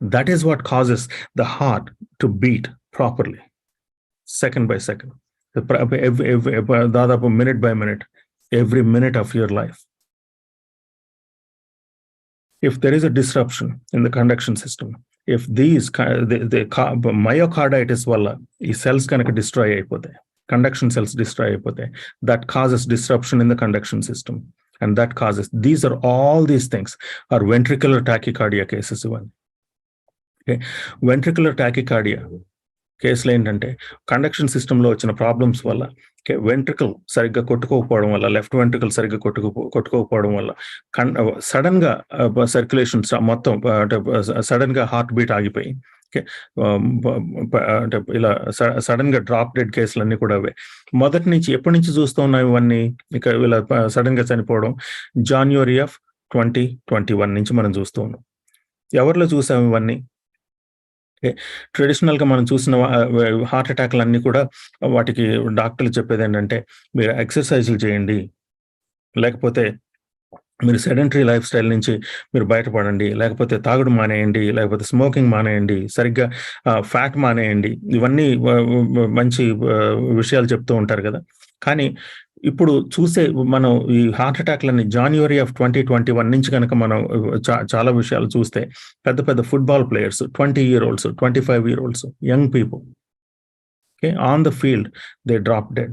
That is what causes the heart to beat properly, second by second, every minute by minute, every minute of your life. If there is a disruption in the conduction system, if these the myocarditis valla ee cells kanaka destroy ayipothe, conduction cells destroy ayipothe, that causes disruption in the conduction system, and that causes all these things are ventricular tachycardia cases. Okay, ventricular tachycardia కేసులు ఏంటంటే conduction సిస్టంలో వచ్చిన problems వల్ల ventricle సరిగ్గా కొట్టుకోకపోవడం వల్ల, left ventricle సరిగ్గా కొట్టుకోకపోవడం వల్ల sudden గా సర్క్యులేషన్ మొత్తం అంటే సడన్ గా హార్ట్ బీట్ ఆగిపోయి అంటే ఇలా సడన్ గా డ్రాప్ డెడ్ కేసులన్నీ కూడా అవే. మొదటి నుంచి ఎప్పటి నుంచి చూస్తూ ఉన్నాం ఇవన్నీ? ఇక ఇలా సడన్ గా చనిపోవడం January of 2021 నుంచి మనం చూస్తూ ఉన్నాం. ఎవరిలో చూసాం ఇవన్నీ? ట్రెడిషనల్ గా మనం చూసిన హార్ట్ అటాక్లు అన్ని కూడా వాటికి డాక్టర్లు చెప్పేది ఏంటంటే మీరు ఎక్సర్సైజులు చేయండి, లేకపోతే మీరు సెడెంటరీ లైఫ్ స్టైల్ నుంచి మీరు బయటపడండి, లేకపోతే తాగుడు మానేయండి, లేకపోతే స్మోకింగ్ మానేయండి, సరిగ్గా ఫ్యాట్ మానేయండి. ఇవన్నీ మంచి విషయాలు చెప్తూ ఉంటారు కదా. కానీ ఇప్పుడు చూసే మనం ఈ హార్ట్ అటాక్లని January of 2021 నుంచి కనుక మనం చాలా విషయాలు చూస్తే పెద్ద football players, 20-year-olds, 25-year-olds, young people on the field, they drop dead.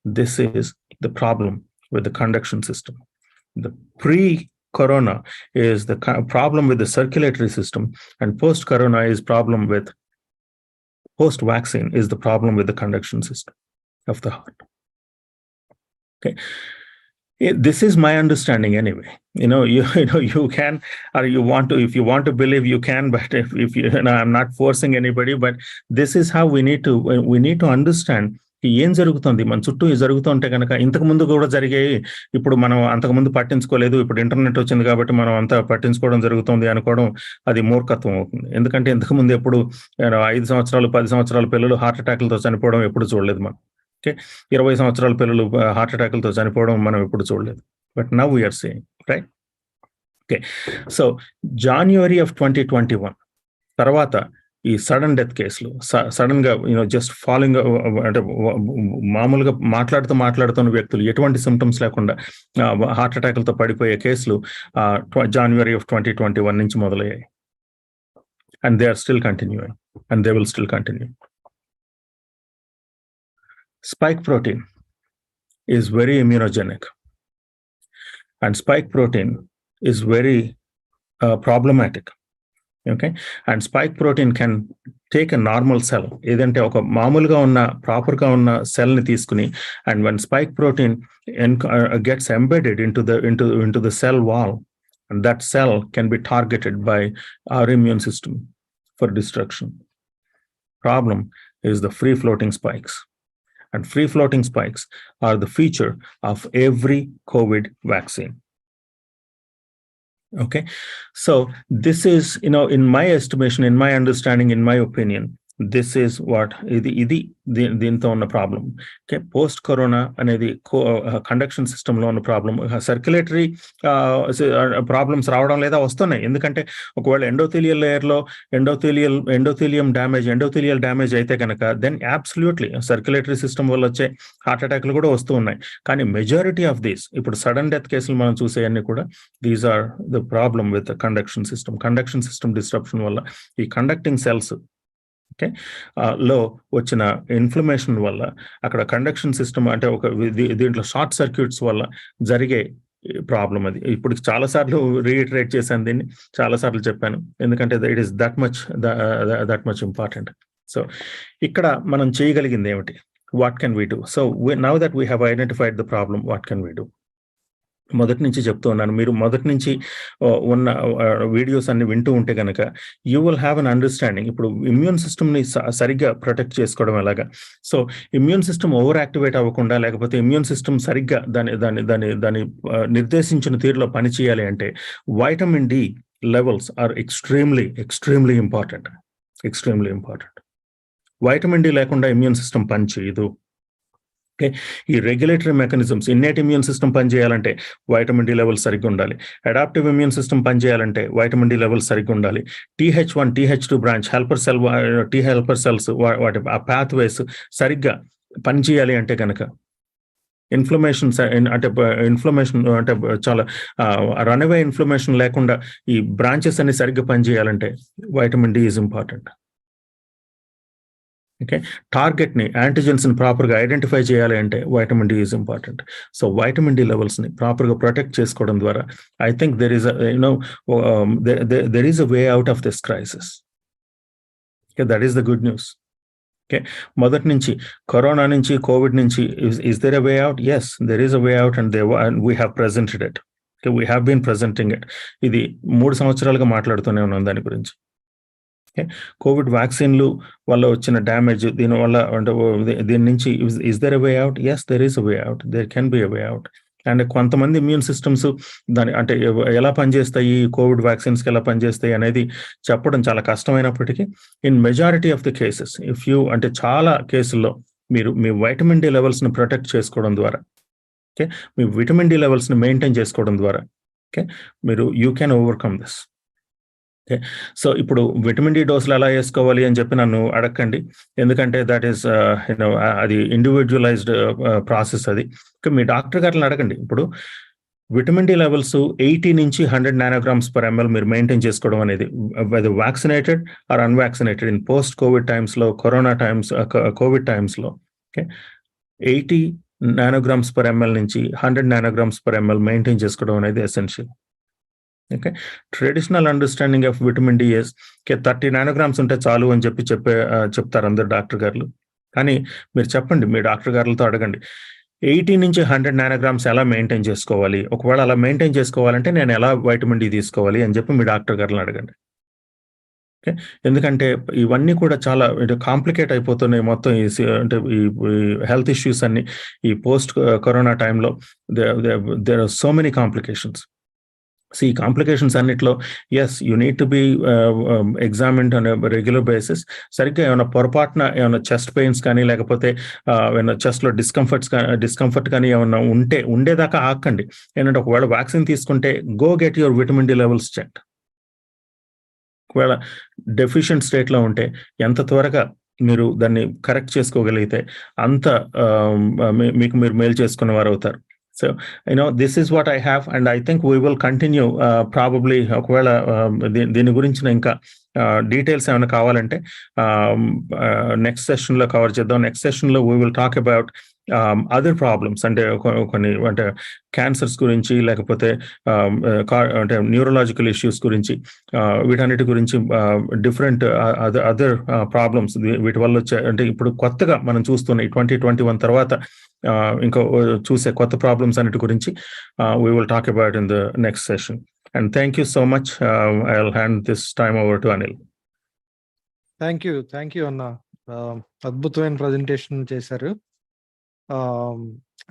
This is the problem with the conduction system. The pre-corona is the problem with the circulatory system, and post-corona is problem with post-vaccine is the problem with the conduction system of the heart. Okay, This is my understanding anyway. You can, or you want to, if you want to believe, you can, but if I'm not forcing anybody, but this is how we need to understand ఏం జరుగుతుంది మన చుట్టూ జరుగుతూ ఉంటే కనుక ఇంతకు ముందు కూడా జరిగాయి, ఇప్పుడు మనం అంతకుముందు పట్టించుకోలేదు, ఇప్పుడు ఇంటర్నెట్ వచ్చింది కాబట్టి మనం అంతా పట్టించుకోవడం జరుగుతుంది అనుకోవడం అది మూర్ఖత్వం అవుతుంది. ఎందుకంటే ఇంతకు ముందు ఎప్పుడు 5 సంవత్సరాలు 10 సంవత్సరాల పిల్లలు హార్ట్ అటాక్లతో చనిపోవడం ఎప్పుడు చూడలేదు మనం. ఓకే, 20 సంవత్సరాల పిల్లలు హార్ట్ అటాక్లతో చనిపోవడం మనం ఎప్పుడు చూడలేదు. But now we're saying, right? Okay, so January of 2021 తర్వాత ఈ సడన్ డెత్ కేసులు, సడన్ గా జస్ట్ ఫాలోయింగ్, అంటే మామూలుగా మాట్లాడుతున్న వ్యక్తులు ఎటువంటి సిమ్టమ్స్ లేకుండా హార్ట్ అటాక్లతో పడిపోయే కేసులు January of 2021 నుంచి మొదలయ్యాయి. And they are still continuing, and they will still continue. Spike protein is very immunogenic, and spike protein is very problematic. Okay, and spike protein can take a normal cell, ఏదంటే ఒక మామూలుగా ఉన్న ప్రాపర్గా ఉన్న cell ని తీసుకుని, and when spike protein gets embedded into the cell wall, and that cell can be targeted by our immune system for destruction. Problem is the free floating spikes. And free floating spikes are the feature of every COVID vaccine. Okay, so this is, in my estimation, in my understanding, in my opinion, this is what దీంతో ఉన్న problem. Okay, post corona అనేది conduction system లో ఉన్న problem. Circulatory problems రావడం లేదా వస్తున్నాయి. ఎందుకంటే ఒకవేళ ఎండోథీలియల్ లేయర్ లో ఎండోథీలియల్ డ్యామేజ్ అయితే కనుక దెన్ అబ్సల్యూట్లీ సర్క్యులేటరీ సిస్టమ్ వల్ల వచ్చే హార్ట్ అటాక్లు కూడా వస్తూ ఉన్నాయి. కానీ మెజారిటీ ఆఫ్ దీస్, ఇప్పుడు సడన్ డెత్ కేసులు మనం చూసేవన్నీ కూడా these are the problem with conduction system disruption వల్ల ఈ కండక్టింగ్ సెల్స్ ఓకే లో వచ్చిన ఇన్ఫ్లమేషన్ వల్ల అక్కడ కండక్షన్ సిస్టమ్, అంటే దీంట్లో షార్ట్ సర్క్యూట్స్ వల్ల జరిగే ప్రాబ్లం అది. ఇప్పుడు చాలాసార్లు రీఇటరేట్ చేశాను, దీన్ని చాలాసార్లు చెప్పాను, ఎందుకంటే it is that much important. So ఇక్కడ మనం చేయగలిగింది ఏమిటి? What can we do? So now that we have identified the problem, what can we do? మొదటి నుంచి చెప్తూ ఉన్నాను, మీరు మొదటి నుంచి ఉన్న వీడియోస్ అన్ని వింటూ ఉంటే కనుక you will have an understanding. ఇప్పుడు ఇమ్యూన్ సిస్టమ్ని సరిగ్గా ప్రొటెక్ట్ చేసుకోవడం ఎలాగా, so immune system over activate అవ్వకుండా, లేకపోతే ఇమ్యూన్ సిస్టమ్ సరిగ్గా దాని నిర్దేశించిన తీరులో పనిచేయాలి అంటే vitamin D levels are extremely important. Vitamin D లేకుండా ఇమ్యూన్ సిస్టమ్ పనిచేయదు. ఓకే, ఈ regulatory mechanisms, innate immune system పనిచేయాలంటే వైటమిన్ డి లెవెల్స్ సరిగ్గా ఉండాలి. అడాప్టివ్ ఇమ్యూన్ సిస్టమ్ పనిచేయాలంటే వైటమిన్ డి లెవెల్స్ సరిగ్గా ఉండాలి. TH1, TH2 branch T helper cells వాటి ఆ పాత్వేస్ సరిగ్గా పనిచేయాలి అంటే కనుక, ఇన్ఫ్లమేషన్ అంటే చాలా రన్అవే ఇన్ఫ్లమేషన్ లేకుండా ఈ బ్రాంచెస్ అన్ని సరిగ్గా పనిచేయాలంటే vitamin D is important. Okay, target ని, యాంటీజెన్స్ ని ప్రాపర్ గా ఐడెంటిఫై చేయాలి అంటే vitamin D is important. So vitamin D levels ని ప్రాపర్ గా ప్రొటెక్ట్ చేసుకోవడం ద్వారా I think there is a way out of this crisis. That is the good news. Okay, మొదటి నుంచి కరోనా నుంచి, కోవిడ్ నుంచి, is there a way out? Yes, there is a way out, and we have presented it. We have been presenting it. ఇది 3 సంవత్సరాలుగా మాట్లాడుతూనే ఉన్నాం దాని గురించి. కోవిడ్ వ్యాక్సిన్లు వల్ల వచ్చిన డ్యామేజ్, దీనివల్ల అంటే దీని నుంచి is there a way out? Yes, there is a way out, there can be a way out. And కొంతమంది ఇమ్యూన్ సిస్టమ్స్ అంటే ఎలా పనిచేస్తాయి, కోవిడ్ వ్యాక్సిన్స్కి ఎలా పనిచేస్తాయి అనేది చెప్పడం చాలా కష్టమైనప్పటికీ, in majority of the cases అంటే చాలా కేసుల్లో మీరు మీ వైటమిన్ డి లెవెల్స్ని ప్రొటెక్ట్ చేసుకోవడం ద్వారా, ఓకే, మీ విటమిన్ డి లెవెల్స్ని మెయింటైన్ చేసుకోవడం ద్వారా, okay, you can overcome this. Okay, so ఇప్పుడు విటమిన్ డి డోసులు ఎలా వేసుకోవాలి అని చెప్పి నన్ను అడగండి, ఎందుకంటే దట్ ఈస్ అది ఇండివిజువలైజ్డ్ ప్రాసెస్. అది మీ డాక్టర్ గారిని అడగండి. ఇప్పుడు విటమిన్ డి లెవెల్స్ 80 నుంచి 100 నానోగ్రామ్స్ పర్ ఎంఎల్ మీరు మెయింటైన్ చేసుకోవడం అనేది, whether vaccinated or unvaccinated, in post COVID టైమ్స్లో, కరోనా టైమ్స్, కోవిడ్ టైమ్స్లో, ఓకే, 80 నానోగ్రామ్స్ పర్ ఎంఎల్ నుంచి 100 నానోగ్రామ్స్ పర్ ఎంఎల్ మెయింటైన్ చేసుకోవడం అనేది essential. Okay, traditional understanding of vitamin D is 30 nanograms ఉంటే చాలు అని చెప్తారు అందరు డాక్టర్ గారు. కానీ మీరు చెప్పండి, మీ డాక్టర్ గారులతో అడగండి, 80 నుంచి 100 నానోగ్రామ్స్ ఎలా మెయింటైన్ చేసుకోవాలి, ఒకవేళ అలా మెయింటైన్ చేసుకోవాలంటే నేను ఎలా వైటమిన్ డి తీసుకోవాలి అని చెప్పి మీ డాక్టర్ గారిని అడగండి. ఓకే, ఎందుకంటే ఇవన్నీ కూడా చాలా కాంప్లికేట్ అయిపోతున్నాయి మొత్తం అంటే ఈ హెల్త్ ఇష్యూస్ అన్ని ఈ పోస్ట్ కరోనా టైంలో there are so many complications. ఈ కాంప్లికేషన్స్ అన్నిట్లో you need to be examined on regular basis. సరిగ్గా ఏమైనా పొరపాటున ఏమైనా చెస్ట్ పెయిన్స్ కానీ లేకపోతే ఏమైనా చెస్ట్లో డిస్కంఫర్ట్ కానీ ఏమైనా ఉండేదాకా ఆకండి. ఏంటంటే ఒకవేళ వ్యాక్సిన్ తీసుకుంటే go get your vitamin D levels check. ఒకవేళ డెఫిషియెంట్ స్టేట్లో ఉంటే ఎంత త్వరగా మీరు దాన్ని కరెక్ట్ చేసుకోగలిగితే అంత మీకు మీరు మేలు చేసుకున్న వారు అవుతారు. So, this is what I have, and I think we will continue probably ఒకవేళ దీని గురించిన ఇంకా డీటెయిల్స్ ఏమైనా కావాలంటే నెక్స్ట్ సెషన్లో కవర్ చేద్దాం. నెక్స్ట్ సెషన్లో we will talk about other problems, అంటే కొన్ని అంటే క్యాన్సర్స్ గురించి లేకపోతే అంటే న్యూరలాజికల్ ఇష్యూస్ గురించి, వీటన్నిటి గురించి డిఫరెంట్ అదర్ ప్రాబ్లమ్స్ వీటి వల్ల వచ్చే, అంటే ఇప్పుడు కొత్తగా మనం చూస్తున్న 2021 తర్వాత ఇంకా చూసే కొత్త ప్రాబ్లమ్స్ అన్నిటి గురించి we will talk about in the next session. And thank you so much. I'll hand this time over to Anil. Thank you అన్న. అద్భుతమైన ప్రజెంటేషన్ చేశారు.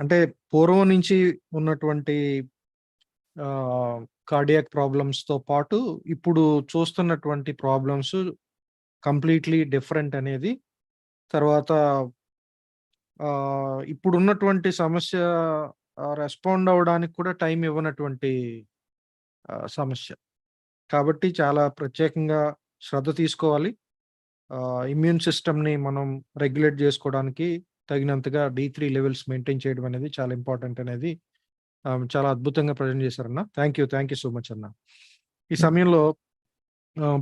అంటే పూర్వం నుంచి ఉన్నటువంటి కార్డియాక్ ప్రాబ్లమ్స్తో పాటు ఇప్పుడు చూస్తున్నటువంటి ప్రాబ్లమ్స్ కంప్లీట్లీ డిఫరెంట్ అనేది, తర్వాత ఇప్పుడున్నటువంటి సమస్య రెస్పాండ్ అవ్వడానికి కూడా టైం ఇవ్వనటువంటి సమస్య. కాబట్టి చాలా ప్రత్యేకంగా శ్రద్ధ తీసుకోవాలి. ఇమ్యూన్ సిస్టమ్ని మనం రెగ్యులేట్ చేసుకోవడానికి తగినంతగా D3 లెవెల్స్ మెయింటైన్ చేయడం అనేది చాలా ఇంపార్టెంట్ అనేది చాలా అద్భుతంగా ప్రజెంట్ చేశారన్న. థ్యాంక్ యూ సో మచ్ అన్న. ఈ సమయంలో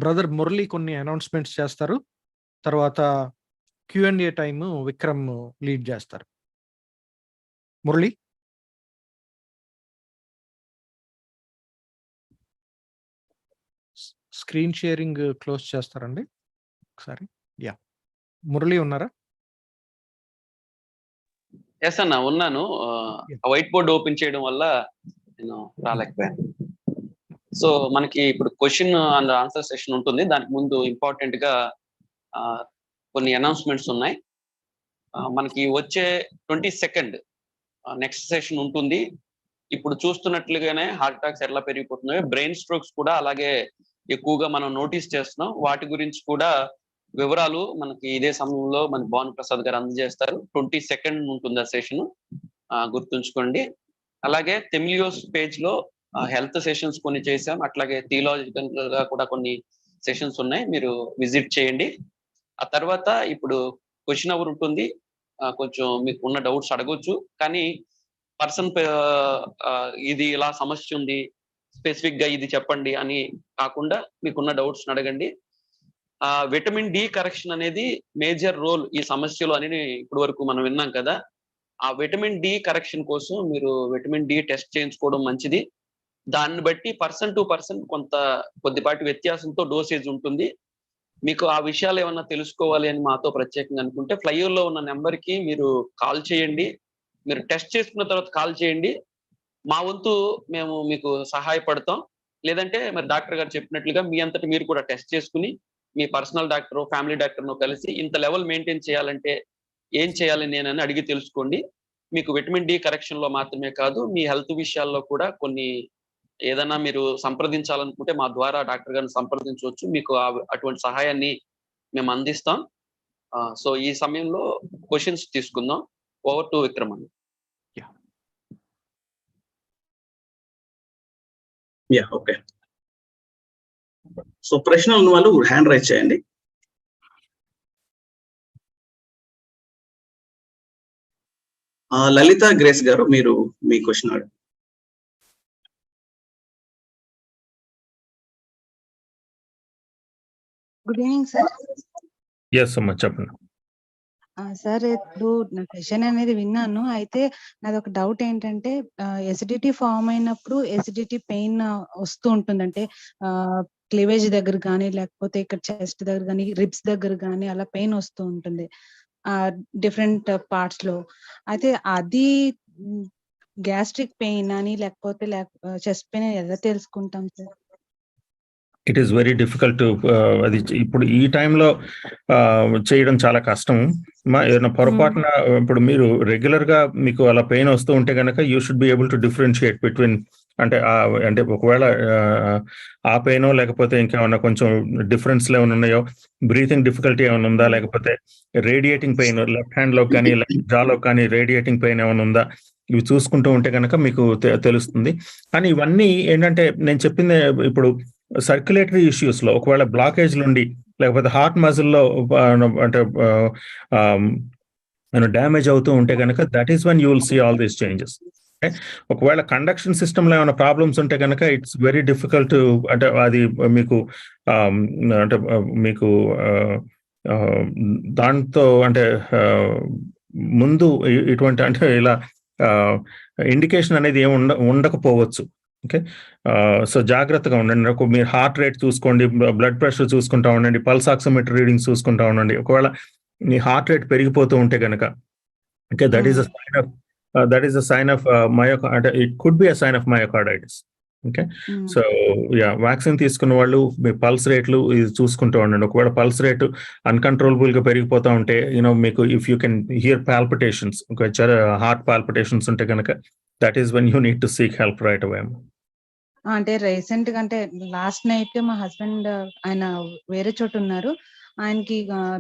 బ్రదర్ మురళి కొన్ని అనౌన్స్మెంట్స్ చేస్తారు. తర్వాత Q&A టైమ్ విక్రమ్ లీడ్ చేస్తారు. మురళి. స్క్రీన్ షేరింగ్ క్లోజ్ చేస్తారండి ఒకసారి. యా, మురళి ఉన్నారా? ఎస్ అన్న, ఉన్నాను. వైట్ బోర్డ్ ఓపెన్ చేయడం వల్ల నేను రాలేకపోయాను. సో మనకి ఇప్పుడు క్వశ్చన్ అండ్ ఆన్సర్ సెషన్ ఉంటుంది. దానికి ముందు ఇంపార్టెంట్ గా కొన్ని అనౌన్స్మెంట్స్ ఉన్నాయి. మనకి వచ్చే 22nd నెక్స్ట్ సెషన్ ఉంటుంది. ఇప్పుడు చూస్తున్నట్లుగానే హార్ట్ అటాక్స్ ఎలా పెరిగిపోతున్నాయో బ్రెయిన్ స్ట్రోక్స్ కూడా అలాగే ఎక్కువగా మనం నోటీస్ చేస్తున్నాం. వాటి గురించి కూడా వివరాలు మనకి ఇదే సమయంలో మన భాను ప్రసాద్ గారు అందజేస్తారు. 22nd ఉంటుంది ఆ సెషన్, గుర్తుంచుకోండి. అలాగే తెమిలియోస్ పేజ్ లో హెల్త్ సెషన్స్ కొన్ని చేసాం, అట్లాగే థియలాజికల్ గా కూడా కొన్ని సెషన్స్ ఉన్నాయి, మీరు విజిట్ చేయండి. ఆ తర్వాత ఇప్పుడు క్వశ్చన్ అవర్ ఉంటుంది. కొంచెం మీకు ఉన్న డౌట్స్ అడగొచ్చు, కానీ పర్సన్ ఇది ఇలా సమస్య ఉంది, స్పెసిఫిక్ గా ఇది చెప్పండి అని కాకుండా మీకున్న డౌట్స్ అడగండి. విటమిన్ డి కరెక్షన్ అనేది మేజర్ రోల్ ఈ సమస్యలో అని ఇప్పటి వరకు మనం విన్నాం కదా. ఆ విటమిన్ డి కరెక్షన్ కోసం మీరు విటమిన్ డి టెస్ట్ చేయించుకోవడం మంచిది. దాన్ని బట్టి పర్సన్ టు పర్సన్ కొద్దిపాటి వ్యత్యాసంతో డోసేజ్ ఉంటుంది. మీకు ఆ విషయాలు ఏమన్నా తెలుసుకోవాలి అని మాతో ప్రత్యేకంగా అనుకుంటే ఫ్లైఓవర్ లో ఉన్న నెంబర్ కి మీరు కాల్ చేయండి. మీరు టెస్ట్ చేసుకున్న తర్వాత కాల్ చేయండి. మా వంతు మేము మీకు సహాయపడతాం. లేదంటే మరి డాక్టర్ గారు చెప్పినట్లుగా మీ అంతటి మీరు కూడా టెస్ట్ చేసుకుని మీ పర్సనల్ డాక్టర్, ఫ్యామిలీ డాక్టర్ను కలిసి ఇంత లెవెల్ మెయింటైన్ చేయాలంటే ఏం చేయాలి నేనని అడిగి తెలుసుకోండి. మీకు విటమిన్ డి కరెక్షన్ లో మాత్రమే కాదు, మీ హెల్త్ విషయాల్లో కూడా కొన్ని ఏదైనా మీరు సంప్రదించాలనుకుంటే మా ద్వారా డాక్టర్ గారిని సంప్రదించవచ్చు. మీకు అటువంటి సహాయాన్ని మేము అందిస్తాం. సో ఈ సమయంలో క్వశ్చన్స్ తీసుకుందాం. ఓవర్ టు విక్రమ్ అండి. ఓకే. సో ప్రశ్నలు ఉన్న వాళ్ళు హ్యాండ్ రైజ్ చేయండి. లలిత గ్రేస్ గారు, మీరు మీ క్వశ్చన్ అడగండి. Good evening sir. ఎస్ అమ్మా, చెప్పండి. సార్, ఇప్పుడు నా క్వశ్చన్ అనేది విన్నాను. అయితే నాది ఒక డౌట్ ఏంటంటే, ఎసిడిటీ ఫామ్ అయినప్పుడు ఎసిడిటీ పెయిన్ వస్తూ ఉంటుంది. అంటే క్లీవేజ్ దగ్గర కానీ లేకపోతే ఇక్కడ చెస్ట్ దగ్గర కానీ రిబ్స్ దగ్గర కానీ అలా పెయిన్ వస్తూ ఉంటుంది. డిఫరెంట్ పార్ట్స్ లో. అయితే అది గ్యాస్ట్రిక్ పెయిన్ అని లేకపోతే చెస్ట్ పెయిన్ ఎలా తెలుసుకుంటాం sir? It is very difficult to అది ఇప్పుడు ఈ టైంలో చేయడం చాలా కష్టం. ఏదైనా పొరపాటున ఇప్పుడు మీరు రెగ్యులర్ గా మీకు అలా పెయిన్ వస్తూ ఉంటే కనుక you should be able to differentiate between అంటే అంటే ఒకవేళ ఆ పెయినో లేకపోతే ఇంకేమన్నా కొంచెం డిఫరెన్స్ ఏమైనా ఉన్నాయో, బ్రీతింగ్ డిఫికల్టీ ఏమైనా ఉందా, లేకపోతే రేడియేటింగ్ పెయిన్ లెఫ్ట్ హ్యాండ్ లో కానీ లెఫ్ట్ జాలో కానీ రేడియేటింగ్ పెయిన్ ఏమైనా ఉందా, ఇవి చూసుకుంటూ ఉంటే కనుక మీకు తెలుస్తుంది. కానీ ఇవన్నీ ఏంటంటే నేను చెప్పింది ఇప్పుడు సర్క్యులేటరీ ఇష్యూస్ లో ఒకవేళ బ్లాకేజ్ నుండి లేకపోతే హార్ట్ మజిల్ లో అంటే డ్యామేజ్ అవుతూ ఉంటే కనుక that is one you will see all these changes. ఒకవేళ కండక్షన్ సిస్టమ్ లో ఏమైనా ప్రాబ్లమ్స్ ఉంటే కనుక ఇట్స్ వెరీ డిఫికల్ట్ అంటే అది మీకు అంటే మీకు దాంతో అంటే ముందు ఇటువంటి అంటే ఇలా ఇండికేషన్ అనేది ఏమి ఉండకపోవచ్చు. ఓకే, సో జాగ్రత్తగా ఉండండి. మీరు హార్ట్ రేట్ చూసుకోండి, బ్లడ్ ప్రెషర్ చూసుకుంటా ఉండండి, పల్స్ ఆక్సిమీటర్ రీడింగ్స్ చూసుకుంటా ఉండండి. ఒకవేళ మీ హార్ట్ రేట్ పెరిగిపోతూ ఉంటే కనుక okay, that is a sign of అంటే it could be a sign of myocarditis. Okay, so yeah, vaccine తీసుకున్న వాళ్ళు మీ పల్స్ రేట్లు ఇది చూసుకుంటూ ఉండండి. ఒకవేళ పల్స్ రేటు అన్కంట్రోలబుల్ గా పెరిగిపోతూ ఉంటే మీకు if you can hear palpitations, heart palpitations ఉంటే కనుక that is when you need to seek help right away. అంటే రీసెంట్ గా అంటే లాస్ట్ నైట్ మా హస్బెండ్ ఆయన వేరే చోట ఉన్నారు, ఆయనకి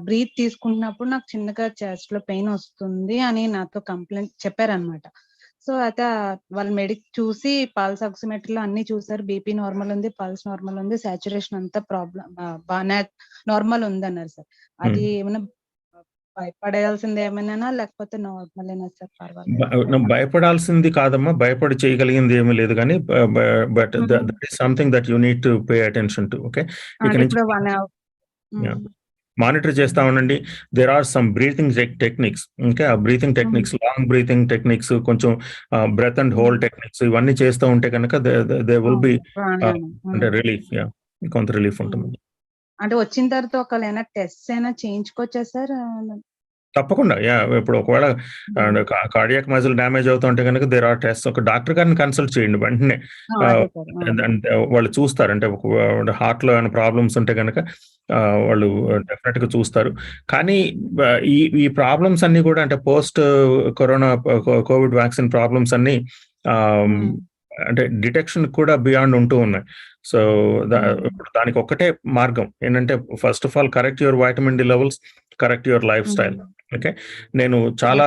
బ్రీత్ తీసుకుంటున్నప్పుడు నాకు చిన్నగా చెస్ట్ లో పెయిన్ వస్తుంది అని నాతో కంప్లైంట్ చెప్పారనమాట. సో అయితే వాళ్ళు చూసి పల్స్ ఆక్సిమీటర్ లో అన్ని చూసారు, బీపీ నార్మల్ ఉంది, పల్స్ నార్మల్ ఉంది, సాచురేషన్ అంతా బాగా నార్మల్ ఉంది అన్నారు సార్. అది ఏమైనా భయపడాల్సింది ఏమైనా లేకపోతే నార్మల్ సార్? పర్వాలేదు, భయపడాల్సింది కాదమ్మా, భయపడి చేయగలిగింది ఏమీ లేదు, కానీ but that is something that you need to pay attention to. Okay, ఇక నుంచి మానిటర్ చేస్తా ఉండండి. There are some breathing techniques. Okay, ఆ breathing techniques, long breathing techniques, కొంచెం బ్రెత్ అండ్ హోల్డ్ టెక్నిక్స్, ఇవన్నీ చేస్తూ ఉంటే కనుక దే విల్ బి అంటే రిలీఫ్, కొంత రిలీఫ్ ఉంటుంది. అంటే వచ్చిన తర్వాత ఒకవేళ టెస్ట్ అయినా చేయించుకోవచ్చా సార్? తప్పకుండా, ఇప్పుడు ఒకవేళ కార్డియాక్ మజిల్ డ్యామేజ్ అవుతుంటే కనుక దేర్ ఆర్ టెస్ట్. ఒక డాక్టర్ గారిని కన్సల్ట్ చేయండి వెంటనే, వాళ్ళు చూస్తారు. అంటే హార్ట్ లో ఏమైనా ప్రాబ్లమ్స్ ఉంటే కనుక వాళ్ళు డెఫినెట్ గా చూస్తారు. కానీ ఈ ప్రాబ్లమ్స్ అన్ని కూడా అంటే post corona Covid vaccine problems అన్ని అంటే డిటెక్షన్ కూడా బియాండ్ ఉంటూ ఉన్నాయి. సో దానికి ఒక్కటే మార్గం ఏంటంటే first of all correct your vitamin D levels, correct your lifestyle. ఓకే, నేను చాలా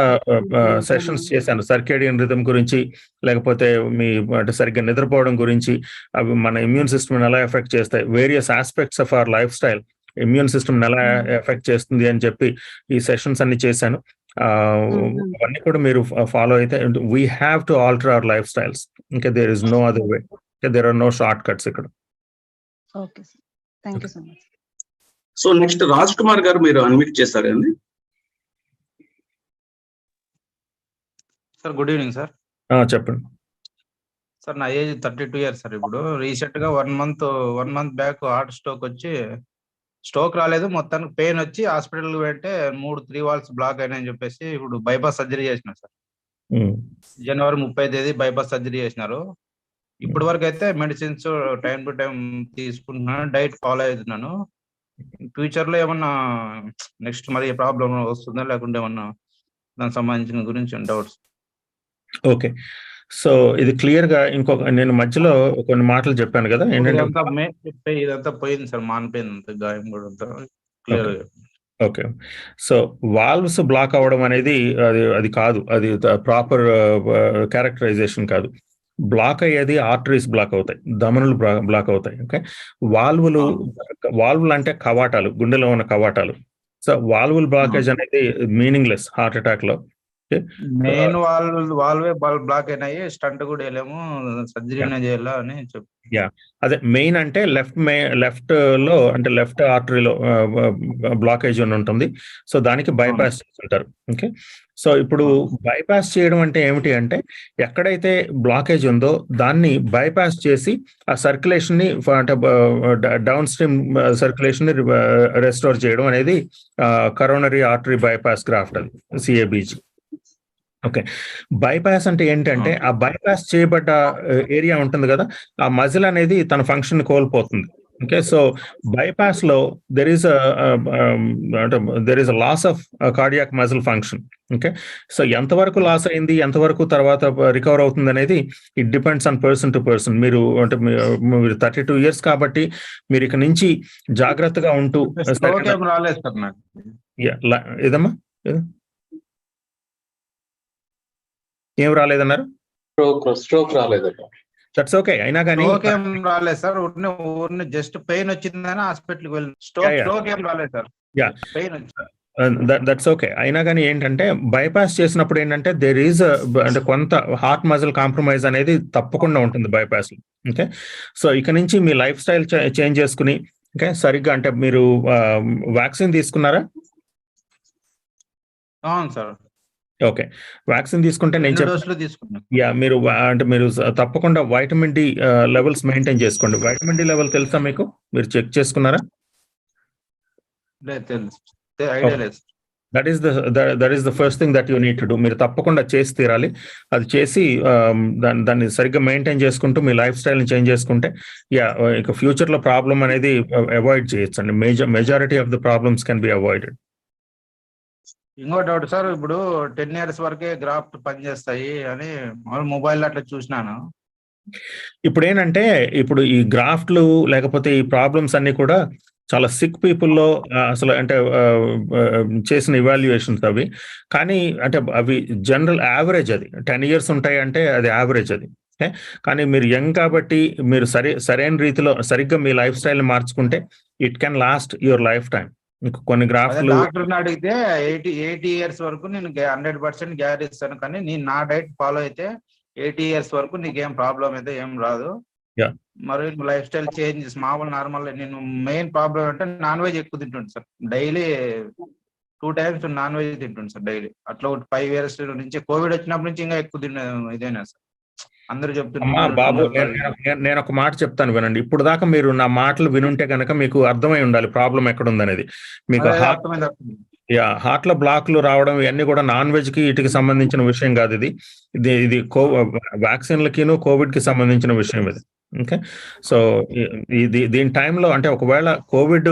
సెషన్స్ చేశాను సర్కేడియన్ రిథమ్ గురించి, లేకపోతే మీ అంటే సరిగ్గా నిద్రపోవడం గురించి, అవి మన ఇమ్యూన్ సిస్టమ్ ఎలా ఎఫెక్ట్ చేస్తాయి, various aspects of our life style immune system ఎలా ఎఫెక్ట్ చేస్తుంది అని చెప్పి ఈ సెషన్స్ అన్ని చేశాను. అవన్నీ కూడా మీరు ఫాలో అయితే we have to alter our life styles. ఇంకా there is no other way, there are no short cuts ఇక్కడ. Okay sir, thank you so much. So next Raj Kumar garu, మీరు అన్మ్యూట్ చేస్తారండి. Sir good evening sir. చెప్పండి sir, నా age 32 years sir. ఇప్పుడు recent గా 1 month back heart stroke వచ్చి, stroke రాలేదు, మొత్తానికి పెయిన్ వచ్చి హాస్పిటల్ పెడితే 3 వాల్స్ బ్లాక్ అయినాయని చెప్పేసి ఇప్పుడు బైపాస్ సర్జరీ చేసిన సార్. జనవరి 30వ తేదీ బైపాస్ సర్జరీ చేసినారు. ఇప్పటి వరకు అయితే మెడిసిన్స్ టైం టు టైం తీసుకుంటున్నాను, డైట్ ఫాలో అవుతున్నాను. ఫ్యూచర్ లో ఏమన్నా నెక్స్ట్ మరి ప్రాబ్లం వస్తుందా, లేకుంటే ఏమన్నా దానికి సంబంధించిన గురించి డౌట్స్? ఓకే, సో ఇది క్లియర్ గా ఇంకొక నేను మధ్యలో కొన్ని మాటలు చెప్పాను కదా ఏంటంటే ఇదంతా పోయింది సార్, మానిపోయింది గాయం కూడా అంతా clear. Okay, so valves block అవ్వడం అనేది అది కాదు, అది ప్రాపర్ క్యారెక్టరైజేషన్ కాదు. బ్లాక్ అయ్యేది ఆర్టరీస్ బ్లాక్ అవుతాయి, ధమనులు బ్లాక్ అవుతాయి. ఓకే, వాల్వులు అంటే కవాటాలు, గుండెలో ఉన్న కవాటాలు. సో వాల్వుల్ బ్లాకేజ్ అనేది మీనింగ్లెస్ హార్ట్ అటాక్ లో. మెయిన్ వాల్వే బ్లాక్ అయినాయి, స్టంట్ కూడా వెళ్ళాము, సర్జరీనే చేయాలా అని చెప్పి. యా, అదే మెయిన్ అంటే లెఫ్ట్ లో అంటే లెఫ్ట్ ఆర్టరీలో బ్లాకేజ్ అని ఉంటుంది. సో దానికి బైపాస్ చేస్తుంటారు. ఓకే, సో ఇప్పుడు బైపాస్ చేయడం అంటే ఏమిటి అంటే ఎక్కడైతే బ్లాకేజ్ ఉందో దాన్ని బైపాస్ చేసి ఆ సర్క్యులేషన్ ని అంటే డౌన్ స్ట్రీమ్ సర్క్యులేషన్ ని రెస్టోర్ చేయడం అనేది కరోనరీ ఆర్టరీ బైపాస్ గ్రాఫ్ట్, అది సిఏబిజి. ఓకే, బైపాస్ అంటే ఏంటంటే ఆ బైపాస్ చేయబడ్డ ఏరియా ఉంటుంది కదా, ఆ మజిల్ అనేది తన ఫంక్షన్ కోల్పోతుంది. ఓకే, సో బైపాస్ లో there is a loss of cardiac muscle function. Okay, so ఎంతవరకు లాస్ అయింది, ఎంతవరకు తర్వాత రికవర్ అవుతుంది అనేది it depends on person to person. మీరు అంటే మీరు 32 years కాబట్టి మీరు ఇక నుంచి జాగ్రత్తగా ఉంటూ రాలేదు సార్ నాకు. ఏదమ్మా ఏం రాలేదన్నారు? స్ట్రోక్ రాలేదు. దట్స్ ఓకే, అయినా కానీ ఏం రాలేదు సార్, ఊరిని జస్ట్ పెయిన్ వచ్చిందని హాస్పిటల్కి వెళ్ళి స్ట్రోక్ ఏం రాలేదు సార్. యా, పెయిన్ వచ్చింది. దట్స్ ఓకే, అయినా కానీ ఏంటంటే బైపాస్ చేసినప్పుడు ఏంటంటే దేర్ ఈజ్ అంటే కొంత హార్ట్ మజిల్ కాంప్రమైజ్ అనేది తప్పకుండా ఉంటుంది బైపాస్. ఓకే, సో ఇక నుంచి మీ లైఫ్ స్టైల్ చేంజ్ చేసుకుని ఓకే సరిగ్గా అంటే మీరు వ్యాక్సిన్ తీసుకున్నారా? అవును సార్. ఓకే, వ్యాక్సిన్ తీసుకుంటే నేను తీసుకున్నాను. యా, మీరు అంటే మీరు తప్పకుండా వైటమిన్ డి లెవెల్స్ మెయింటైన్ చేసుకోండి. వైటమిన్ డి లెవెల్ తెలుసా మీకు? మీరు చెక్ చేసుకున్నారా? That is the first thing that you need to do. మీరు తప్పకుండా చేసి తీరాలి. అది చేసి దాన్ని సరిగ్గా మెయింటైన్ చేసుకుంటూ మీ లైఫ్ స్టైల్ని చేంజ్ చేసుకుంటే యా ఇక ఫ్యూచర్లో ప్రాబ్లం అనేది అవాయిడ్ చేయొచ్చు అండి. Majority of the problems can be avoided. ఇంకో డౌట్ సార్, ఇప్పుడు 10 years వరకే గ్రాఫ్ట్ పనిచేస్తాయి అని మొబైల్ అట్లా చూసినాను. ఇప్పుడు ఏంటంటే ఇప్పుడు ఈ గ్రాఫ్ట్లు లేకపోతే ఈ ప్రాబ్లమ్స్ అన్ని కూడా చాలా సిక్ పీపుల్లో అసలు అంటే చేసిన ఇవాల్యుయేషన్స్ అవి. కానీ అంటే అవి జనరల్ యావరేజ్, అది 10 years ఉంటాయి అంటే అది యావరేజ్ అది. కానీ మీరు యంగ్ కాబట్టి మీరు సరైన రీతిలో సరిగ్గా మీ లైఫ్ స్టైల్ని మార్చుకుంటే it can lost your life time. కొన్ని గ్రాఫ్లు డాక్టర్ని అడిగితే 80 years వరకు నేను 100% గ్యారెంటీ ఇస్తాను, కానీ నేను నా డైట్ ఫాలో అయితే 80 years వరకు నీకేం ప్రాబ్లం అయితే ఏం రాదు. మరి లైఫ్ స్టైల్ చేంజెస్ మామూలు నార్మల్. నేను మెయిన్ ప్రాబ్లం అంటే నాన్ వెజ్ ఎక్కువ తింటుంటాను sir. Daily 2 times non veg తింటుంటాను సార్ డైలీ. అట్లా 5 years నుంచి కోవిడ్ వచ్చినప్పటి నుంచి ఇంకా ఎక్కువ ఇదేనా సార్, అందరూ చెప్తున్నారు. బాబు నేను ఒక మాట చెప్తాను వినండి. ఇప్పుడు దాకా మీరు నా మాటలు వినుంటే కనుక మీకు అర్థమై ఉండాలి ప్రాబ్లం ఎక్కడ ఉందనేది. మీకు హార్ట్ లో బ్లాక్లు రావడం ఇవన్నీ కూడా నాన్ వెజ్ కి వీటికి సంబంధించిన విషయం కాదు. ఇది వ్యాక్సిన్లకిను కోవిడ్ కి సంబంధించిన విషయం ఇది. ఓకే, సో దీని టైంలో అంటే ఒకవేళ కోవిడ్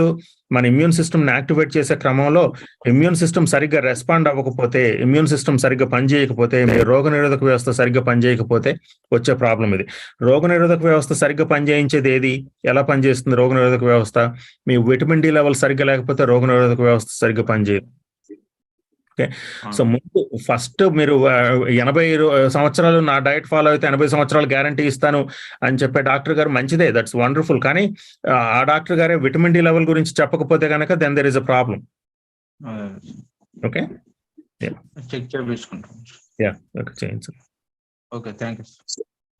మన ఇమ్యూన్ సిస్టమ్ని యాక్టివేట్ చేసే క్రమంలో ఇమ్యూన్ సిస్టమ్ సరిగ్గా రెస్పాండ్ అవ్వకపోతే, ఇమ్యూన్ సిస్టమ్ సరిగ్గా పనిచేయకపోతే, మీ రోగనిరోధక వ్యవస్థ సరిగ్గా పనిచేయకపోతే వచ్చే ప్రాబ్లం ఇది. రోగనిరోధక వ్యవస్థ సరిగ్గా పనిచేయించేది ఏది, ఎలా పనిచేస్తుంది రోగనిరోధక వ్యవస్థ? మీ విటమిన్ డి లెవెల్ సరిగ్గా లేకపోతే రోగనిరోధక వ్యవస్థ సరిగ్గా పనిచేయదు. ఓకే, సో ముందు ఫస్ట్ మీరు 80 సంవత్సరాలు నా డైట్ ఫాలో అయితే 80 సంవత్సరాలు గ్యారంటీ ఇస్తాను అని చెప్పే డాక్టర్ గారు మంచిదే, దట్స్ వండర్ఫుల్. కానీ ఆ డాక్టర్ గారే విటమిన్ డి లెవెల్ గురించి చెప్పకపోతే కనుక then there is a problem. Okay, check చేయించుకుంటాం. యా, ఓకే, చేయండి sir. Okay, thank you.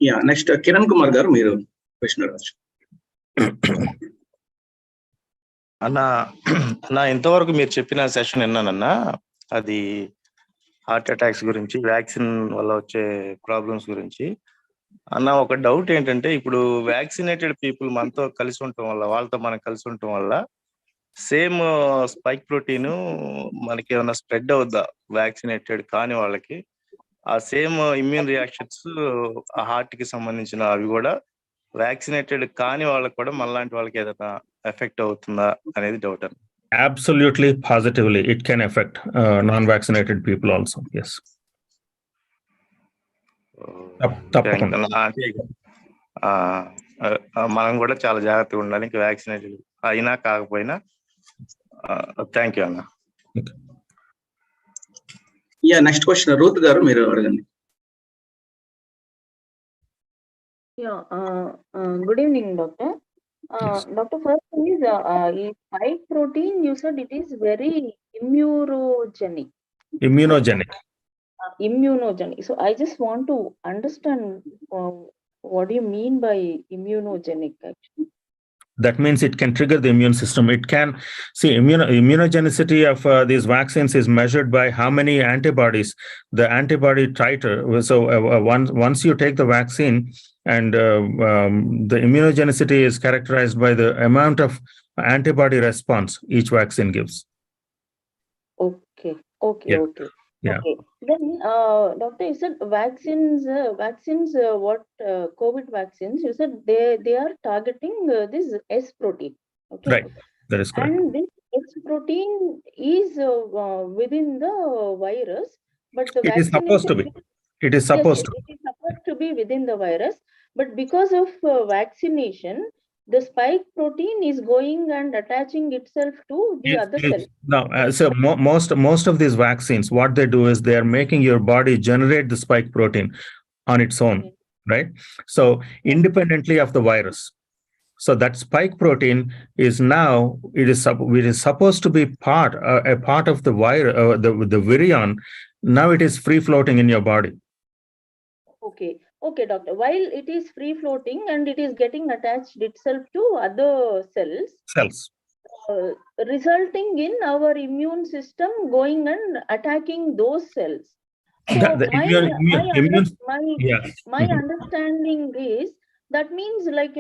Yeah, next Kiran Kumar garu మీరు క్వశ్చన్ అడగచ్చు. అన్న ఇంతవరకు మీరు చెప్పిన సెషన్ విన్నానన్నా, అది హార్ట్ అటాక్స్ గురించి, వ్యాక్సిన్ వల్ల వచ్చే ప్రాబ్లమ్స్ గురించి. అన్న ఒక డౌట్ ఏంటంటే, ఇప్పుడు వ్యాక్సినేటెడ్ పీపుల్ మనతో కలిసి ఉండటం వల్ల, వాళ్ళతో మనం కలిసి ఉండటం వల్ల సేమ్ స్పైక్ ప్రోటీన్ మనకి ఏమైనా స్ప్రెడ్ అవుద్దా వ్యాక్సినేటెడ్ కాని వాళ్ళకి? ఆ సేమ్ ఇమ్యూన్ రియాక్షన్స్ ఆ హార్ట్ కి సంబంధించిన అవి కూడా వ్యాక్సినేటెడ్ కాని వాళ్ళకి కూడా మనలాంటి వాళ్ళకి ఏదైనా ఎఫెక్ట్ అవుతుందా అనేది డౌట్ అన్న. Absolutely, positively, it can affect non-vaccinated people also. Yes. తప్పకుండా. మనం కూడా చాలా జాగ్రత్తగా ఉండాలి, ఇంకా వ్యాక్సినేటెడ్ అయినా కాకపోయినా. థ్యాంక్ యూ అన్న. యా, నెక్స్ట్ క్వశ్చన్ రూత్ గారు మీరు అడగండి. Good evening doctor. Doctor, first thing is spike protein, you said it is very immunogenic. Immunogenic. Immunogenic. So I just want to understand what do you mean by immunogenic actually? That means it can trigger the immune system. It can see immunogenicity of these vaccines is measured by how many antibodies, the antibody titer. So once you take the vaccine, and the immunogenicity is characterized by the amount of antibody response each vaccine gives. Okay. Yeah. Okay. Then, doctor, you said vaccines. What COVID vaccines? You said they are targeting this S protein. Okay. Right. That is correct. And this S protein is within the virus, but the It is supposed to be. It is supposed to. It is supposed to be within the virus, but because of vaccination, the spike protein is going and attaching itself to the other cells. No, so most of these vaccines, what they do is they are making your body generate the spike protein on its own, right? So independently of the virus. So that spike protein is now it is supposed to be a part of the virus, the virion. Now it is free floating in your body. Okay, doctor. While it is free floating and it is getting attached itself to other cells, resulting in our immune system going and attacking those cells. So my understanding is that means, like,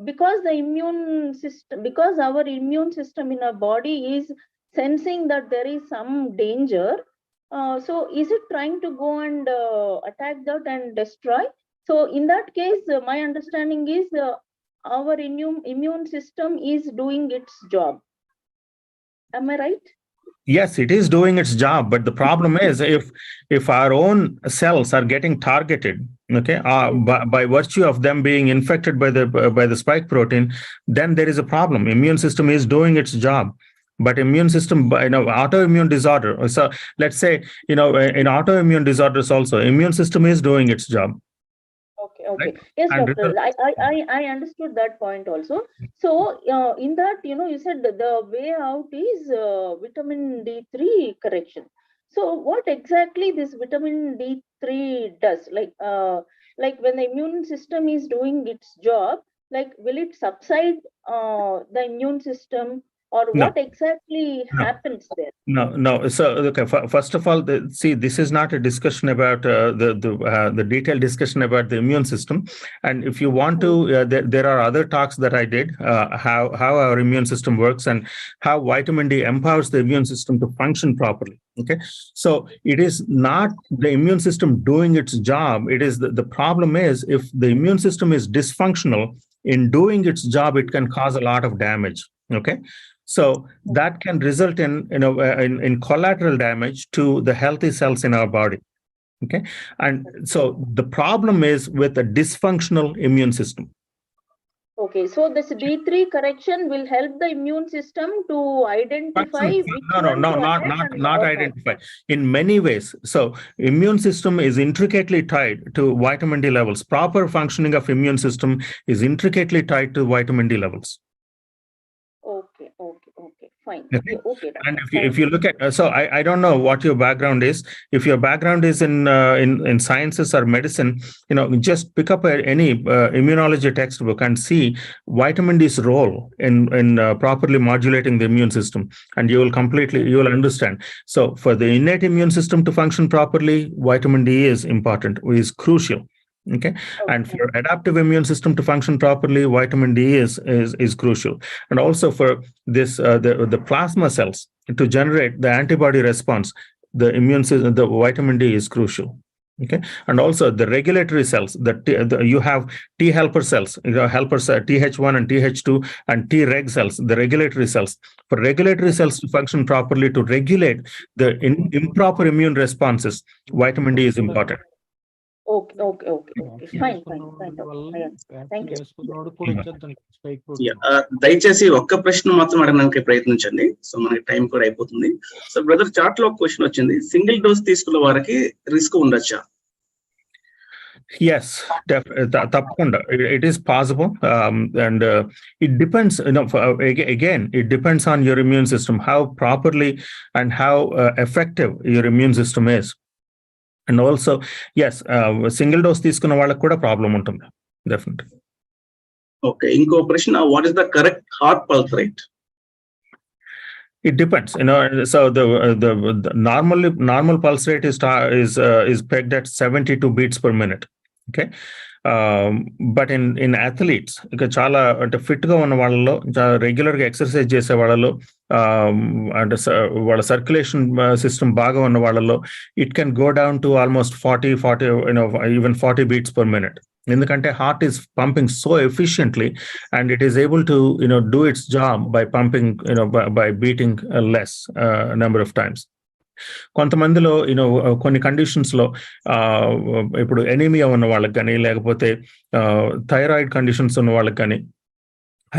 because the immune system, because our immune system in our body is sensing that there is some danger. So is it trying to go and attack that and destroy? So in that case, my understanding is our immune system is doing its job. Am I right? Yes, it is doing its job, but the problem is if our own cells are getting targeted, okay, by virtue of them being infected by the spike protein, then there is a problem. Immune system is doing its job. But immune system, autoimmune disorder. So let's say, in autoimmune disorders also, immune system is doing its job. Okay. Right? Yes, doctor. I understood that point also. So in that, you said the way out is vitamin D3 correction. So what exactly this vitamin D3 does? Like when the immune system is doing its job, like will it subside the immune system? Or what exactly happens there? No. So, okay. First of all, see, this is not a discussion about the detailed discussion about the immune system. And if you want to, there are other talks that I did, how our immune system works and how vitamin D empowers the immune system to function properly. Okay. So it is not the immune system doing its job. It is the problem is if the immune system is dysfunctional in doing its job, it can cause a lot of damage. Okay. So that can result in collateral damage to the healthy cells in our body. Okay. And so the problem is with a dysfunctional immune system. Okay, so this D3 correction will help the immune system to identify not identify in many ways. So immune system is intricately tied to vitamin D levels. Proper functioning of immune system is intricately tied to vitamin D levels. Okay, fine. Okay. And if you look at, so I don't know what your background is. If your background is in sciences or medicine, just pick up any immunology textbook and see vitamin D's role in properly modulating the immune system, and you will understand. So for the innate immune system to function properly, vitamin D is important, is crucial. Okay. And for adaptive immune system to function properly, vitamin D is crucial. And also for this the plasma cells to generate the antibody response, the immune system, the vitamin D is crucial. Okay. And also the regulatory cells that you have T helper cells, helpers Th1 and Th2 and T reg cells, the regulatory cells. For regulatory cells to function properly, to regulate the improper immune responses, vitamin D is important. Okay. Fine. Thank you. దయచేసి ఒక్క ప్రశ్న మాత్రం అడగడానికి ప్రయత్నించండి. So మనకి time కూడా అయిపోతుంది. So brother, chat లో ఒక క్వశ్చన్ వచ్చింది, సింగిల్ డోస్ తీసుకున్న వారికి రిస్క్ ఉండొచ్చా? Yes, tapakunda. It is possible, and it depends. Again, it depends on your immune system, how properly and how effective your immune system is. And also S single dose తీసుకున్న వాళ్ళకి కూడా problem ఉంటుంది definite. Okay, ఇంకో ప్రశ్న, what is the correct heart pulse rate? It depends, so the normal pulse rate is pegged at 72 beats per minute. Okay, but in athletes, ఇక చాలా అంటే fit గా ఉన్న వాళ్ళలో, రెగ్యులర్ గా ఎక్సర్సైజ్ చేసే వాళ్ళలో, అంటే వాళ్ళ సర్క్యులేషన్ సిస్టమ్ బాగా ఉన్న వాళ్ళలో, it can go down to almost 40 even 40 beats per minute. ఎందుకంటే heart is pumping so efficiently and it is able to do it's job by pumping by beating less number of times. కొంతమందిలో కొన్ని conditions లో ఇప్పుడు anaemia ఉన్న వాళ్ళకి కానీ, లేకపోతే thyroid conditions ఉన్న వాళ్ళకి కానీ,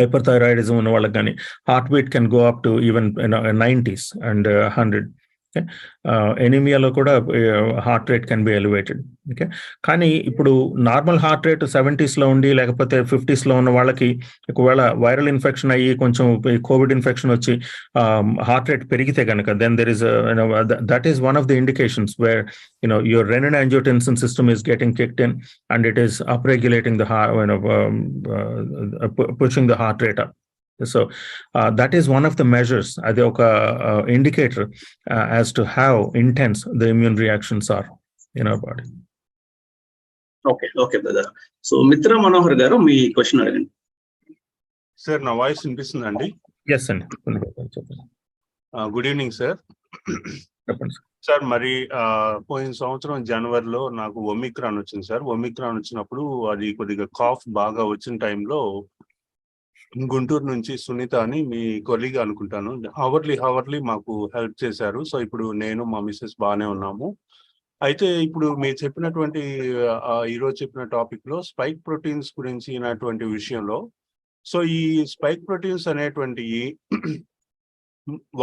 హైపర్ థైరాయిడిజం ఉన్న వాళ్ళకి కానీ heart beat can go up to even 90s and 100. ఎనీమియాలో కూడా heart rate can be elevated. Okay, కానీ ఇప్పుడు నార్మల్ హార్ట్ రేట్ 70s లో ఉండి, లేకపోతే 50s లో ఉన్న వాళ్ళకి ఒకవేళ వైరల్ ఇన్ఫెక్షన్ అయ్యి కొంచెం కోవిడ్ ఇన్ఫెక్షన్ వచ్చి హార్ట్ రేట్ పెరిగితే కనుక, then there is that is one of the indications where your renin angiotensin system is getting kicked in and it is upregulating the heart, pushing the heart rate up. So that is one of the measures, adi oka indicator as to how intense the immune reactions are in our body. Okay brother. So Mitra Manohar garu me question అడగండి. Sir నా voice వినిపిస్తుందండి? yes అండి. Good evening sir. Sir, మరి పోయిన సంవత్సరం జనవరిలో నాకు Omicron వచ్చింది సార్. ఒమిక్రాన్ వచ్చినప్పుడు అది కొద్దిగా కాఫ్ బాగా వచ్చిన టైంలో గుంటూరు నుంచి సునీత అని మీ కొలీగ్ అనుకుంటాను, హవర్లీ మాకు హెల్ప్ చేశారు. సో ఇప్పుడు నేను మా మిస్సెస్ బాగానే ఉన్నాము. అయితే ఇప్పుడు మీరు చెప్పినటువంటి ఈరోజు చెప్పిన టాపిక్ లో స్పైక్ ప్రోటీన్స్ గురించి అయినటువంటి విషయంలో, సో ఈ స్పైక్ ప్రోటీన్స్ అనేటువంటి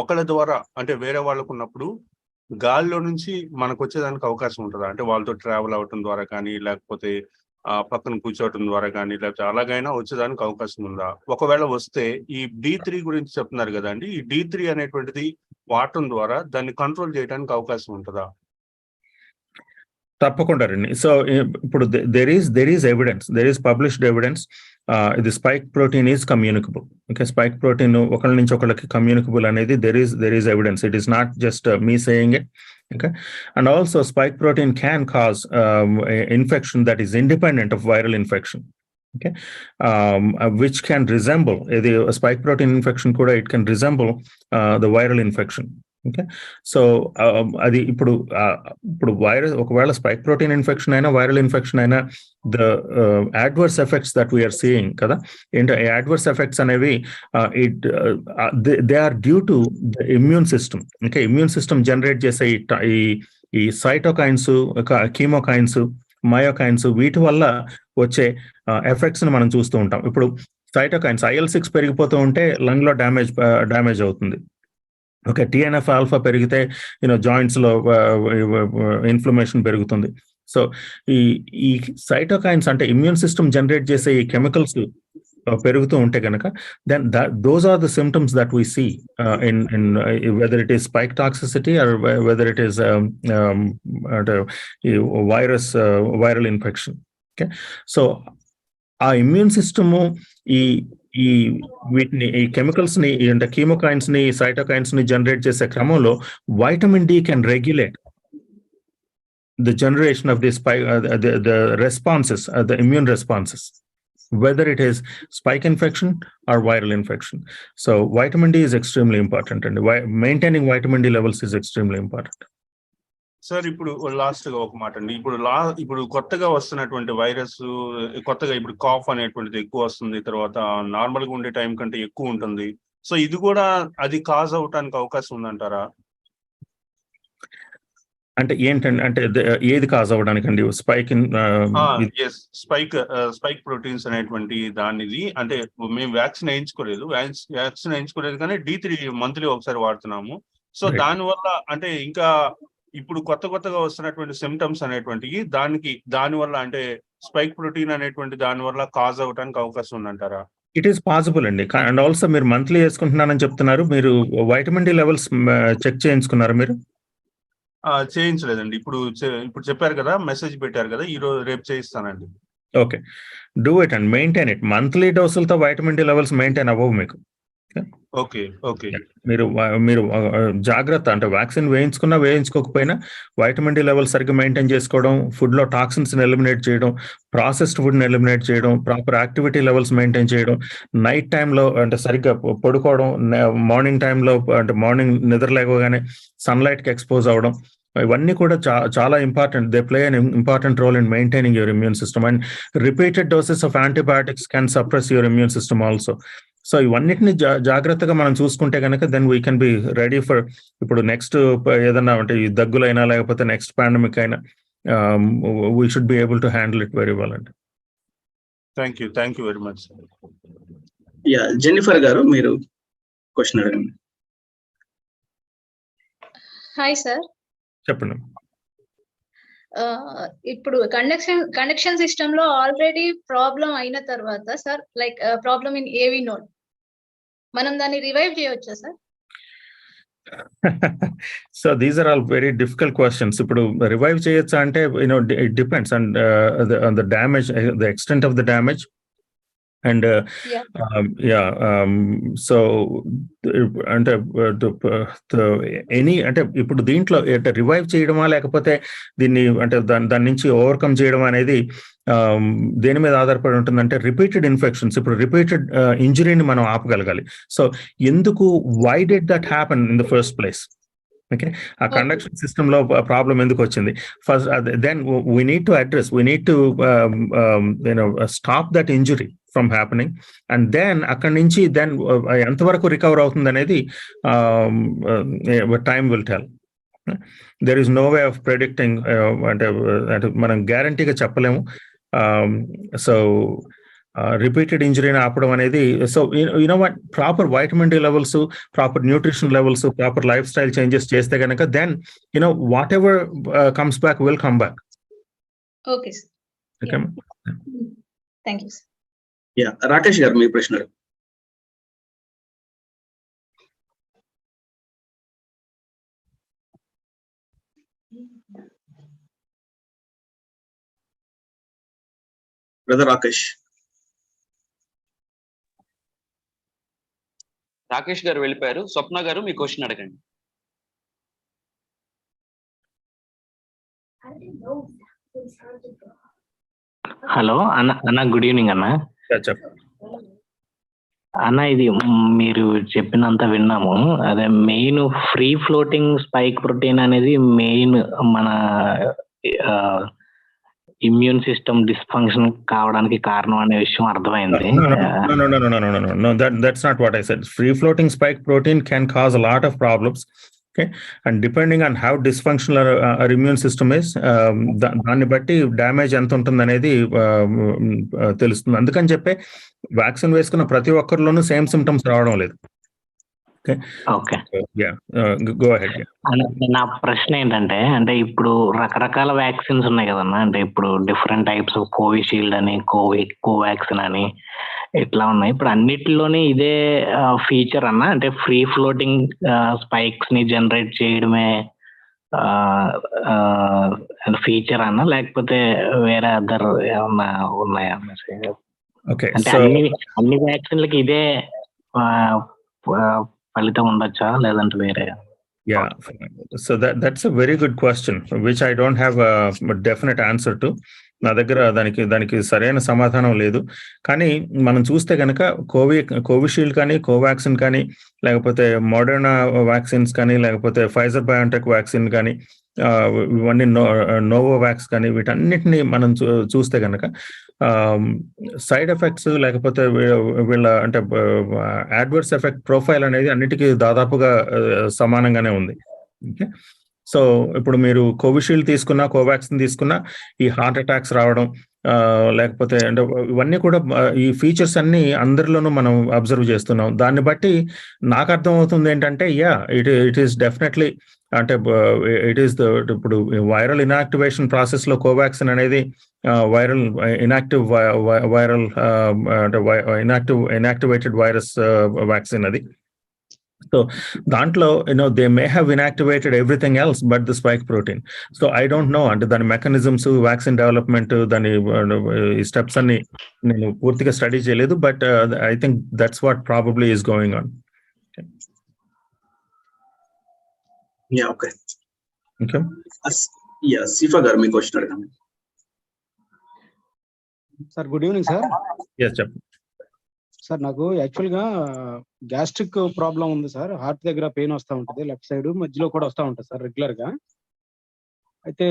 ఒకళ్ళ ద్వారా అంటే వేరే వాళ్ళకు ఉన్నప్పుడు గాలిలో నుంచి మనకు వచ్చేదానికి అవకాశం ఉంటుందా? అంటే వాళ్ళతో ట్రావెల్ అవటం ద్వారా కానీ, లేకపోతే పక్కన కూర్చోవటం ద్వారా కానీ, లేకపోతే అలాగైనా వచ్చేదానికి అవకాశం ఉందా? ఒకవేళ వస్తే ఈ D3 గురించి చెప్తున్నారు కదండి, ఈ D3 అనేటువంటిది వాడటం ద్వారా దాన్ని కంట్రోల్ చేయడానికి అవకాశం ఉంటుందా? తప్పకుండా రండి. సో ఇప్పుడు there is evidence, there is published evidence, the spike protein is communicable. Okay, spike protein ఒకళ్ళ నుంచి ఒకళ్ళకి communicable అనేది there is evidence. It is not just me saying it. Okay, and also spike protein can cause infection that is independent of viral infection. Okay, which can resemble the spike protein infection kuda, it can resemble the viral infection. Okay, so అది ఇప్పుడు virus ఒకవేళ spike protein infection అయినా, viral infection అయినా, the adverse effects that we're seeing కదా, ఏంటో ఈ adverse effects అనేవి they are due to the immune system. Okay, immune system generate చేసే ఈ సైటోకైన్స్, కీమోకైన్స్, మయోకైన్స్, వీటి వల్ల వచ్చే ఎఫెక్ట్స్ ని మనం చూస్తూ ఉంటాం. ఇప్పుడు సైటోకైన్స్ IL-6 పెరిగిపోతూ ఉంటే లంగ్ లో డ్యామేజ్ అవుతుంది. ఓకే, TNF ఆల్ఫా పెరిగితే జాయింట్స్ లో ఇన్ఫ్లమేషన్ పెరుగుతుంది. సో ఈ సైటోకైన్స్ అంటే ఇమ్యూన్ సిస్టమ్ జనరేట్ చేసే ఈ కెమికల్స్ పెరుగుతూ ఉంటే కనుక, then those are the symptoms that we see in whether it is spike toxicity or whether it is viral infection. Okay, so ఆ ఇమ్యూన్ సిస్టము వీటిని ఈ కెమికల్స్ ని అంటే కీమోకైన్స్ ని, సైటోకైన్స్ ని జనరేట్ చేసే క్రమంలో vitamin D can regulate the generation of the the responses, the immune responses, whether it is spike infection or viral infection. So vitamin D is extremely important, and maintaining vitamin D levels is extremely important. Sir, ఇప్పుడు last గా ఒక మాట అండి, ఇప్పుడు కొత్తగా వస్తున్నటువంటి virus, కొత్తగా ఇప్పుడు కాఫ్ అనేటువంటిది ఎక్కువ వస్తుంది, తర్వాత నార్మల్ గా ఉండే టైం కంటే ఎక్కువ ఉంటుంది. సో ఇది కూడా అది కాజ్ అవటానికి అవకాశం ఉందంటారా? అంటే ఏంటండి, అంటే ఏది కాజ్ అవ్వడానికండి? స్పైక్ ప్రోటీన్స్ అనేటువంటి దానిది, అంటే మేము వ్యాక్సిన్ వేయించుకోలేదు కానీ D3 మంత్లీ ఒకసారి వాడుతున్నాము. సో దానివల్ల అంటే ఇంకా ఇప్పుడు కొత్తగా వస్తున్నటువంటి సిమ్టమ్స్ అనేటువంటివి దానివల్ల అంటే స్పైక్ ప్రోటీన్ అనేటువంటి దానివల్ల కాజ్ అవడానికి అవకాశం ఉందంటారా? ఇట్ ఈస్ పాసిబుల్ అండి. అండ్ ఆల్సో మీరు మంత్లీ వేసుకుంటున్నారని చెప్తున్నారు, మీరు వైటమిన్ డి లెవెల్స్ చెక్ చేయించుకున్నారు మీరు? చేయించలేదండి. ఇప్పుడు చెప్పారు కదా, మెసేజ్ పెట్టారు కదా, రేపు చేయిస్తానండి. Okay, do it and maintain it. Monthly డోసులతో వైటమిన్ డి లెవెల్స్ మెయింటైన్ అవ్వవు మీకు. ఓకే ఓకే, మీరు జాగ్రత్త, అంటే వ్యాక్సిన్ వేయించుకున్నా వేయించుకోకపోయినా వైటమిన్ డి లెవెల్ సరిగ్గా మెయింటైన్ చేసుకోవడం, ఫుడ్ లో టాక్సిన్స్ ఎలిమినేట్ చేయడం, ప్రాసెస్డ్ ఫుడ్ ని ఎలిమినేట్ చేయడం, ప్రాపర్ యాక్టివిటీ లెవెల్స్ మెయింటైన్ చేయడం, నైట్ టైంలో అంటే సరిగ్గా పడుకోవడం, మార్నింగ్ టైంలో అంటే మార్నింగ్ నిద్ర లేవగానే సన్లైట్ కి ఎక్స్పోజ్ అవడం, ఇవన్నీ కూడా చాలా important. They play an important role in maintaining your immune system. And repeated doses of antibiotics can suppress your immune system also. So ఇవన్నిటిని జాగ్రత్తగా మనం చూసుకుంటే కనుక then we can be ready for ఇప్పుడు నెక్స్ట్ ఏదన్నా అంటే ఈ దగ్గులైనా లేకపోతే నెక్స్ట్ పాండమిక్ అయినా we should be able to handle it very well అండి. Thank you very much. Yeah, Jennifer garu మీరు క్వశ్చన్ అడగండి. హాయ్ సార్, చెప్పండి. ఇప్పుడు కండక్షన్ సిస్టమ్ లో ఆల్రెడీ ప్రాబ్లం అయిన తర్వాత sir, like problem in AV node, మనం దాన్ని రివైవ్ చేయవచ్చా sir? So these are all very difficult questions. ఇప్పుడు రివైవ్ చేయొచ్చా అంటే it depends and the damage, the extent of the damage. And so అంటే ఎనీ అంటే ఇప్పుడు దీంట్లో రివైవ్ చేయడమా లేకపోతే దీన్ని అంటే దాని నుంచి ఓవర్కమ్ చేయడం అనేది దేని మీద ఆధారపడి ఉంటుందంటే రిపీటెడ్ ఇన్ఫెక్షన్స్. ఇప్పుడు రిపీటెడ్ ఇంజరీని మనం ఆపగలగాలి. సో ఎందుకు, why did that happen in the first place? Okay, ఆ కండక్షన్ సిస్టమ్ లో ప్రాబ్లం ఎందుకు వచ్చింది first, then we need to address, we need to stop that injury from happening. And then అక్కడి నుంచి దెన్ ఎంతవరకు రికవర్ అవుతుంది అనేది time will tell. There is no way of predicting, అంటే మనం గ్యారంటీగా చెప్పలేము. సో రిపీటెడ్ ఇంజరీని ఆపడం అనేది, so you know what, proper vitamin D levels, proper nutrition levels, proper life style changes చేస్తే కనుక then whatever comes back will come back. Okay sir, okay, thank you sir. Yeah, Rakesh garu మీ ప్రశ్న. Brother Rakesh. Rakesh గారు వెళ్ళిపోయారు. స్వప్న గారు మీ క్వశ్చన్ అడగండి. Hello అన్న, గుడ్ ఈవినింగ్ అన్న. అన్న, ఇది మీరు చెప్పినంత విన్నాము. అదే main free floating spike protein అనేది మెయిన్ మన ఇమ్యూన్ సిస్టమ్ డిస్ఫంక్షన్ కావడానికి కారణం అనే విషయం అర్థమైంది. That's not what I said. Free floating spike protein can cause a lot of problems. Okay, and depending on how dysfunctional our immune system is, దాన్ని బట్టి damage ఎంత ఉంటుంది అనేది తెలుస్తుంది. అందుకని చెప్పే వ్యాక్సిన్ వేసుకున్న ప్రతి ఒక్కరిలోనూ సేమ్ సిమ్టమ్స్ రావడం లేదు. Okay, go ahead. నా ప్రశ్న ఏంటంటే, అంటే ఇప్పుడు రకరకాల వ్యాక్సిన్స్ ఉన్నాయి కదన్నా, అంటే ఇప్పుడు డిఫరెంట్ టైప్స్ ఆఫ్ కోవిషీల్డ్ అని, కోవాక్సిన్ అని ఇట్లా ఉన్నాయి. ఇప్పుడు అన్నిటిలోనే ఇదే ఫీచర్ అన్న, అంటే ఫ్రీ ఫ్లోటింగ్ స్పైక్స్ ని జనరేట్ చేయడమే ఫీచర్ అన్న, లేకపోతే వేరే అదర్ ఏమన్నా ఉన్నాయా? అంటే అన్ని వ్యాక్సిన్లకి ఇదే ఫలితం ఉండొచ్చా, లేదంటే వేరే? Yeah, so that's a very good question, which I don't have a definite answer to. నా దగ్గర దానికి సరైన సమాధానం లేదు. కానీ మనం చూస్తే కనుక కోవిషీల్డ్ కానీ, కోవాక్సిన్ కానీ, లేకపోతే మోడర్నా వ్యాక్సిన్స్ కానీ, లేకపోతే ఫైజర్ బయోటెక్ వ్యాక్సిన్ కానీ, ఇవన్నీ నోవోవాక్స్ కానీ, వీటన్నిటిని మనం చూస్తే కనుక సైడ్ ఎఫెక్ట్స్ లేకపోతే వీళ్ళ అంటే అడ్వర్స్ ఎఫెక్ట్ ప్రొఫైల్ అనేది అన్నిటికీ దాదాపుగా సమానంగానే ఉంది. ఓకే, సో ఇప్పుడు మీరు కోవిషీల్డ్ తీసుకున్నా, కోవాక్సిన్ తీసుకున్నా ఈ హార్ట్ అటాక్స్ రావడం, లేకపోతే అంటే ఇవన్నీ కూడా ఈ ఫీచర్స్ అన్ని అందరిలోనూ మనం అబ్జర్వ్ చేస్తున్నాం. దాన్ని బట్టి నాకు అర్థం అవుతుంది ఏంటంటే, ఇట్ ఈస్ డెఫినెట్లీ అంటే ఇట్ ఈస్ ఇప్పుడు వైరల్ ఇనాక్టివేషన్ ప్రాసెస్ లో కోవాక్సిన్ అనేది వైరల్ ఇనాక్టివేటెడ్ వైరస్ వ్యాక్సిన్ అది. So దాంట్లో they may have inactivated everything else but the spike protein. So I don't know అంటే దాని మెకానిజమ్స్, వ్యాక్సిన్ డెవలప్మెంట్, దాని ఈ స్టెప్స్ అన్ని నేను పూర్తిగా స్టడీ చేయలేదు, but I think that's what probably is going on. Okay. Okay, Sifa garu మీ క్వశ్చన్ అడగండి. Sir good evening sir. చెప్పండి సార్. నాకు యాక్చువల్గా గ్యాస్ట్రిక్ ప్రాబ్లం ఉంది సార్. హార్ట్ దగ్గర పెయిన్ వస్తూ ఉంటుంది, లెఫ్ట్ సైడ్ మధ్యలో కూడా వస్తూ ఉంటుంది సార్ రెగ్యులర్గా. అయితే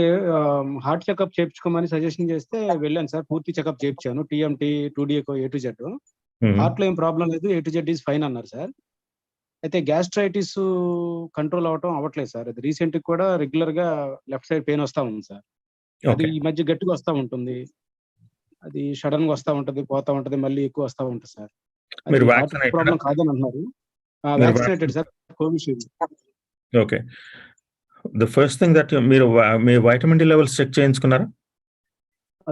హార్ట్ చెకప్ చేయించుకోమని సజెషన్ చేస్తే వెళ్ళాను సార్. పూర్తి చెకప్ చేయించాను, TMT, 2D echo, A to Z. హార్ట్లో ఏం ప్రాబ్లం లేదు, A to Z is fine అన్నారు సార్. అయితే గ్యాస్ట్రైటిస్ కంట్రోల్ అవ్వట్లేదు సార్. అది రీసెంట్ కూడా రెగ్యులర్ గా లెఫ్ట్ సైడ్ పెయిన్ వస్తూ ఉంది సార్. అది ఈ మధ్య గట్టిగా వస్తూ ఉంటుంది, అది సడన్ గా వస్తూ ఉంటుంది, పోతా ఉంటుంది, మళ్ళీ ఎక్కువ వస్తూ ఉంటుంది సార్. ప్రాబ్లం కాదని అంటున్నారు. Vaccinated sir, Covishield. Okay. The first thing that మీరు మీ వైటమిన్ డి లెవెల్స్ చెక్ చేయించుకున్నారా?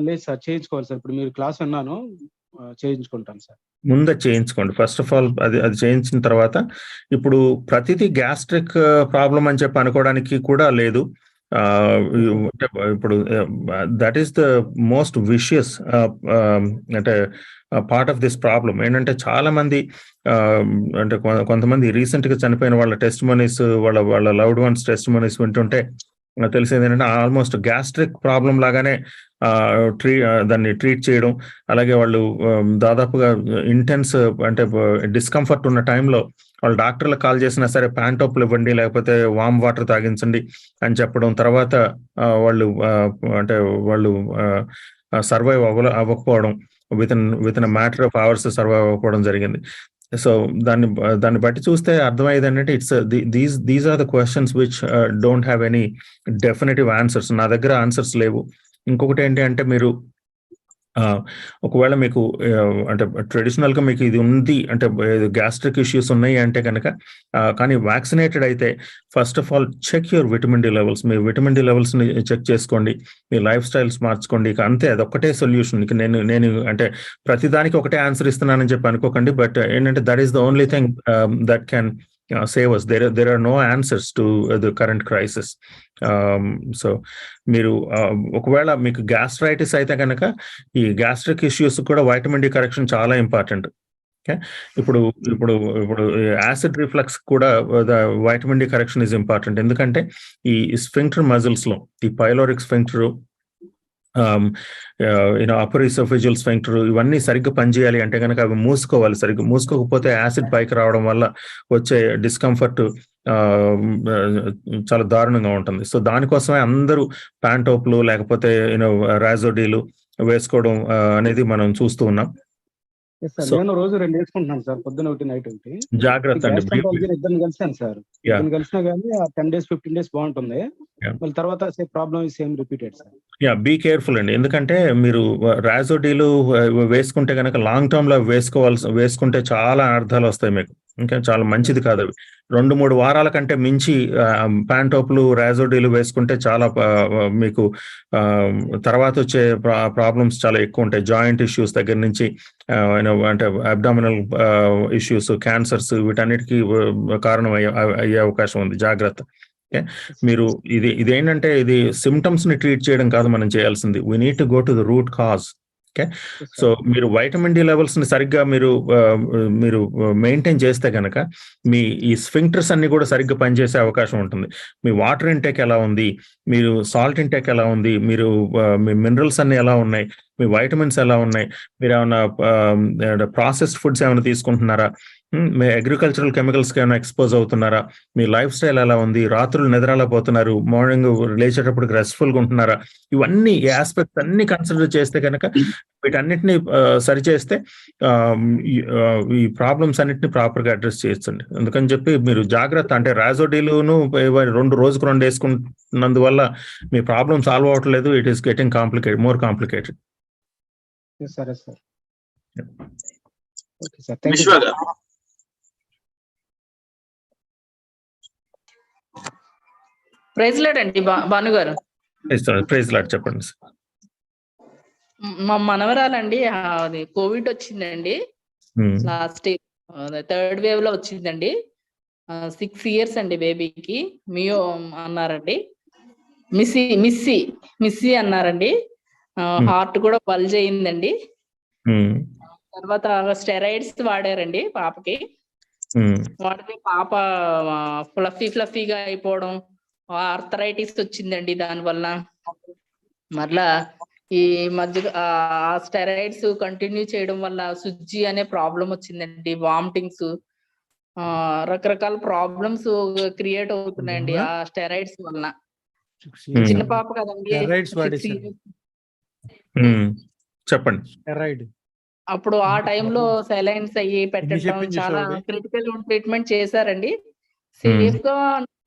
లేదు సార్, చేయించుకోవాలి సార్. ఇప్పుడు మీరు క్లాస్ విన్నాను, చేయించుకుంటాను సార్. ముందే చేయించుకోండి. ఫస్ట్ ఆఫ్ ఆల్ అది చేయించిన తర్వాత ఇప్పుడు ప్రతిదీ గ్యాస్ట్రిక్ ప్రాబ్లం అని చెప్పి అనుకోవడానికి కూడా లేదు. ఇప్పుడు that is the most vicious అంటే పార్ట్ ఆఫ్ దిస్ ప్రాబ్లం. ఏంటంటే చాలా మంది అంటే కొంతమంది రీసెంట్ గా చనిపోయిన వాళ్ళ టెస్ట్ మనీస్, వాళ్ళ లవ్డ్ వన్స్ టెస్ట్ మనీస్ వింటుంటే తెలిసేది ఏంటంటే ఆల్మోస్ట్ గ్యాస్ట్రిక్ ప్రాబ్లం లాగానే దాన్ని ట్రీట్ చేయడం. అలాగే వాళ్ళు దాదాపుగా ఇంటెన్స్ అంటే డిస్కంఫర్ట్ ఉన్న టైంలో వాళ్ళు డాక్టర్లకు కాల్ చేసినా సరే ప్యాంటోప్లు ఇవ్వండి, లేకపోతే వామ్ వాటర్ తాగించండి అని చెప్పడం. తర్వాత వాళ్ళు సర్వైవ్ అవ్వకపోవడం, within matter of hours survive అవ్వకపోవడం జరిగింది. సో దాన్ని బట్టి చూస్తే అర్థమయ్యేది ఏంటంటే these are the questions which don't have any definitive answers. నా దగ్గర ఆన్సర్స్ లేవు. ఇంకొకటి ఏంటి అంటే మీరు ఒకవేళ మీకు అంటే ట్రెడిషనల్ గా మీకు ఇది ఉంది అంటే గ్యాస్ట్రిక్ ఇష్యూస్ ఉన్నాయి అంటే కనుక, కానీ వ్యాక్సినేటెడ్ అయితే first of all check your vitamin D levels. మీ విటమిన్ డి లెవెల్స్ ని చెక్ చేసుకోండి, మీ లైఫ్ స్టైల్స్ మార్చుకోండి. ఇక అంతే, అదొక్కటే సొల్యూషన్. ఇక నేను అంటే ప్రతిదానికి ఒకటే ఆన్సర్ ఇస్తున్నానని చెప్పి అనుకోకండి, బట్ ఏంటంటే that is the only thing that can save us. There are no answers to the current crisis. So మీరు ఒకవేళ మీకు గ్యాస్ట్రైటిస్ అయితే కనుక ఈ గ్యాస్ట్రిక్ ఇష్యూస్ కూడా వైటమిన్ డి కరెక్షన్ చాలా ఇంపార్టెంట్. ఓకే, ఇప్పుడు యాసిడ్ రిఫ్లక్స్ కూడా vitamin D correction is important. ఎందుకంటే ఈ స్ఫింక్టర్ మజిల్స్ లో ఈ pyloric sphincter, upper oesophageal sphincter ఇవన్నీ సరిగ్గా పనిచేయాలి అంటే కనుక అవి మూసుకోవాలి. సరిగ్గా మూసుకోకపోతే యాసిడ్ పైకి రావడం వల్ల వచ్చే డిస్కంఫర్ట్ చాలా దారుణంగా ఉంటుంది. సో దానికోసమే అందరూ ప్యాంటోప్లు లేకపోతే రాజోడీలు వేసుకోవడం అనేది మనం చూస్తూ ఉన్నాం. నేను రోజు 2 వేసుకుంటున్నాను సార్, పొద్దున ఒకటి, నైట్ ఒకటి. జాగ్రత్త అండి. ఇద్దరు కలిసాను సార్, ఇద్దరు కలిసినా కానీ ఆ 10 days 15 days బాగుంటుంది, మళ్ళీ తర్వాత problem same repeated sir. Be careful అండి. ఎందుకంటే మీరు రాజోడీలు వేసుకుంటే కనుక లాంగ్ టర్మ్ లో వేసుకుంటే చాలా అర్థాలు వస్తాయి మీకు. ఇంకా చాలా మంచిది కాదు అవి. 2-3 వారాల కంటే మించి ప్యాంటోప్లు రాజోడీలు వేసుకుంటే చాలా మీకు తర్వాత వచ్చే ప్రాబ్లమ్స్ చాలా ఎక్కువ ఉంటాయి. జాయింట్ ఇష్యూస్ దగ్గర నుంచి అంటే అబ్డామినల్ ఇష్యూస్, క్యాన్సర్స్ వీటన్నిటికీ కారణం అయ్యే అవకాశం ఉంది. జాగ్రత్త. మీరు ఇదేంటంటే ఇది సిమ్టమ్స్ ని ట్రీట్ చేయడం కాదు మనం చేయాల్సింది. We need to go to the root cause. Okay, so మీరు వైటమిన్ డి లెవెల్స్ ని సరిగ్గా మీరు మెయింటైన్ చేస్తే కనుక మీ ఈ స్ఫింక్టర్స్ అన్ని కూడా సరిగ్గా పనిచేసే అవకాశం ఉంటుంది. మీ వాటర్ ఇంటేక్ ఎలా ఉంది, మీరు సాల్ట్ ఇంటేక్ ఎలా ఉంది, మీరు మీ మినరల్స్ అన్ని ఎలా ఉన్నాయి, మీ వైటమిన్స్ ఎలా ఉన్నాయి, మీరు ఏమైనా ప్రాసెస్డ్ ఫుడ్స్ ఏమైనా తీసుకుంటున్నారా, మీ అగ్రికల్చరల్ కెమికల్స్ కి ఏమైనా ఎక్స్పోజ్ అవుతున్నారా, మీ లైఫ్ స్టైల్ ఎలా ఉంది, రాత్రులు నిద్రలేకపోతున్నారు, మార్నింగ్ లేచేటప్పుడు రెస్ట్ఫుల్ గా ఉంటున్నారా, ఇవన్నీ ఈ ఆస్పెక్ట్స్ అన్ని కన్సిడర్ చేస్తే కనుక వీటన్నిటిని సరిచేస్తే ఈ ప్రాబ్లమ్స్ అన్నిటిని ప్రాపర్ గా అడ్రస్ చేయొచ్చండి. అందుకని చెప్పి మీరు జాగ్రత్త. అంటే రాజోడీలును 2 రోజుకు 2 వేసుకున్నందువల్ల మీ ప్రాబ్లమ్ సాల్వ్ అవ్వట్లేదు. It is getting more complicated. సరే sir. Okay sir, praise lord అండి. భాను గారు, ప్రైజ్ లార్డ్. చెప్పండి. మా మనవరాలండి, అది కోవిడ్ వచ్చిందండి, లాస్ట్ 3rd wave లో వచ్చిందండి. 6 years అండి బేబీకి. మియో అన్నారండి. మిస్సీ అన్నారండి. హార్ట్ కూడా బల్జ్ అయిందండి. తర్వాత స్టెరాయిడ్స్ వాడారండి పాపకి. వాడితే పాప ఫ్లఫీగా అయిపోవడం, ఆర్థరైటిస్ వచ్చిందండి దానివల్ల. మరలా ఈ మధ్య ఆ స్టెరాయిడ్స్ కంటిన్యూ చేయడం వల్ల సుజ్జి అనే ప్రాబ్లం వచ్చిందండి, వామిటింగ్స్, రకరకాల ప్రాబ్లమ్స్ క్రియేట్ అవుతున్నాయండి ఆ స్టెరాయిడ్స్ వలన. చిన్న పాప కదండి, 6 years. చెప్పండి. అప్పుడు ఆ టైంలో సెలైన్స్ అయ్యి పెట్టడం చాలా క్రిటికల్ ట్రీట్మెంట్ చేశారండి. సేఫ్ గా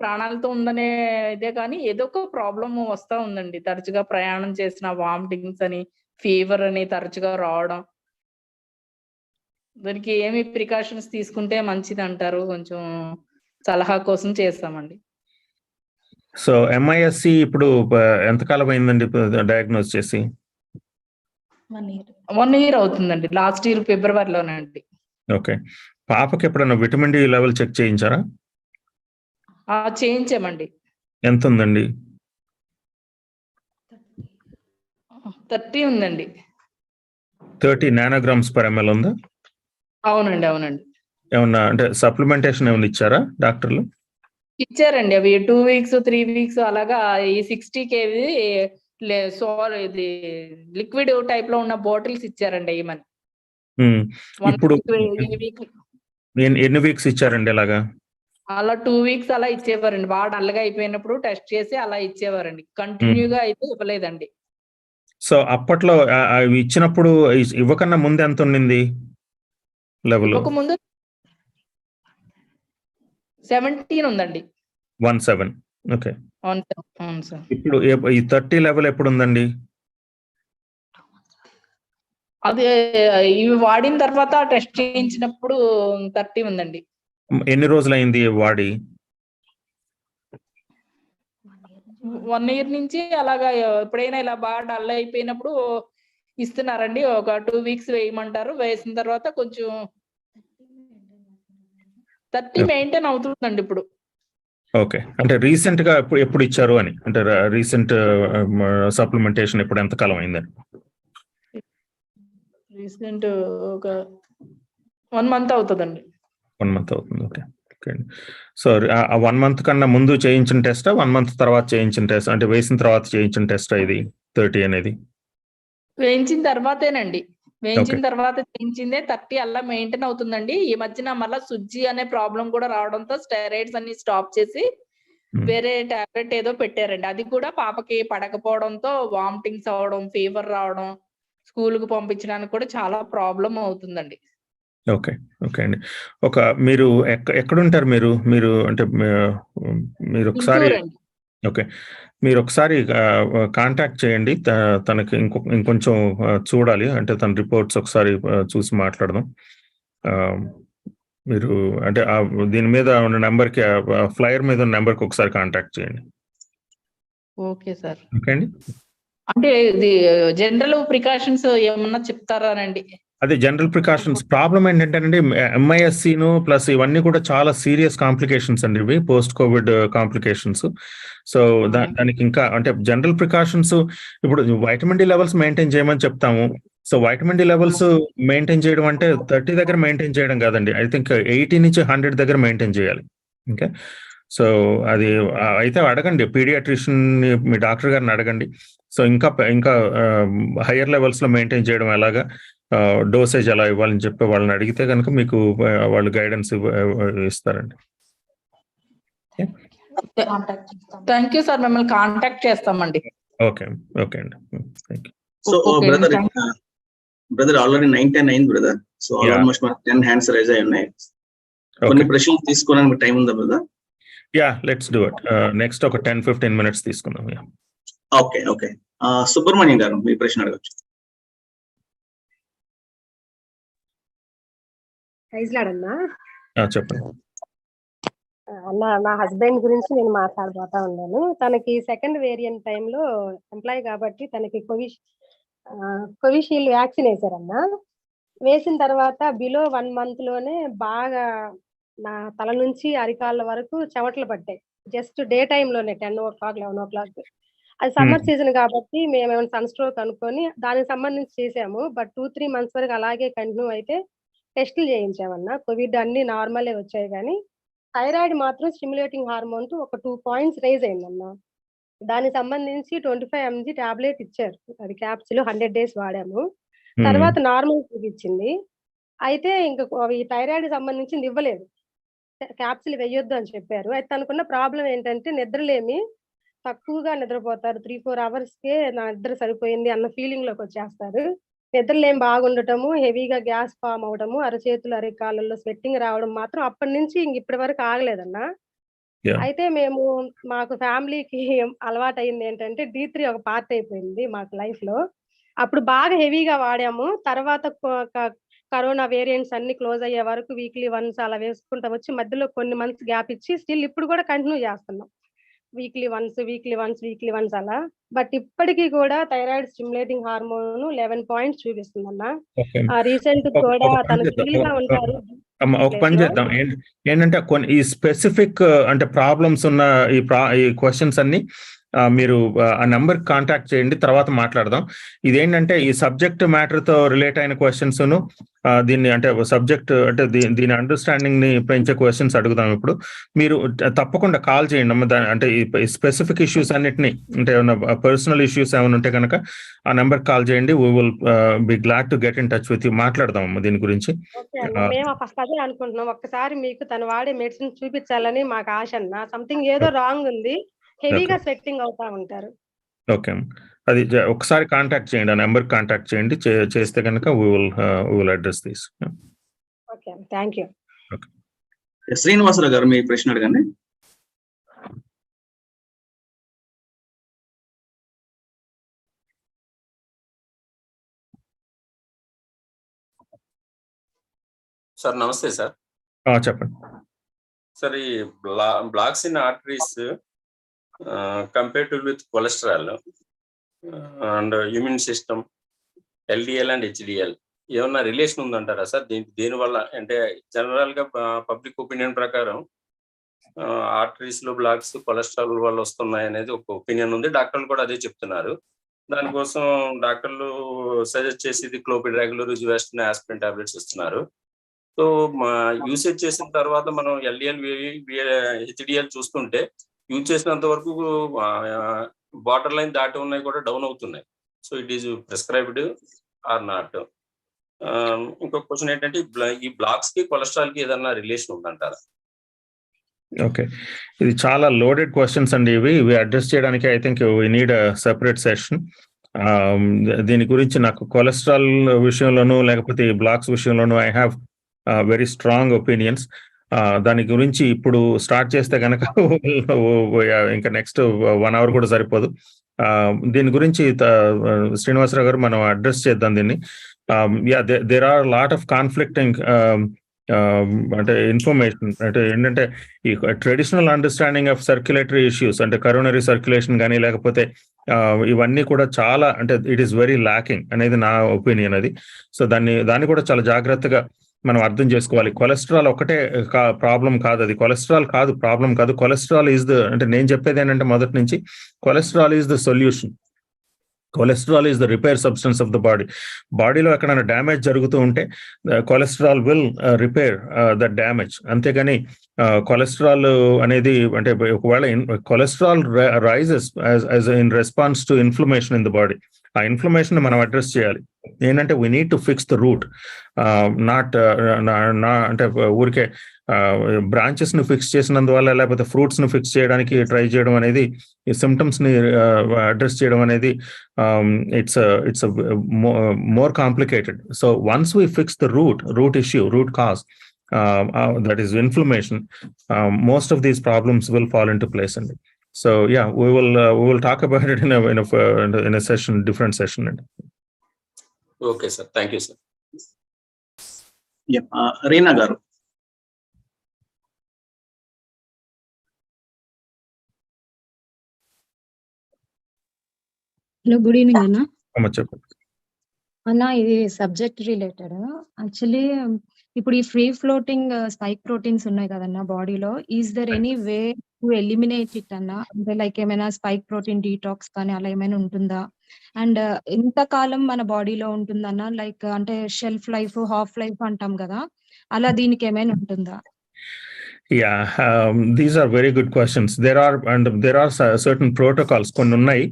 ప్రాణాలతో ఉందనే ఇదే కానీ ఏదో ఒక ప్రాబ్లం వస్తా ఉందండి. తరచుగా ప్రయాణం చేసిన వామిటింగ్స్ అని, ఫీవర్ అని తరచుగా రావడం. దానికి ఏమి ప్రికాషన్స్ తీసుకుంటే మంచిది అంటారు? కొంచెం సలహా కోసం చేస్తామండి. సో ఎంఐఎస్సి ఇప్పుడు ఎంతకాలం అయిందండి డయాగ్నోస్ చేసి? 1 year అవుతుందండి. లాస్ట్ ఇయర్ ఫిబ్రవరిలోనండి. ఓకే. పాపకి ఎప్పుడైనా విటమిన్ డి లెవెల్ చెక్ చేయించారా? చేయించామండి. ఎంత ఉందండి? 30 ఉందండి. 30 నానోగ్రామ్స్ పర్ ఎంఎల్ ఉందా? అవునండి. ఏమన్నా అంటే సప్లిమెంటేషన్ ఏమైనా ఇచ్చారా డాక్టర్లు? ఇచ్చారండి. అవి 2 weeks 3 weeks అలాగా. ఈ 60 kg ఇది లిక్విడ్ టైప్ లో ఉన్న బాటిల్స్ ఇచ్చారండి ఏమని. ఇప్పుడు ఎన్ని వీక్స్ ఇచ్చారండి ఇలాగా? అలా 2 weeks అలా ఇచ్చేవారండి. బాగా డల్గా అయిపోయినప్పుడు టెస్ట్ చేసి అలా ఇచ్చేవారండి. కంటిన్యూగా అయితే ఇవ్వలేదండి. సో అప్పట్లో అవి ఇచ్చినప్పుడు ఇవ్వకన్నా ముందు ఎంత ఉండింది లెవెల్? ఇవ్వకముందు 17 ఉందండి. 17. ఓకే. అవును సార్. ఇప్పుడు ఈ 30 లెవెల్ ఎప్పుడు ఉందండి? అది ఇవి వాడిన తర్వాత టెస్ట్ చేయించినప్పుడు 30 ఉందండి. ఎన్ని రోజులైంది వాడి? 1 year నుంచి అలాగా. ఎప్పుడైనా ఇలా బాగా డల్ అయిపోయినప్పుడు ఇస్తున్నారండి. ఒక 2 weeks వేయమంటారు. వేసిన తర్వాత కొంచెం 30 మెయింటైన్ అవుతుందండి ఇప్పుడు. ఓకే. అంటే రీసెంట్ గా ఎప్పుడు ఇచ్చారు అని, అంటే రీసెంట్ సప్లిమెంటేషన్ ఎప్పుడు, ఎంత కాలం అయిందని? రీసెంట్ ఒక 1 month అవుతుందండి. 1 month అవుతుంది. ఓకే. సో ఆ 1 month కన్నా ముందు చేయించిన టెస్ట్, 1 month తర్వాత చేయించిన టెస్ట్, అంటే వేసిన తర్వాత చేయించిన టెస్ట్ ఇది 30 అనేది? వేయించిన తర్వాతేనండి. వేయించిన తర్వాత చేయించిందే 30 అలా మెయింటైన్ అవుతుందండి. ఈ మధ్యన మళ్ళీ సుజ్జి అనే ప్రాబ్లం కూడా రావడంతో స్టెరాయిడ్స్ అన్ని స్టాప్ చేసి వేరే టాబ్లెట్ ఏదో పెట్టారండి. అది కూడా పాపకి పడకపోవడంతో వామిటింగ్స్ అవడం, ఫీవర్ రావడం, స్కూల్ కు పంపించడానికి కూడా చాలా ప్రాబ్లం అవుతుందండి. ఓకే అండి. మీరు ఎక్కడుంటారు మీరు అంటే మీరు ఒకసారి ఓకే, మీరు ఒకసారి కాంటాక్ట్ చేయండి. తనకి ఇంకొంచెం చూడాలి, అంటే తన రిపోర్ట్స్ ఒకసారి చూసి మాట్లాడదాం. మీరు అంటే దీని మీద ఉన్న నెంబర్కి, ఫ్లైయర్ మీద ఉన్న నెంబర్కి ఒకసారి కాంటాక్ట్ చేయండి. Okay sir. ఓకే అండి. అంటే ఇది జనరల్ ప్రికాషన్స్ ఏమన్నా చెప్తారానండి? అదే జనరల్ ప్రికాషన్స్. ప్రాబ్లం ఏంటంటే ఎంఐఎస్సిను ప్లస్ ఇవన్నీ కూడా చాలా సీరియస్ కాంప్లికేషన్స్ అండి, ఇవి పోస్ట్ కోవిడ్ కాంప్లికేషన్స్. సో దానికి ఇంకా అంటే జనరల్ ప్రికాషన్స్, ఇప్పుడు వైటమిన్ డి లెవెల్స్ మెయింటైన్ చేయమని చెప్తాము. So vitamin D levels maintain చేయడం అంటే 30 దగ్గర మెయింటైన్ చేయడం కాదండి, ఐ థింక్ 80 నుంచి 100 దగ్గర మెయింటైన్ చేయాలి. ఓకే. సో అది అయితే అడగండి, పీడియాట్రిషియన్ మీ డాక్టర్ గారిని అడగండి. సో ఇంకా హయ్యర్ లెవెల్స్ లో మెయింటైన్ చేయడం ఎలాగా, డోసేజ్ ఎలా ఇవ్వాలని చెప్పి వాళ్ళని అడిగితే కనుక మీకు వాళ్ళు గైడెన్స్ ఇస్తారండి. Thank you sir. మిమ్మల్ని కాంటాక్ట్ చేస్తామండి. ఓకే అండి. Thank you. So brother already 9:10 అయింది brother. So almost 10 hands rise అయి ఉన్నాయి. కొన్ని ప్రశ్నలు తీసుకోవడానికి టైం ఉందా brother? Yeah, let's do it. Next ఒక 10-15 minutes తీసుకుందాం. ఓకే. సుబ్రహ్మణ్యం గారు, మీ ప్రశ్న అడగచ్చు. చెప్పండి అన్న. నా హస్బెండ్ గురించి నేను మాట్లాడబోతా ఉన్నాను. తనకి సెకండ్ వేరియంట్ టైంలో ఎంప్లాయ్ కాబట్టి తనకి కోవిషీల్డ్ వ్యాక్సిన్ వేశారన్న. వేసిన తర్వాత బిలో 1 month లోనే బాగా నా తల నుంచి అరికాళ్ళ వరకు చెమటలు పట్టాయి. జస్ట్ డే టైంలోనే 10:00, 11:00. అది సమ్మర్ సీజన్ కాబట్టి మేమేమైనా సన్ స్ట్రోక్ అనుకొని దానికి సంబంధించి చేసాము. బట్ 2-3 మంత్స్ వరకు అలాగే కంటిన్యూ అయితే టెస్టులు చేయించామన్నా. కోవిడ్ అన్ని నార్మలే వచ్చాయి కానీ థైరాయిడ్ మాత్రం స్టిమ్యులేటింగ్ హార్మోన్ ఒక 2 పాయింట్స్ రైజ్ అయిందన్నా. దానికి సంబంధించి 25 mg టాబ్లెట్ ఇచ్చారు. అది క్యాప్సూల్ 100 డేస్ వాడాము. తర్వాత నార్మల్ చూపించింది. అయితే ఇంక అవి థైరాయిడ్ సంబంధించింది ఇవ్వలేదు. క్యాప్సూల్ వేయొద్దు అని చెప్పారు. అయితే తనకున్న ప్రాబ్లమ్ ఏంటంటే నిద్రలేమి, తక్కువగా నిద్రపోతారు. 3-4 అవర్స్‌కే నా నిద్ర సరిపోయింది అన్న ఫీలింగ్‌లోకి వచ్చేస్తారు. నిద్రలేమి బాగుండటము, హెవీగా గ్యాస్ ఫార్మ్ అవ్వడము, అరచేతులు, అరికాళ్ళలో స్వెట్టింగ్ రావడం మాత్రం అప్పటి నుంచి ఇంక ఇప్పటి వరకు ఆగలేదన్నా. అయితే మేము మాకు ఫ్యామిలీకి అలవాటయింది ఏంటంటే D3 ఒక పార్ట్ అయిపోయింది మాకు లైఫ్‌లో. అప్పుడు బాగా హెవీగా వాడాము. తర్వాత కరోనా వేరియంట్స్ అన్ని క్లోజ్ అయ్యే వరకు వీక్లీ వన్స్ అలా వేసుకుంటా వచ్చి మధ్యలో కొన్ని మంత్స్ గ్యాప్ ఇచ్చి స్టిల్ ఇప్పుడు కూడా కంటిన్యూ చేస్తున్నాం. వీక్లీ వన్స్ అలా. బట్ ఇప్పటికి కూడా థైరాయిడ్ స్టిమ్యులేటింగ్ హార్మోన్ 11 పాయింట్స్ చూపిస్తుందన్న. రీసెంట్ కూడా తను సింగిల్ గా ఉంటారు. ఒక పని చేద్దాం ఏంటంటే కొన్ని ఈ స్పెసిఫిక్ అంటే ప్రాబ్లమ్స్ ఉన్న ఈ క్వశ్చన్స్ అన్ని మీరు ఆ నెంబర్ కాంటాక్ట్ చేయండి, తర్వాత మాట్లాడదాం. ఇదేంటంటే ఈ సబ్జెక్ట్ మ్యాటర్ తో రిలేట్ అయిన క్వశ్చన్స్ దీన్ని అంటే సబ్జెక్ట్ అంటే దీని అండర్స్టాండింగ్ ని పెంచే క్వశ్చన్స్ అడుగుదాం. ఇప్పుడు మీరు తప్పకుండా కాల్ చేయండి అంటే ఈ స్పెసిఫిక్ ఇష్యూస్ అన్నిటిని అంటే ఏమైనా పర్సనల్ ఇష్యూస్ ఏమైనా ఉంటే కనుక ఆ నెంబర్ కాల్ చేయండి. We will B glad to get in touch with you. మాట్లాడదాం దీని గురించి. మేము ఫస్ట్ అదే అనుకుంటున్నాం. ఒక్కసారి మీకు తను వాడే మెడిసిన్ చూపించాలని మాకు ఆశ అన్న. సంథింగ్ ఏదో రాంగ్ ఉంది, హెవీగా స్వెట్టింగ్ అవుతా ఉంటారు. ఓకే, అది ఒకసారి కాంటాక్ట్ చేయండి, ఆ నెంబర్ కాంటాక్ట్ చేయండి. చేస్తే కనుక we will address this. Okay, thank you. Srinivasarao garu మీ ప్రశ్న అడగండి. సార్ నమస్తే సార్. చెప్పండి సార్. ఈ blocks in arteries compared with cholesterol and immune system, LDL and HDL ఏమన్నా రిలేషన్ ఉందంటారా సార్? దేనివల్ల అంటే జనరల్ గా పబ్లిక్ ఒపీనియన్ ప్రకారం ఆర్టరీస్ లో బ్లాక్స్ కొలెస్ట్రాల్ వల్ల వస్తున్నాయి అనేది ఒక ఒపీనియన్ ఉంది. డాక్టర్లు కూడా అదే చెప్తున్నారు. దానికోసం డాక్టర్లు సజెస్ట్ చేసేది క్లోపిడ్రాగ్లో, రుజువేస్టిన్, ఆస్పిరిన్ టాబ్లెట్స్ ఇస్తున్నారు. సో యూసేజ్ చేసిన తర్వాత మనం LDL, HDL చూస్తుంటే యూజ్ చేసినంత వరకు బార్డర్ లైన్ దాటి ఉన్నాయి కూడా డౌన్ అవుతున్నాయి. So it is prescribed or not? ఇంకొక క్వశ్చన్ ఏంటంటే ఈ బ్లాక్స్ కి కొలెస్ట్రాల్ కి ఏదన్నా రిలేషన్ ఉందంటారా? ఓకే, ఇది చాలా లోడెడ్ క్వశ్చన్స్ అండి. ఇవి అడ్రస్ చేయడానికి I think we need a separate session. దీని గురించి నాకు కొలెస్ట్రాల్ విషయంలోనూ లేకపోతే ఈ బ్లాక్స్ విషయంలోనూ I have very strong opinions. దాని గురించి ఇప్పుడు స్టార్ట్ చేస్తే కనుక ఇంకా నెక్స్ట్ 1 hour కూడా సరిపోదు. దీని గురించి శ్రీనివాసరావు గారు మనం అడ్రస్ చేద్దాం దీన్ని. There are lot of conflicting అంటే ఇన్ఫర్మేషన్. అంటే ఏంటంటే ఈ traditional understanding of circulatory issues అంటే కరోనరీ సర్క్యులేషన్ కానీ లేకపోతే ఇవన్నీ కూడా చాలా అంటే ఇట్ ఈస్ వెరీ ల్యాకింగ్ అనేది నా ఒపీనియన్ అది. సో దాన్ని కూడా చాలా జాగ్రత్తగా మనం అర్థం చేసుకోవాలి. కొలెస్ట్రాల్ ఒకటే ప్రాబ్లం కాదు, అది కొలెస్ట్రాల్ కాదు ప్రాబ్లం కాదు. కొలెస్ట్రాల్ ఈజ్ అంటే నేను చెప్పేది ఏంటంటే మొదటి నుంచి cholesterol is the solution. Cholesterol is the repair substance of the body. బాడీలో ఎక్కడైనా డ్యామేజ్ జరుగుతూ ఉంటే cholesterol will repair the damage. అంతేగాని కొలెస్ట్రాల్ అనేది అంటే ఒకవేళ cholesterol rises as in response to inflammation in the body. ఆ ఇన్ఫ్లమేషన్ మనం అడ్రస్ చేయాలి. ఏంటంటే we need to fix the root, not అంటే ఊరికే బ్రాంచెస్ ని ఫిక్స్ చేసినందువల్ల లేకపోతే ఫ్రూట్స్ ని ఫిక్స్ చేయడానికి ట్రై చేయడం అనేది, ఈ సిమ్టమ్స్ ని అడ్రస్ చేయడం అనేది it's more complicated. So once we fix the route issue, root cause, that is inflammation, most of these problems will fall into place. And so yeah, we will talk about it in a session, different session. Okay sir, thank you sir. Reena garu. Hello, good evening Anna. చెప్పండి అన్న, ఇది subject related. Actually ఇప్పుడు ఈ free floating spike proteins ఉన్నాయి కదన్నా బాడీలో, is there any way to eliminate it అన్నా? అంటే లైక్ ఏమైనా స్పైక్ ప్రోటీన్ డీటాక్స్ కానీ అలా ఏమైనా ఉంటుందా? అండ్ ఎంతకాలం మన బాడీలో ఉంటుందన్నా? లైక్ అంటే షెల్ఫ్ లైఫ్, హాఫ్ లైఫ్ అంటాం కదా, అలా దీనికి ఏమైనా ఉంటుందా? Yeah, these are very good questions. There are certain protocols కొన్ని ఉన్నాయి,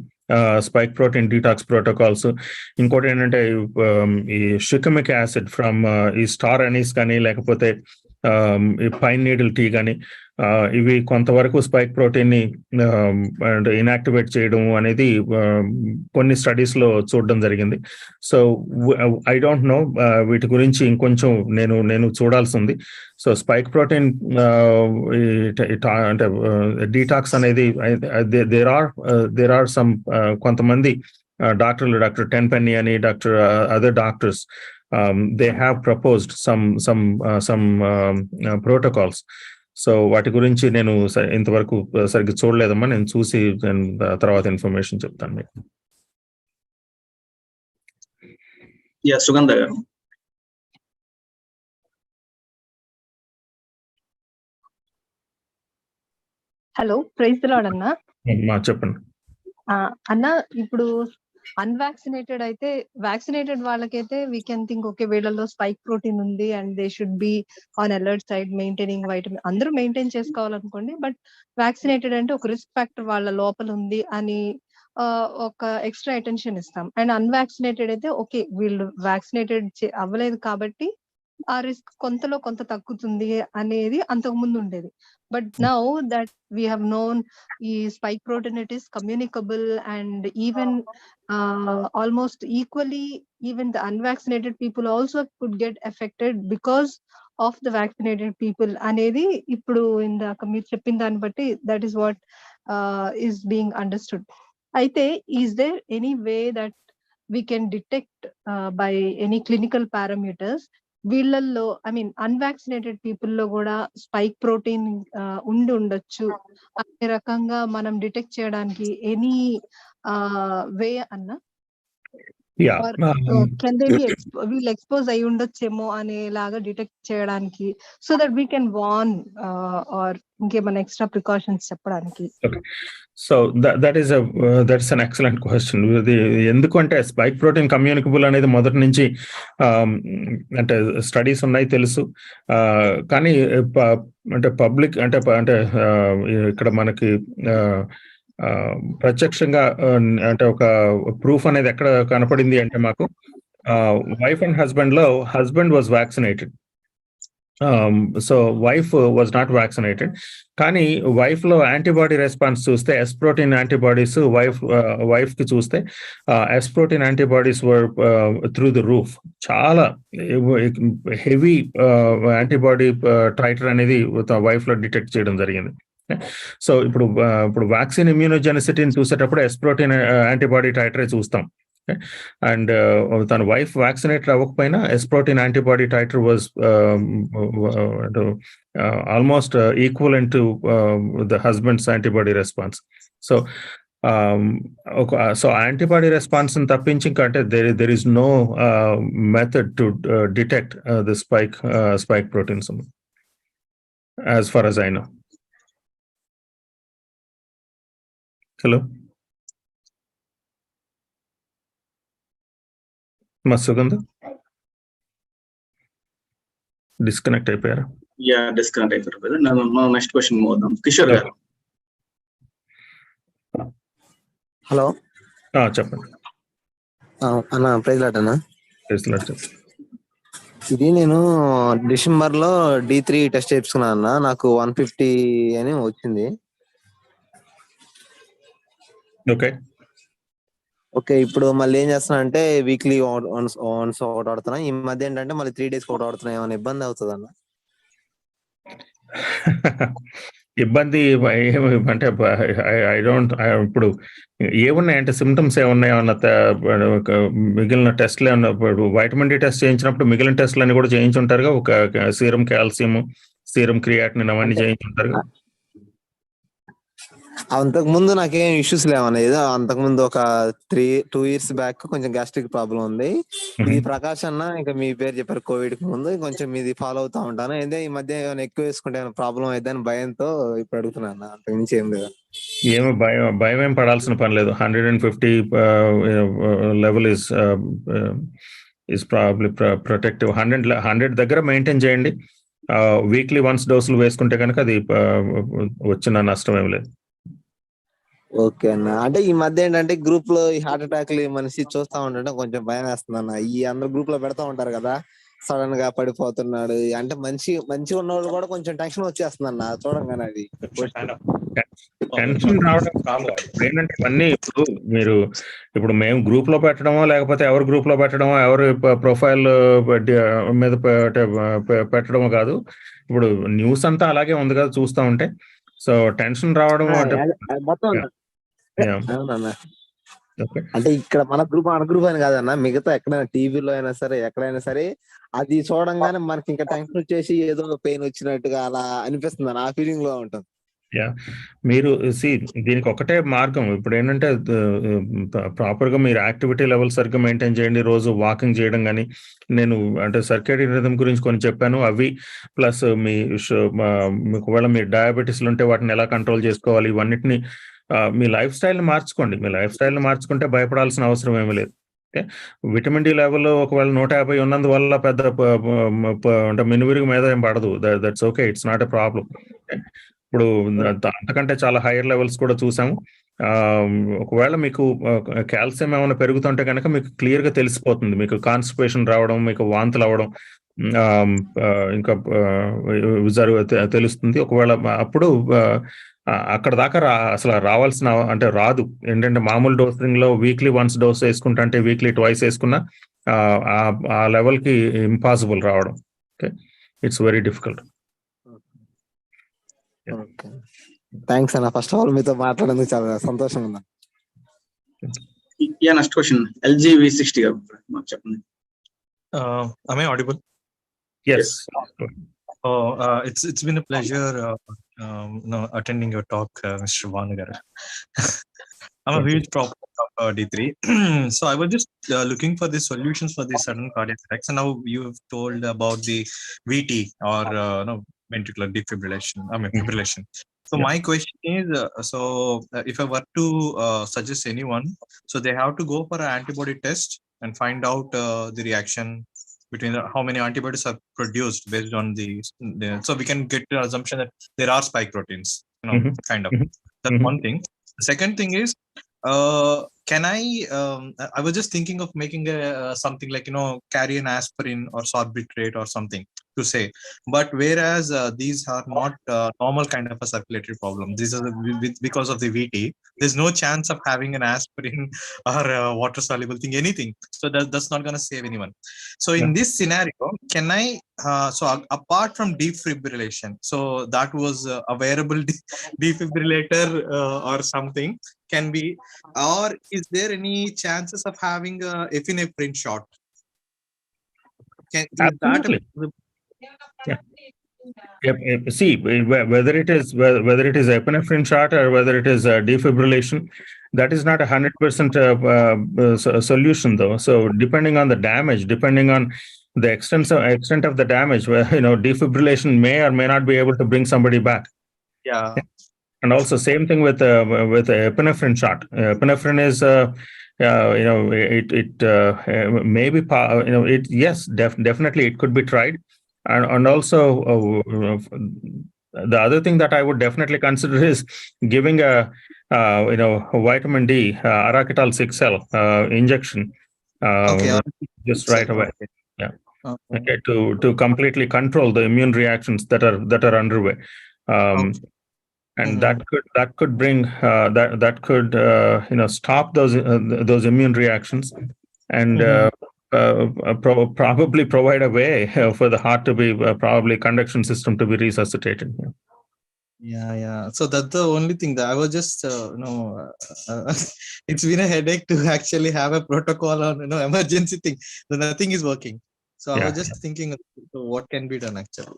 స్పైక్ ప్రోటీన్ డీటాక్స్ ప్రోటోకాల్స్. ఇంకోటి ఏంటంటే ఈ షికమిక్ యాసిడ్ ఫ్రమ్ ఈ స్టార్ అనీస్ కానీ లేకపోతే ఈ పైన్ నీడిల్ టీ కానీ ఇవి కొంతవరకు స్పైక్ ప్రోటీన్ ని ఇన్యాక్టివేట్ చేయడం అనేది కొన్ని స్టడీస్ లో చూడడం జరిగింది. సో ఐ డోంట్ నో, వీటి గురించి ఇంకొంచెం నేను చూడాల్సి ఉంది. సో స్పైక్ ప్రోటీన్ అంటే డీటాక్స్ అనేది దేర్ ఆర్ సమ్ కొంతమంది డాక్టర్లు, డాక్టర్ టెన్పెన్నీ అని, doctor other doctors, they have proposed some protocols. So వాటి గురించి నేను ఇంతవరకు సరిగ్గా చూడలేదమ్మా. నేను చూసి తర్వాత ఇన్ఫర్మేషన్ చెప్తాను మీకు. సుగంధ గారు. హలో, ప్రైజ్ ది లార్డ్ అన్నా. చెప్పండి అన్న. ఇప్పుడు అన్వాక్సినేటెడ్ అయితే, వ్యాక్సినేటెడ్ వాళ్ళకైతే వీ కెన్ థింక్ ఓకే వీళ్ళలో స్పైక్ ప్రోటీన్ ఉంది and they should be on alert side, maintaining vitamin అందరూ మెయింటైన్ చేసుకోవాలనుకోండి. బట్ వ్యాక్సినేటెడ్ అంటే ఒక రిస్క్ ఫ్యాక్టర్ వాళ్ళ లోపల ఉంది అని ఒక ఎక్స్ట్రా అటెన్షన్ ఇస్తాం. అండ్ అన్వాక్సినేటెడ్ అయితే ఓకే వీళ్ళు వ్యాక్సినేటెడ్ అవ్వలేదు కాబట్టి ఆ రిస్క్ కొంతలో కొంత తగ్గుతుంది అనేది అంతకు ముందు ఉండేది. But now that we have known ఈ spike protein it is communicable and even almost equally even the unvaccinated people also could get affected because of the vaccinated people అనేది ఇప్పుడు ఇందాక మీరు చెప్పిన దాన్ని బట్టి that is what is being understood. అయితే is there any way that we can detect by any clinical parameters వీళ్ళల్లో, I mean unvaccinated people లో కూడా స్పైక్ ప్రోటీన్ ఉండి ఉండొచ్చు అనే రకంగా మనం డిటెక్ట్ చేయడానికి ఎనీ వే అన్నా? వీళ్ళు ఎక్స్పోజ్ అయి ఉండొచ్చేమో అనేలాగా డిటెక్ట్ చేయడానికి, so that we can warn or ఇంకేమైనా ఎక్స్ట్రా ప్రికాషన్స్ చెప్పడానికి. So that's an excellent question. ఎందుకంటే స్పైక్ ప్రోటీన్ కమ్యూనికబుల్ అనేది మొదటి నుంచి అంటే స్టడీస్ ఉన్నాయి తెలుసు, కానీ అంటే పబ్లిక్ అంటే ఇక్కడ మనకి ప్రత్యక్షంగా అంటే ఒక ప్రూఫ్ అనేది ఎక్కడ కనపడింది అంటే మాకు wife and husband was vaccinated. So wife was not vaccinated, కానీ వైఫ్ లో యాంటీబాడీ రెస్పాన్స్ చూస్తే ఎస్ ప్రోటీన్ యాంటీబాడీస్ వైఫ్ కి చూస్తే S protein antibodies were through the roof. చాలా హెవీ యాంటీబాడీ టైటర్ అనేది వైఫ్ లో డిటెక్ట్ చేయడం జరిగింది. సో ఇప్పుడు వ్యాక్సిన్ ఇమ్యూనోజెనిసిటీని చూసేటప్పుడు ఎస్ ప్రోటీన్ యాంటీబాడీ టైటరే చూస్తాం. అండ్ తన వైఫ్ వ్యాక్సినేటెడ్ అవ్వకపోయినా S protein antibody titre was almost equivalent to the husband's antibody response. So so antibody response తప్పించి ఇంకా అంటే there is no method to detect the spike proteins as far as I know. Hello మా Sugandha disconnect అయిపోయారా? Disconnect అయిపోయారు. Next question పోదాం. కిషోర్ గారు. Hello, చెప్పండి అన్న. ప్రైజ్ లాట్ అన్న. ఇది నేను డిసెంబర్ లో D3 టెస్ట్ చేయించుకున్నా అన్న. నాకు 150 అని వచ్చింది. ఓకే, ఇప్పుడు మళ్ళీ ఏం చేస్తున్నా అంటే వీక్లీ వన్స్ ఒకటి ఆడుతున్నా. ఈ మధ్య ఏంటంటే మళ్ళీ 3 days ఒకటి ఆడుతున్నా. ఏమైనా ఇబ్బంది అవుతుంది అన్న? ఇబ్బంది అంటే ఐ డోంట్, ఇప్పుడు ఏమున్నాయంటే సిమ్టమ్స్ ఏమన్నా మిగిలిన టెస్ట్లు ఏమన్నా, వైటమిన్ డి టెస్ట్ చేయించినప్పుడు మిగిలిన టెస్ట్లు అన్ని కూడా చేయించుంటారుగా, ఒక సీరం కాల్షియం, సీరం క్రియాటినిన్ అవన్నీ చేయించుంటారుగా. అంతకు ముందు నాకేం ఇష్యూస్ లేవన్నా. ఏదో అంతకు ముందు ఒక 2 years బ్యాక్ కొంచెం గ్యాస్ట్రిక్ ప్రాబ్లం ఉంది. ఇది ప్రకాష్ అన్న ఇంకా మీ పేరు చెప్పారు కోవిడ్ కి ముందు, కొంచెం మీది ఫాలో అవుతా ఉంటాను. అయితే ఈ మధ్య ఏమైనా ఎక్కువ వేసుకుంటే ఏమైనా ప్రాబ్లం అయిద్దని భయంతో ఇప్పుడు అడుగుతున్నాను. అంతకు మించి ఏం లేదు. ఏమి భయం ఏం పడాల్సిన పని లేదు. 150 లెవెల్ ఇస్ ప్రాబ్లీ ప్రొటెక్టివ్. 100 దగ్గర మెయింటైన్ చేయండి. వీక్లీ వన్స్ డోసులు వేసుకుంటే కనుక అది వచ్చిన నష్టం ఏం లేదు. ఓకే అన్న. అంటే ఈ మధ్య ఏంటంటే గ్రూప్ లో ఈ హార్ట్ అటాక్లు మనిషి చూస్తా ఉంటే కొంచెం భయం వేస్తుంది అన్న. ఈ అందరు గ్రూప్ లో పెడతా ఉంటారు కదా, సడన్ గా పడిపోతున్నాడు అంటే మంచిగా ఉన్న వాళ్ళు కూడా కొంచెం టెన్షన్ వచ్చేస్తుంది అన్న చూడంగానే. అది టెన్షన్ రావడం ఏంటంటే ఇవన్నీ ఇప్పుడు మేము గ్రూప్ లో పెట్టడమో లేకపోతే ఎవరి గ్రూప్ లో పెట్టడమో ఎవరి ప్రొఫైల్ మీద పెట్టడమో కాదు. ఇప్పుడు న్యూస్ అంతా అలాగే ఉంది కదా చూస్తా ఉంటే. సో టెన్షన్ రావడం అంటే ఇక్కడ మన గ్రూప్ అని కాదన్న, మిగతా ఎక్కడైనా టీవీలో అయినా సరే ఎక్కడైనా సరే అది చూడంగానే మనకి ఇంకా టెన్షన్ వచ్చేసి ఏదో పెయిన్ వచ్చినట్టుగా అలా అనిపిస్తుంది అన్న. ఆ ఫీలింగ్ లో ఉంటుంది. మీరు దీనికి ఒకటే మార్గం. ఇప్పుడు ఏంటంటే ప్రాపర్ గా మీరు యాక్టివిటీ లెవెల్ సరిగ్గా మెయింటైన్ చేయండి. రోజు వాకింగ్ చేయడం కానీ, నేను అంటే సర్కేడియన్ రిథమ్ గురించి కొన్ని చెప్పాను, అవి ప్లస్ ఒకవేళ మీరు డయాబెటీస్ ఉంటే వాటిని ఎలా కంట్రోల్ చేసుకోవాలి, ఇవన్నిటిని మీ లైఫ్ స్టైల్ మార్చుకోండి. మీ లైఫ్ స్టైల్ మార్చుకుంటే భయపడాల్సిన అవసరం ఏమీ లేదు. విటమిన్ డి లెవెల్ ఒకవేళ 150 ఉన్నందువల్ల పెద్ద అంటే మినువిరుగు మీద ఏం పడదు. That's okay, it's not a problem. ఇప్పుడు అంతకంటే చాలా హైయర్ లెవెల్స్ కూడా చూసాము. ఒకవేళ మీకు కాల్షియం ఏమైనా పెరుగుతుంటే కనుక మీకు క్లియర్ గా తెలిసిపోతుంది. మీకు కాన్స్టిపేషన్ రావడం, మీకు వాంతులు అవ్వడం ఇంకా తెలుస్తుంది. ఒకవేళ అప్పుడు అక్కడ దాకా అసలు రావాల్సిన అంటే రాదు. ఏంటంటే మామూలు డోసింగ్ లో వీక్లీ వన్స్ డోస్ వేసుకుంటా అంటే వీక్లీ ట్వైస్ వేసుకున్నా ఆ లెవెల్ కి ఇంపాసిబుల్ రావడం. Okay, it's very difficult. Thanks అన్న. ఫస్ట్ ఆఫ్ ఆల్ మీతో మాట్లాడేందుకు చాలా సంతోషంగా ఉంది. నెక్స్ట్ క్వశ్చన్ LG V60 గారు చెప్పండి. Am I audible? Yes. It's been a pleasure attending your talk, Mr. Bhanu garu. I'm a huge proponent of D3. So I was just looking for the solutions for the sudden cardiac attacks, and now you've told about the VT or ventricular defibrillation. Fibrillation. So my question is, if I were to suggest anyone, so they have to go for an antibody test and find out the reaction between how many antibodies are produced based on so we can get the assumption that there are spike proteins, kind of. That's one thing. The second thing is, can I was just thinking of making something like, carry an aspirin or sorbitrate or something to say, but whereas these are not normal kind of a circulatory problem. These are because of the VT. There's no chance of having an aspirin or water soluble thing, anything. So that's not going to save anyone. So in this scenario, can I apart from defibrillation, so that was a wearable defibrillator or something can be, or is there any chances of having a epinephrine shot? Absolutely. See, whether it is epinephrine shot or whether it is defibrillation, that is not 100% solution though. So depending on the damage, depending on the extent of the damage, where defibrillation may or may not be able to bring somebody back. Yeah. And also same thing with epinephrine shot. Epinephrine is it may be yes, definitely it could be tried. And also the other thing that I would definitely consider is giving a vitamin D, Araketal 6L injection just right away. Yeah. Okay, to completely control the immune reactions that are underway. And that could bring that could stop those immune reactions and probably provide a way for the heart to be probably conduction system to be resuscitated. Yeah. So that's the only thing that I was just it's been a headache to actually have a protocol on emergency thing. So nothing is working. So I was just thinking, what can be done actually?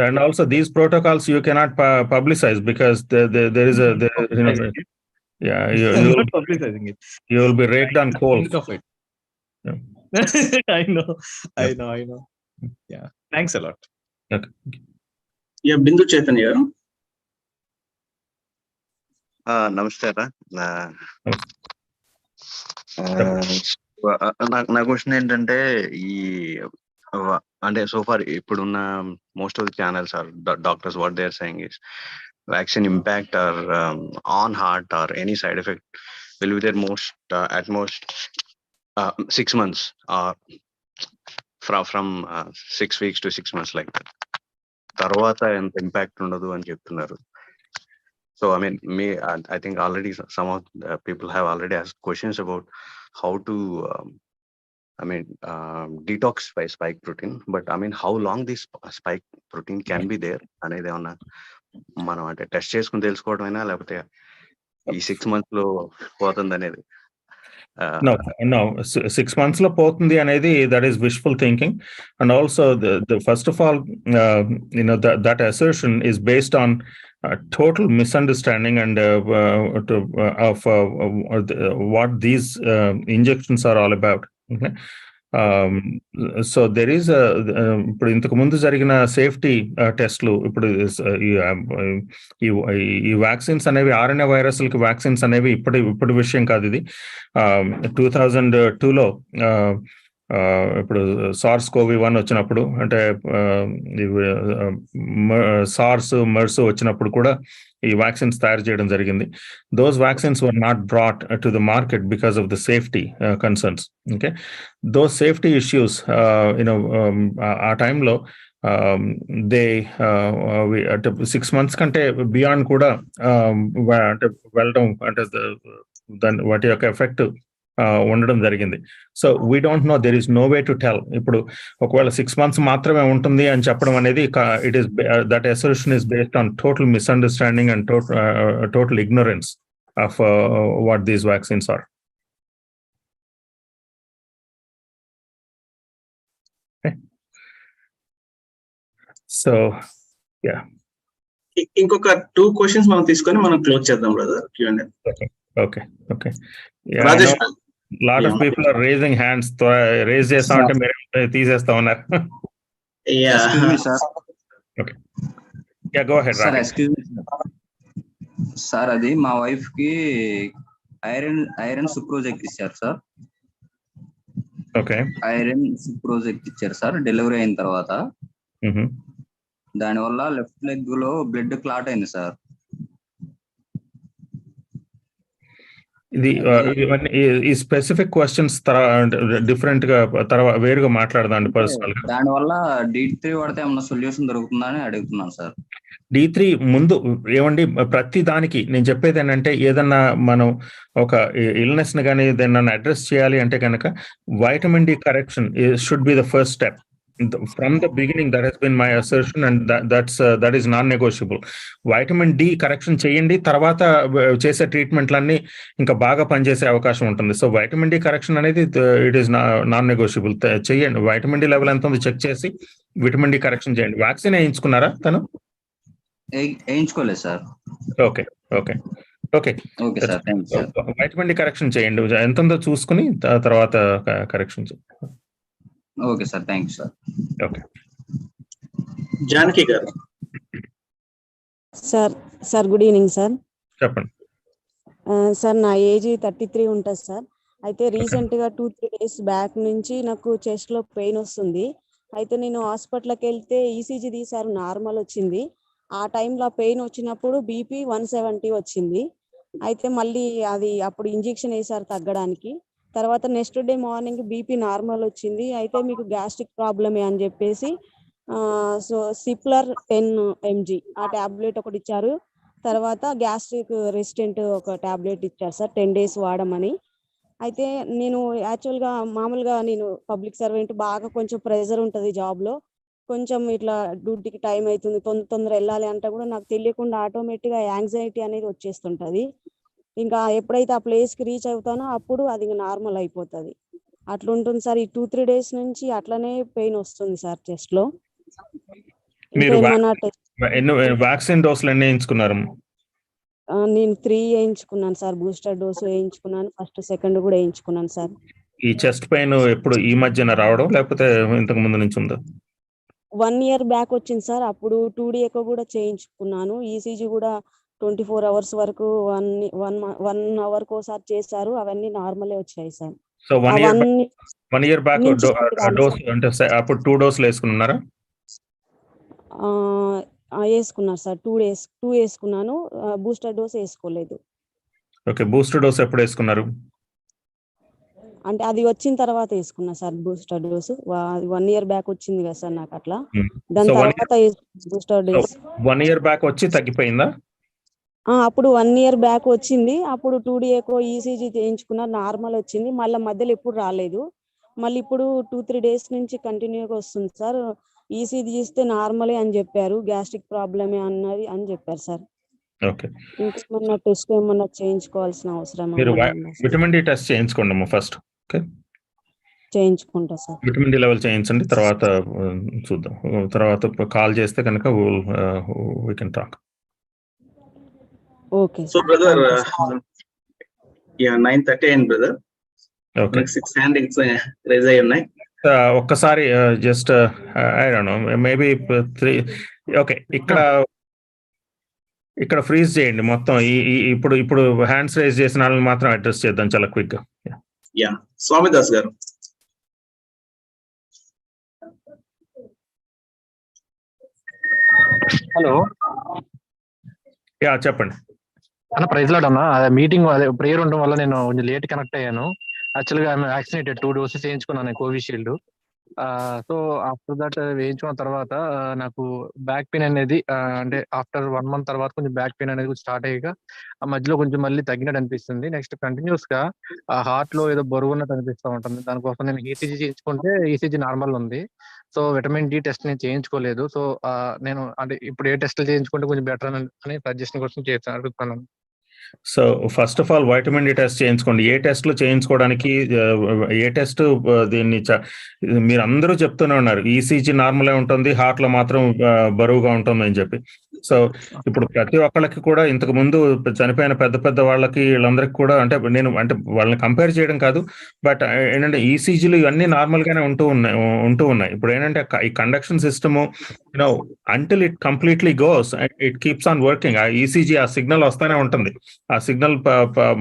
And also these protocols you cannot publicize because there is a I'm not publicizing it. You will be raked on coals. Think of it. I know. Yeah. Thanks a lot. Okay. Yeah, Bindu Chaitanya garu. నమస్తే నా question ఏంటంటే ఈ అంటే so far ఇప్పుడున్న most of the channels or doctors what they are saying is vaccine impact or on heart or any side effect will be there at most 6 months or from 6 weeks to 6 months like that. Tarvata ent impact undadu ani cheptunnaru. So I mean, I think already some of the people have already asked questions about how to detox by spike protein, but I mean how long this spike protein can be there anedi onna మనం అంటే test చేసుకుని తెలుసుకోవడమైనా లేకపోతే ఈ 6 months లో పోతుంది అనేది? No, 6 months lo potundi anedi, that is wishful thinking. And also the first of all, that assertion is based on total misunderstanding and of what these injections are all about. Okay. So there is ఇప్పుడు ఇంతకు ముందు జరిగిన safety టెస్ట్లు, ఇప్పుడు ఈ vaccines అనేవి RNA వైరస్లకి vaccines అనేవి ఇప్పుడు విషయం కాదు. ఇది 2002లో ఇప్పుడు SARS-CoV-1 వచ్చినప్పుడు, అంటే SARS, MERS వచ్చినప్పుడు కూడా ఈ వ్యాక్సిన్స్ తయారు చేయడం జరిగింది. Those vaccines were not brought to the market because of the safety concerns. Okay, those safety issues, ఆ టైంలో దే 6 months కంటే బియాండ్ కూడా అంటే వెళ్ళడం, అంటే దాని వాటి యొక్క ఎఫెక్ట్ ఉండడం జరిగింది. So we don't know, there is no way to tell. ఇప్పుడు ఒకవేళ 6 months మాత్రమే ఉంటుంది అని చెప్పడం అనేది, it is that assertion is based on total misunderstanding and total ignorance of what these vaccines are. So yeah, ఇంకొక 2 questions మనం తీసుకొని మనం క్లోజ్ చేద్దాం brother. Okay. Rajesh, lot of people are raising hands. Raise చేస్తా అంటే మీరు తీసేస్తా ఉన్నారు. Excuse me, sir. Okay. Yeah, go ahead, Sir, Rajesh. excuse me, sir. అది మా వైఫ్ కి ఐరన్ సుప్రోజెక్ట్ ఇచ్చారు సార్. Okay. ఐరన్ సుప్రోజెక్ట్ ఇచ్చారు సార్ డెలివరీ అయిన తర్వాత. దానివల్ల లెఫ్ట్ లెగ్ లో బ్లడ్ క్లాట్ అయింది సార్. ఇది ఈ స్పెసిఫిక్ క్వశ్చన్స్ డిఫరెంట్ గా వేరుగా మాట్లాడదాండి పర్సనల్ గా. దానివల్ల D3 వాడితే ఏమన్నా సొల్యూషన్ దొరుకుతుందా అని అడుగుతున్నాను సార్. D3 ముందు ఏమండి, ప్రతి దానికి నేను చెప్పేది ఏంటంటే, ఏదన్నా మనం ఒక ఇల్నెస్ ని కానీ ఏదన్నా అడ్రస్ చేయాలి అంటే కనుక vitamin D correction should be the first step. From the beginning, that has been my assertion, and that is non-negotiable. Vitamin D correction చేయండి, తర్వాత చేసే ట్రీట్మెంట్లన్నీ ఇంకా బాగా పనిచేసే అవకాశం ఉంటుంది. సో వైటమిన్ D కరెక్షన్ అనేది ఇట్ ఈస్ నాన్-నెగోషియబుల్. చేయండి, వైటమిన్ D లెవెల్ ఎంత ఉంది చెక్ చేసి విటమిన్ D కరెక్షన్ చేయండి. వ్యాక్సిన్ వేయించుకున్నారా తను? వేయించుకోలేదు సార్. Okay sir, thanks sir. Vitamin D correction చేయండి, ఎంత ఉందో చూసుకుని తర్వాత కరెక్షన్ చేయండి. Okay sir, thank you sir. Okay, Janaki garu. Sir good evening sir. చెప్పండి సార్. నా ఏజ్ 33 ఉంటుంది సార్. అయితే రీసెంట్ గా 2-3 days బ్యాక్ నుంచి నాకు చెస్ట్ లో పెయిన్ వస్తుంది. అయితే నేను హాస్పిటల్కి వెళ్తే ECG తీసారు, నార్మల్ వచ్చింది. ఆ టైంలో పెయిన్ వచ్చినప్పుడు BP 170 వచ్చింది. అయితే మళ్ళీ అది అప్పుడు ఇంజెక్షన్ వేసారు తగ్గడానికి. తర్వాత next day morning BP normal వచ్చింది. అయితే మీకు గ్యాస్ట్రిక్ ప్రాబ్లమే అని చెప్పేసి సో సిప్లర్ 10 mg ఆ టాబ్లెట్ ఒకటి ఇచ్చారు. తర్వాత గ్యాస్ట్రిక్ రెసిస్టెంట్ ఒక టాబ్లెట్ ఇచ్చారు సార్, 10 days వాడమని. అయితే నేను యాక్చువల్గా మామూలుగా నేను పబ్లిక్ సర్వెంట్, బాగా కొంచెం ప్రెజర్ ఉంటుంది జాబ్లో. కొంచెం ఇట్లా డ్యూటీకి టైం అవుతుంది, తొందర వెళ్ళాలి అంటే కూడా నాకు తెలియకుండా ఆటోమేటిక్గా యాంగ్జైటీ అనేది వచ్చేస్తుంటుంది. ఇంకా ఎప్పుడైతే ఆ ప్లేస్కి రీచ్ అవుతానో అప్పుడు అది నార్మల్ అయిపోతుంది. అట్లా ఉంటుంది సార్. ఈ 2-3 డేస్ నుంచి అట్లనే పెయిన్ వస్తుంది సార్ చెస్ట్ లో. మీరు ఏమన్నా టెస్ట్? వ్యాక్సిన్ డోసులు ఎన్ని వేయించుకున్నారు? నేను 3 వేయించుకున్నాను సార్. బూస్టర్ డోసు వేయించుకున్నాను, ఫస్ట్ సెకండ్ కూడా వేయించుకున్నాను సార్. ఈ చెస్ట్ పెయిన్ ఎప్పుడు ఈ మధ్యన రావడం లేకపోతే ఇంతకు ముందు నుంచి ఉందా? 1 ఇయర్ బ్యాక్ వచ్చింది సార్. అప్పుడు 2D ఎకో కూడా చేయించుకున్నాను. ఈసీజీ కూడా 24 అవర్స్ వరకు 1 అవర్కి ఒకసారి చేశారు. అవన్నీ నార్మలే వచ్చాయి sir. So 1 year back dose అంటే అప్పుడు 2 డోసులు వేసుకున్నారా? వేసుకున్నారు సార్. 2 వేసుకున్నాను. బూస్టర్ డోస్ వేసుకోలేదు. ఓకే, బూస్టర్ డోస్ ఎప్పుడు వేసుకున్నారు? అంటే అది వచ్చిన తర్వాత వేసుకున్నా sir booster dose. 1 year back వచ్చింది కదా సార్ నాకు అట్లా. దాని తర్వాత బూస్టర్ డోస్ 1 ఇయర్ బ్యాక్ వచ్చి తగ్గిపోయిందా? అప్పుడు 1 ఇయర్ బ్యాక్ వచ్చింది. అప్పుడు 2D ఎకో ఈసీజీ చేయించుకున్నా, నార్మల్ వచ్చింది. మళ్ళీ మధ్యలో ఎప్పుడు రాలేదు. మళ్ళీ ఇప్పుడు 2-3 డేస్ నుంచి కంటిన్యూగా వస్తుంది సార్. ఈసీజీ చేస్తే నార్మలే అని చెప్పారు. గ్యాస్ట్రిక్ ప్రాబ్లమే అన్నది అని చెప్పారు సార్. ఓకే, ఇంకేమన్నా టెస్ట్ ఏమన్నా చేయించుకోవాల్సిన అవసరం మీరు విటమిన్ డి టెస్ట్ చేయించుకోండి ఫస్ట్. ఓకే, చేయించుకుంటా సార్. విటమిన్ డి లెవెల్ చేయించండి, తర్వాత చూద్దాం. తర్వాత కాల్ చేస్తే కనుక we can talk. Okay. So brother, 9:30 అయింది బ్రదర్. ఓకే, 6 హ్యాండింగ్స్ రైజ్ అయ్యి ఉన్నాయి. ఒక్కసారి just I don't no, maybe 3. Okay, ఇక్కడ ఫ్రీజ్ చేయండి మొత్తం. ఇప్పుడు హ్యాండ్స్ రైజ్ చేసిన వాళ్ళని మాత్రం అడ్రస్ చేద్దాం చాలా క్విక్ గా. యా, స్వామిదాస్ గారు. హలో, యా చెప్పండి అన్న. ప్రైజ్ లాడ్ అన్న. మీటింగ్ అదే ప్రేయర్ ఉండడం వల్ల నేను కొంచెం లేట్ కనెక్ట్ అయ్యాను. యాక్చువల్గా ఐఎమ్ వ్యాక్సినేటెడ్ 2 డోసెస్ వేయించుకున్నాను కోవిషీల్డ్. సో ఆఫ్టర్ దట్ వేయించుకున్న తర్వాత నాకు బ్యాక్ పెయిన్ అనేది అంటే ఆఫ్టర్ 1 మంత్ తర్వాత కొంచెం బ్యాక్ పెయిన్ అనేది స్టార్ట్ అయ్యాక ఆ మధ్యలో కొంచెం మళ్ళీ తగ్గినట్టు అనిపిస్తుంది. నెక్స్ట్ కంటిన్యూస్ గా హార్ట్ లో ఏదో బరువు ఉన్నట్టు అనిపిస్తూ ఉంటుంది. దానికోసం నేను ఈసీజీ చేయించుకుంటే ఈసీజీ నార్మల్ ఉంది. సో విటమిన్ డి టెస్ట్ నేను చేయించుకోలేదు. సో నేను అంటే ఇప్పుడు ఏ టెస్ట్లు చేయించుకుంటే కొంచెం బెటర్ అని సజెషన్ కోసం అడుగుతాను. So first of all vitamin D test చేయించుకోండి. ఏ టెస్ట్లు చేయించుకోవడానికి ఏ టెస్ట్ దీన్ని మీరు అందరూ చెప్తూనే ఉన్నారు ఈసీజీ నార్మలే ఉంటుంది, హార్ట్ లో మాత్రం బరువుగా ఉంటుంది అని చెప్పి. సో ఇప్పుడు ప్రతి ఒక్కళ్ళకి కూడా ఇంతకు ముందు చనిపోయిన పెద్ద పెద్ద వాళ్ళకి వీళ్ళందరికీ కూడా అంటే వాళ్ళని కంపేర్ చేయడం కాదు, బట్ ఏంటంటే ఈసీజీలు ఇవన్నీ నార్మల్ గానే ఉంటూ ఉన్నాయి. ఇప్పుడు ఏంటంటే ఈ conduction system until it completely goes it keeps on working. ఆ ఈసీజీ ఆ సిగ్నల్ వస్తానే ఉంటుంది, ఆ సిగ్నల్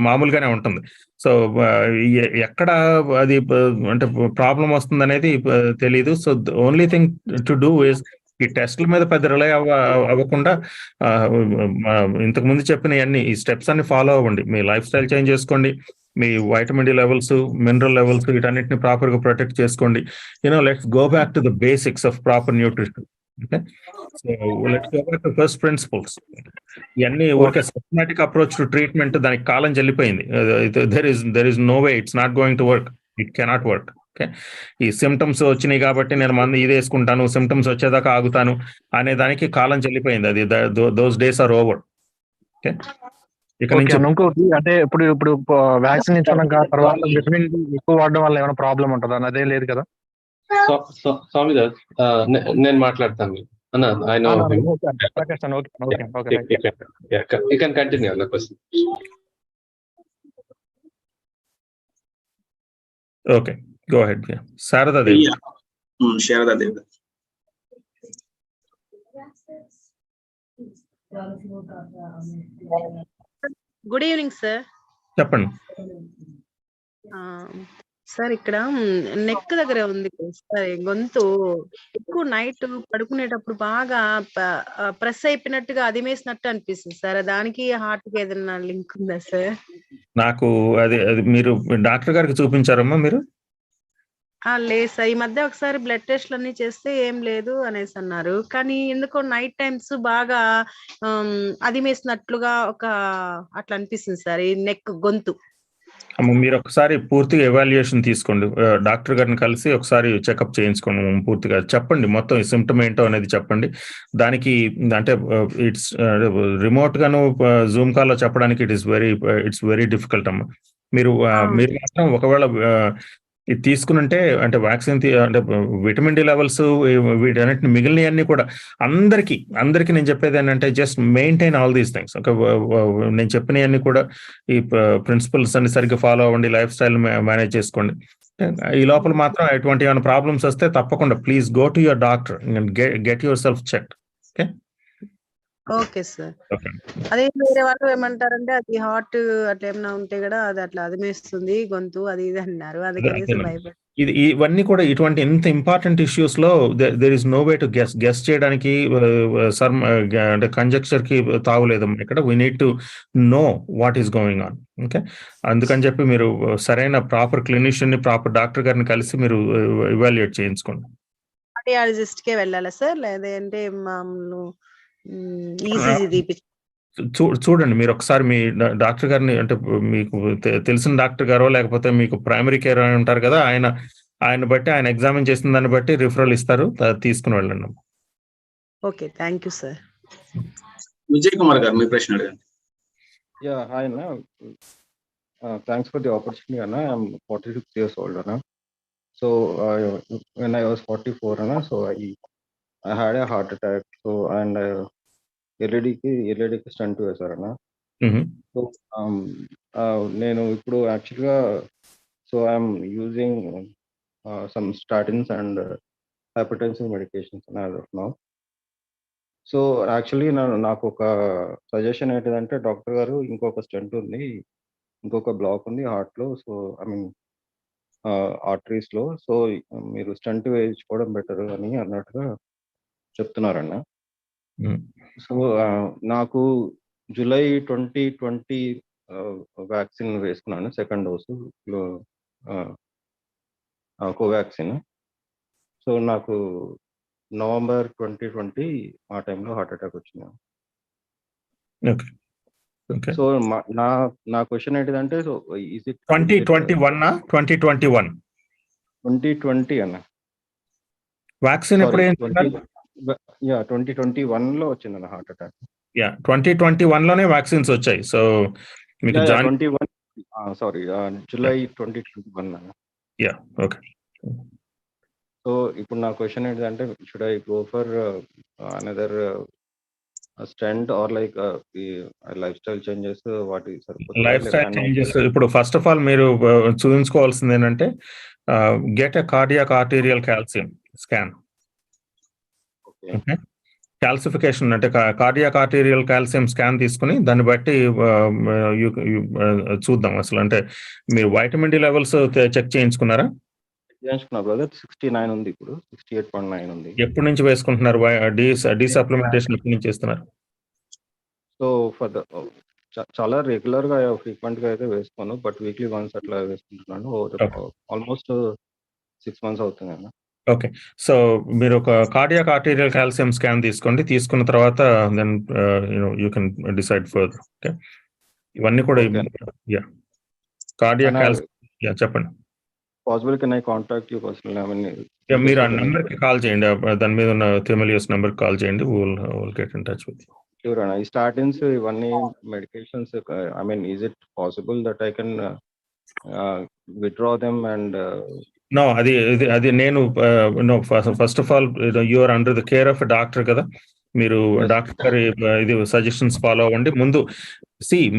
మామూలుగానే ఉంటుంది. సో ఎక్కడ అది అంటే ప్రాబ్లం వస్తుంది అనేది తెలీదు. So only thing to do is ఈ టెస్ట్ల మీద పెద్ద రిలై అవ్వకుండా ఇంతకు ముందు చెప్పిన ఈ స్టెప్స్ అన్ని ఫాలో అవ్వండి. మీ లైఫ్ స్టైల్ చేంజ్ చేసుకోండి, మీ vitamin D levels, mineral levels వీటన్నిటిని ప్రాపర్ గా ప్రొటెక్ట్ చేసుకోండి. Let's go back to the basics of proper nutrition. Okay, so let's go back to first principles. ఇవన్నీ ఊరికే సిస్టమాటిక్ అప్రోచ్ టు ట్రీట్మెంట్ దానికి కాలం చెల్లిపోయింది. There is no way, it's not going to work, it cannot work. Okay, ఈ symptoms వచ్చినాయి కాబట్టి నేను మందు ఇది వేసుకుంటాను, సిమ్టమ్స్ వచ్చేదాకా ఆగుతాను అనే దానికి కాలం చెల్లిపోయింది. అది those days are over. Okay, ఇక నుంచి ఇంకోటి అంటే ఇప్పుడు వ్యాక్సిన్ ఇచ్చుకున్నాక తర్వాత విటమిన్ డి ఎక్కువ వాడడం వల్ల ఏమైనా ప్రాబ్లం ఉంటుందా? అదే లేదు కదా. స్వామిదాస్, నేను మాట్లాడతాను అన్న. I know you can continue అన్న question. Okay, go ahead. Sharadadevi. Sharadadevi. Good evening sir. చెప్పండి సార్. ఇక్కడ నెక్ దగ్గర ఉంది సార్ గొంతు. ఎక్కువ నైట్ పడుకునేటప్పుడు బాగా ప్రెస్ అయిపోయినట్టుగా అదిమేసినట్టు అనిపిస్తుంది సార్. దానికి హార్ట్ కి ఏదైనా లింక్ ఉందా సార్? నాకు అది మీరు డాక్టర్ గారికి చూపించారమ్మా మీరు? లేదు సార్. ఈ మధ్య ఒకసారి బ్లడ్ టెస్ట్లు అన్ని చేస్తే ఏం లేదు అనేసి అన్నారు. కానీ ఎందుకో నైట్ టైమ్స్ బాగా అదిమేసినట్లుగా అట్లా అనిపిస్తుంది సార్ ఈ నెక్ గొంతు. మీరు ఒకసారి పూర్తిగా ఎవాల్యుయేషన్ తీసుకోండి, డాక్టర్ గారిని కలిసి ఒకసారి చెకప్ చేయించుకోండి. పూర్తిగా చెప్పండి, మొత్తం ఈ సిమ్టమ్ ఏంటో అనేది చెప్పండి. దానికి అంటే ఇట్స్ రిమోట్ గాను జూమ్ కాల్ లో చెప్పడానికి ఇట్స్ వెరీ డిఫికల్ట్ అమ్మా. మీరు మాత్రం ఒకవేళ ఇది తీసుకునుంటే అంటే వ్యాక్సిన్ అంటే విటమిన్ డి లెవెల్స్ వీటన్నిటిని మిగిలినవన్నీ కూడా అందరికి నేను చెప్పేది ఏంటంటే just maintain all these things. నేను చెప్పినవన్నీ కూడా ఈ ప్రిన్సిపల్స్ అన్ని సరిగ్గా ఫాలో అవ్వండి, లైఫ్ స్టైల్ మేనేజ్ చేసుకోండి. ఈ లోపల మాత్రం ఎటువంటి ఏమైనా ప్రాబ్లమ్స్ వస్తే తప్పకుండా please go to your doctor and get yourself check. Okay, okay sir. అదే వేరే వాళ్ళు ఏమంటారంటే అది హార్ట్ అట్లా ఏమైనా ఉంటే కూడా అది అట్లా అదిమేస్తుంది గొంతు అది ఇది అన్నారు, అందుకనేసి భయపడి. ఇవన్నీ కూడా ఇటువంటి ఇంత ఇంపార్టెంట్ ఇష్యూస్ లో there is no way to guess చేయడానికి అంటే కంజక్చర్ కి తావులేదు ఇక్కడ. We need to know what is going on. Okay, అందుకని చెప్పి మీరు సరైన ప్రాపర్ క్లినిషియన్ ని, ప్రాపర్ డాక్టర్ గారిని కలిసి మీరు ఇవాల్యుయేట్ చేయించుకోండి. కార్డియాలజిస్ట్ కే వెళ్ళాలా సార్, లేదంటే మామూలు ఈసీజీ తీపిచ్చు? చూడండి, మీరు ఒకసారి మీ డాక్టర్ గారిని, అంటే మీకు తెలిసిన డాక్టర్ గారో లేకపోతే మీకు ప్రైమరీ కేర్ అని ఉంటారు కదా, ఆయన బట్టి, ఆయన ఎగ్జామిన్ చేసిన దాన్ని బట్టి రిఫరల్ ఇస్తారు, తీసుకుని వెళ్ళండి. Okay, thank you sir. Vijay Kumar గారు, మీ ప్రశ్న అడగండి. Yeah, hi Anna. Thanks for the opportunity, Anna. I'm 46 years old, Anna. So when I was 44, Anna, so I had a heart attack. So and LED కి stunt వేశారు అన్న. So నేను ఇప్పుడు యాక్చువల్గా so I'm using some statins and hypertensive medications as of now. So actually నాకు ఒక suggestion ఏంటిదంటే, doctor గారు ఇంకొక స్టంట్ ఉంది, ఇంకొక బ్లాక్ ఉంది హార్ట్లో, సో ఐ మీన్ ఆర్టరీస్లో, సో మీరు స్టంట్ వేయించుకోవడం బెటర్ అని అన్నట్టుగా చెప్తున్నారన్న. సో నాకు జూలై 2020 వ్యాక్సిన్ వేసుకున్నాను, సెకండ్ డోసు కోవాక్సిన్. సో నాకు నవంబర్ 2020 ఆ టైంలో హార్ట్ అటాక్ వచ్చింది. సో నా క్వశ్చన్ ఏంటిదంటే, సో ఈజ్ ఇట్ 2020 అన్న వ్యాక్సిన్ ఎప్పుడు? 2021లో వచ్చిందన్న హార్ట్ అటాక్. 2021 లోనే వ్యాక్సిన్స్ వచ్చాయి. సో మీకు జూలై 2021 అన్న. ఓకే. సో ఇప్పుడు నా క్వశ్చన్ ఏంటంటే, should I go for another stent or like life style changes? వాటి లైఫ్ స్టైల్ చేంజెస్ ఇప్పుడు ఫస్ట్ ఆఫ్ ఆల్ మీరు చూపించుకోవాల్సింది ఏంటంటే, get a cardiac arterial calcium scan. Okay, calcification అంటే కార్డియాక్ ఆర్టీరియల్ కాల్షియం స్కాన్ తీసుకుని దాన్ని బట్టి చూద్దాం అసలు. అంటే మీరు వైటమిన్ డి లెవెల్స్ చెక్ చేయించుకున్నారా? బ్రదర్ 69 ఉంది, ఇప్పుడు 68.9 ఉంది. ఎప్పటి నుంచి వేసుకుంటున్నారు? డి సప్లిమెంటేషన్ ఎప్పటి నుంచి చేస్తున్నారు? సో ఫర్ చాలా రెగ్యులర్ గా ఫ్రీక్వెంట్ గా అయితే వేసుకోను, బట్ వీక్లీ వన్స్ అట్లా వేసుకుంటున్నాను. ఆల్మోస్ట్ 6 months అవుతుంది అన్న. ఓకే, సో మీరు ఒక కార్డియాక్ ఆర్టీరియల్ కాల్షియం స్కాన్ తీసుకోండి. తీసుకున్న తర్వాత then you can decide further. Okay, ఇవన్నీ కూడా కార్డియాక్ కాల్షియం. చెప్పండి. Possible can I contact you personally? మీరు ఆ నెంబర్ కి కాల్ చేయండి, దాని మీద ఉన్న థెమిలియస్ నెంబర్ కాల్ చేయండి. Will get in touch with you. Sure, and I statins ఇవన్నీ medications, I mean is it possible that I can withdraw them and no, అది నేను first of all you are under the care of doctor కదా. మీరు doctor గారి ఇది suggestions follow అవ్వండి. ముందు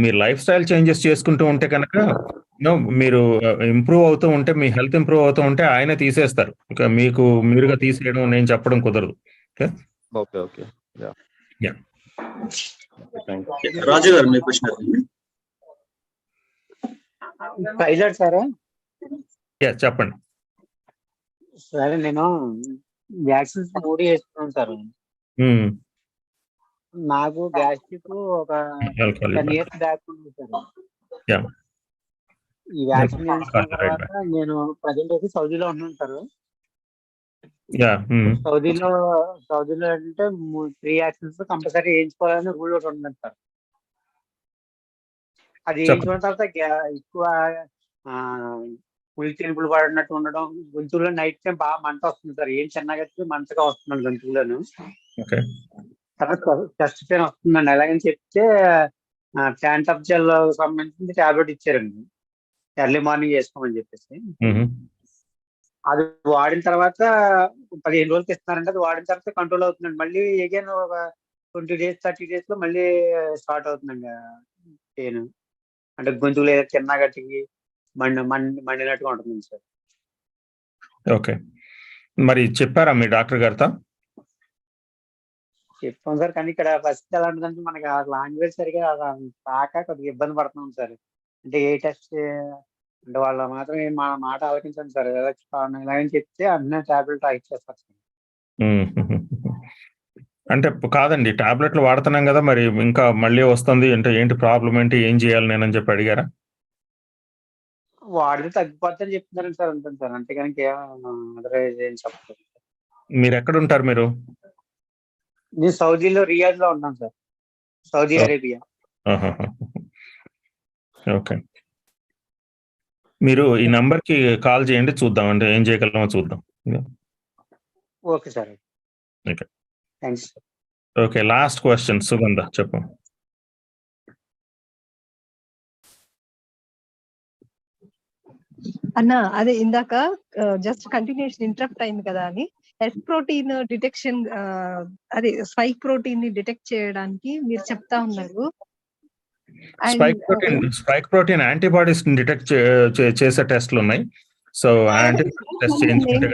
మీ life style changes చేసుకుంటూ ఉంటే కనుక మీరు ఇంప్రూవ్ అవుతూ ఉంటే, మీ హెల్త్ ఇంప్రూవ్ అవుతూ ఉంటే ఆయన తీసేస్తారు. మీకు మీరుగా తీసేయడం నేను చెప్పడం కుదరదు. ఓకే. రాజు గారు, మీ క్వశ్చన్ సారా? చెప్పండి. సరే, నేను వ్యాక్సిన్స్ 3 వేసుకున్నాను సార్. నాకు గ్యాస్ట్రిక్ ఒక 10 years బ్యాక్ ఉంది సార్. ఈ వ్యాక్సిన్ వేసుకున్న తర్వాత నేను ప్రజెంట్ అయితే సౌదీలో ఉన్నాను సార్. సౌదీలో అంటే 3 వ్యాక్సిన్స్ కంపల్సరీ వేయించుకోవాలని రూల్ ఒకటి ఉందండి సార్. అది వేయించుకున్న తర్వాత ఎక్కువ పులి చినుకులు పడినట్టు ఉండడం, గొంతులో నైట్ టైం బాగా మంట వస్తుంది సార్. ఏం చిన్నగా మంటగా వస్తున్నాడు గొంతులోను. తర్వాత చెస్ట్ పెయిన్ వస్తుందండి. అలాగని చెప్తే ప్యాంట్ జెల్ సంబంధించి టాబ్లెట్ ఇచ్చారండి, ఎర్లీ మార్నింగ్ వేసుకోమని చెప్పేసి. అది వాడిన తర్వాత 15 రోజులకి ఇస్తున్నారంటే అది వాడిన తర్వాత కంట్రోల్ అవుతుందండి. మళ్ళీ అగైన్ ఒక 20 డేస్ 30 డేస్ లో మళ్ళీ స్టార్ట్ అవుతుందండి పెయిన్. అంటే గొంతుకు లేదా చిన్న గట్టికి మండినట్టుగా ఉంటుంది సార్. ఓకే, మరి చెప్పారా మీ డాక్టర్ గారితో? చెప్తాం సార్, కానీ ఇక్కడ ఫస్ట్ ఎలా ఉంటుందంటే మనకి ఆ లాంగ్వేజ్ సరిగా రాక కొద్దిగా ఇబ్బంది పడుతున్నాం సార్. అంటే ఏ టెస్ట్ అంటే వాళ్ళ మాత్రం మా మాట ఆలోచించండి సార్. ఇలాగని చెప్తే అన్నీ టాబ్లెట్ ఇచ్చేస్తారు సార్. అంటే కాదండి, టాబ్లెట్లు వాడుతున్నాం కదా, మరి ఇంకా మళ్ళీ వస్తుంది అంటే ఏంటి ప్రాబ్లం ఏంటి, ఏం చేయాలి నేనని చెప్పి అడిగారా? వాడితే తగ్గిపోద్దని చెప్తున్నారండి సార్, ఉంటుంది సార్. అంతేగాని అదర్వైజ్ ఏం చెప్పలేదు. మీరు ఎక్కడ ఉంటారు మీరు? నేను సౌదీలో రియాద్ లో ఉన్నాను సార్, సౌదీ అరేబియా. ఓకే, మీరు ఈ నంబర్ కి కాల్ చేయండి, చూద్దాం అంటే ఏం చేయగలమో చూద్దాం. Okay sir. Okay, thanks sir. Okay, last question సుగంధ చెప్పు. అన్న అదే ఇందాక జస్ట్ కంటిన్యూషన్ ఇంటరప్ట్ అయింది కదా అని, ఎస్ ప్రోటీన్ డిటెక్షన్ అదే స్పైక్ ప్రోటీన్ ని డిటెక్ట్ చేయడానికి మీరు చెప్తా ఉన్నారు. స్పైక్ ప్రోటీన్ యాంటీబాడీస్ డిటెక్ట్ చేసే టెస్ట్లు ఉన్నాయి. సో యాంటీబాడీ టెస్ట్ చేయించుకుంటే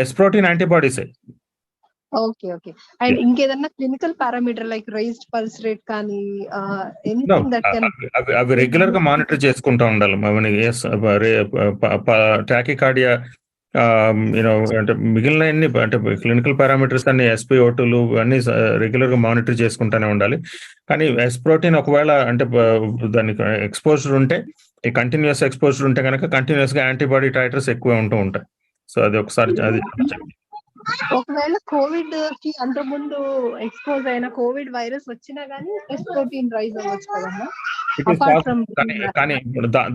ఎస్ ప్రోటీన్ యాంటీబాడీసే. ఓకే ఓకే, అండ్ ఇంకేదన్నా clinical parameter like raised pulse rate కానీ ఎనీథింగ్ దట్ కెన్ అవి రెగ్యులర్ గా మానిటర్ చేసుకుంటూ ఉండాలి. టాకికార్డియా అంటే మిగిలిన అంటే క్లినికల్ పారామీటర్స్ అన్ని SpO2లు అన్ని రెగ్యులర్ గా మానిటర్ చేసుకుంటూనే ఉండాలి. కానీ ఎస్ ప్రోటీన్ ఒకవేళ అంటే దానికి ఎక్స్పోజర్ ఉంటే, ఈ కంటిన్యూస్ ఎక్స్పోజర్ ఉంటే కనుక కంటిన్యూస్ గా యాంటీబాడీ టైటర్స్ ఎక్కువ ఉంటూ ఉంటాయి. సో అది ఒకసారి అది ఒకవేళ కోవిడ్ కి అంత ముందు ఎక్స్పోజ్ అయిన కోవిడ్ వైరస్ వచ్చినా గానీ ఎస్ ప్రోటీన్ రైజ్ అవ్వచ్చు కదమ్మా. కానీ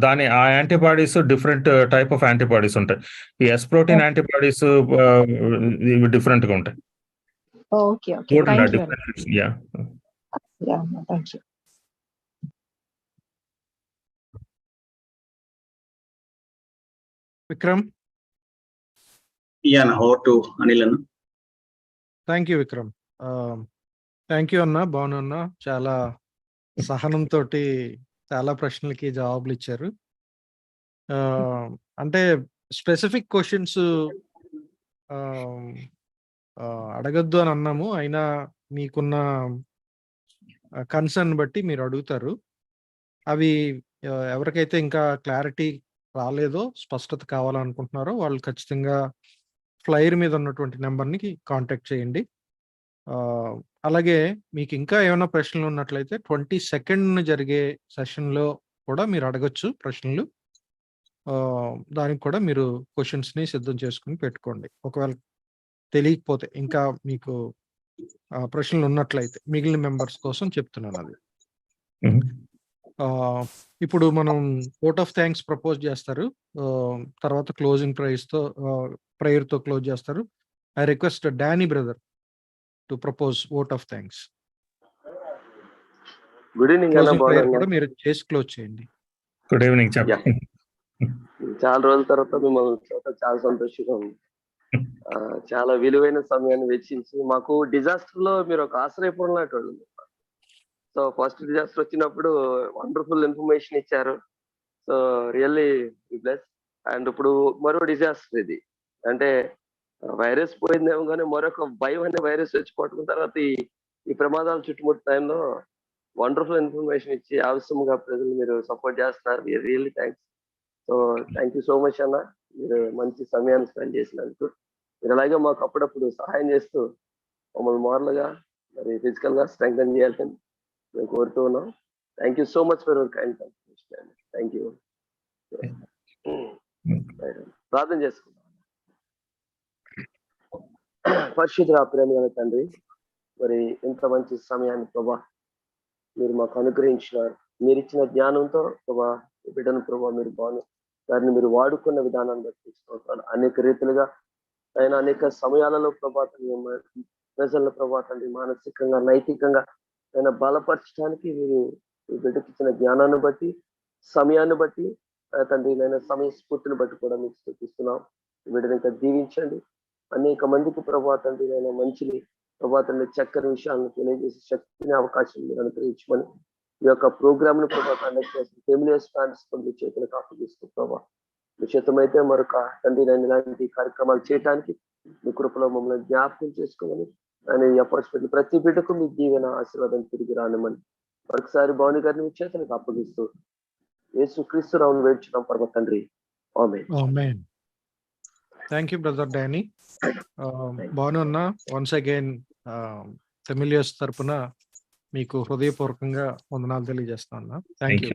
దాని ఆ antibodies different type of antibodies ఉంటాయి. ఈ ఎస్ ప్రోటీన్ యాంటీబాడీస్ ఇవి డిఫరెంట్ గా ఉంటాయి. Okay okay, Vikram. అనిల్ అన్న. Thank you Vikram. Thank you అన్న, భాను అన్న. చాలా సహనంతో చాలా ప్రశ్నలకి జవాబులు ఇచ్చారు. అంటే స్పెసిఫిక్ క్వశ్చన్స్ అడగద్దు అని అన్నాము, అయినా మీకున్న కన్సర్న్ బట్టి మీరు అడుగుతారు. అవి ఎవరికైతే ఇంకా క్లారిటీ రాలేదో, స్పష్టత కావాలనుకుంటున్నారో వాళ్ళు ఖచ్చితంగా ఫ్లైర్ మీద ఉన్నటువంటి నెంబర్ని కాంటాక్ట్ చేయండి. అలాగే మీకు ఇంకా ఏమైనా ప్రశ్నలు ఉన్నట్లయితే 22nd జరిగే సెషన్లో కూడా మీరు అడగచ్చు ప్రశ్నలు. దానికి కూడా మీరు క్వశ్చన్స్ని సిద్ధం చేసుకుని పెట్టుకోండి. ఒకవేళ తెలియకపోతే ఇంకా మీకు ప్రశ్నలు ఉన్నట్లయితే మిగిలిన మెంబర్స్ కోసం చెప్తున్నాను అది. ఇప్పుడు మనం ఓట్ ఆఫ్ థ్యాంక్స్ ప్రపోజ్ చేస్తారు, తర్వాత క్లోజింగ్ ప్రేయర్తో క్లోజ్ చేస్తారు. I request Danny brother to propose vote of thanks. Good evening. Closing prayer కూడా మీరు చేసి క్లోజ్ చేయండి. Good evening. చాలా రోజుల తర్వాత మిమ్మల్ని చాలా సంతోషంగా ఉంది. చాలా విలువైన సమయాన్ని వెచ్చించి మాకు డిజాస్టర్ లో మీరు ఒక ఆశ్రయపడినట్టు. సో ఫస్ట్ డిజాస్టర్ వచ్చినప్పుడు వండర్ఫుల్ ఇన్ఫర్మేషన్ ఇచ్చారు. So really bless. అండ్ ఇప్పుడు మరో డిజాస్టర్ ఇది, అంటే వైరస్ పోయిందేమో కానీ మరొక భయం అనే వైరస్ వచ్చి పట్టుకున్న తర్వాత ఈ ప్రమాదాలు చుట్టుముట్టు టైంలో వండర్ఫుల్ ఇన్ఫర్మేషన్ ఇచ్చి అవసరంగా ప్రజలు మీరు సపోర్ట్ చేస్తున్నారు. Really thanks. So thank you so much అన్న, మీరు మంచి సమయాన్ని స్పెండ్ చేసినందుకు. మీరు అలాగే మాకు అప్పుడప్పుడు సహాయం చేస్తూ మమ్మల్ని మోరల్గా మరి ఫిజికల్ గా స్ట్రెంగ్తన్ చేయాలని మేము కోరుతూ ఉన్నాం. Thank you so much for your kind consideration. Thank you. ప్రార్థన చేసుకుందాం. పరిశుద్ధ ప్రేమ తండ్రి, మరి ఇంత మంచి సమయాన్ని ప్రభా మీరు మాకు అనుగ్రహించినారు. మీరు ఇచ్చిన జ్ఞానంతో ప్రభా బిడ్డను ప్రభా మీరు బాను దాన్ని మీరు వాడుకున్న విధానాన్ని బట్టి అనేక రీతిలుగా ఆయన అనేక సమయాలలో ప్రభాతం ప్రజల ప్రభాతం మానసికంగా నైతికంగా ఆయన బలపరచడానికి మీరు బిడ్డకి ఇచ్చిన జ్ఞానాన్ని బట్టి సమయాన్ని బట్టి తండ్రి నేను సమయ స్ఫూర్తిని బట్టి కూడా మీకు స్తుతిస్తున్నాం. వీటిని ఇంకా దీవించండి. అనేక మందికి ప్రభా తండ్రి నేను మంచిని ప్రభా తండ్రి చక్కని విషయాలను తెలియజేసే శక్తిని అవకాశం మీరు అనుగ్రహించమని ఈ యొక్క ప్రోగ్రామ్ ను ప్రభా కండక్ట్ చేసి ఫెమిలియర్స్ ట్రాన్స్ఫర్ మీ చేతులకు అప్పగిస్తూ ప్రభా నిశ్చితమైతే మరొక తండ్రి నేను ఇలాంటి కార్యక్రమాలు చేయడానికి మీ కృపలో మమ్మల్ని జ్ఞాపకం చేసుకోమని ఆయన ఈ అపార్చునిటీ ప్రతి బిడ్డకు మీ దీవెన ఆశీర్వాదం తిరిగి రానిమని మరొకసారి భాను గారిని మీ చేతులకు అప్పగిస్తూ యేసు క్రీస్తు రావును వేడుచున్నాం పరమ తండ్రి. ఆమేన్. Thank you brother Danny. Bhanu అన్న వన్స్ అగైన్ ఫెమిలియర్స్ తరపున మీకు హృదయపూర్వకంగా వందనాలు తెలియజేస్తా అన్నా. Thank you.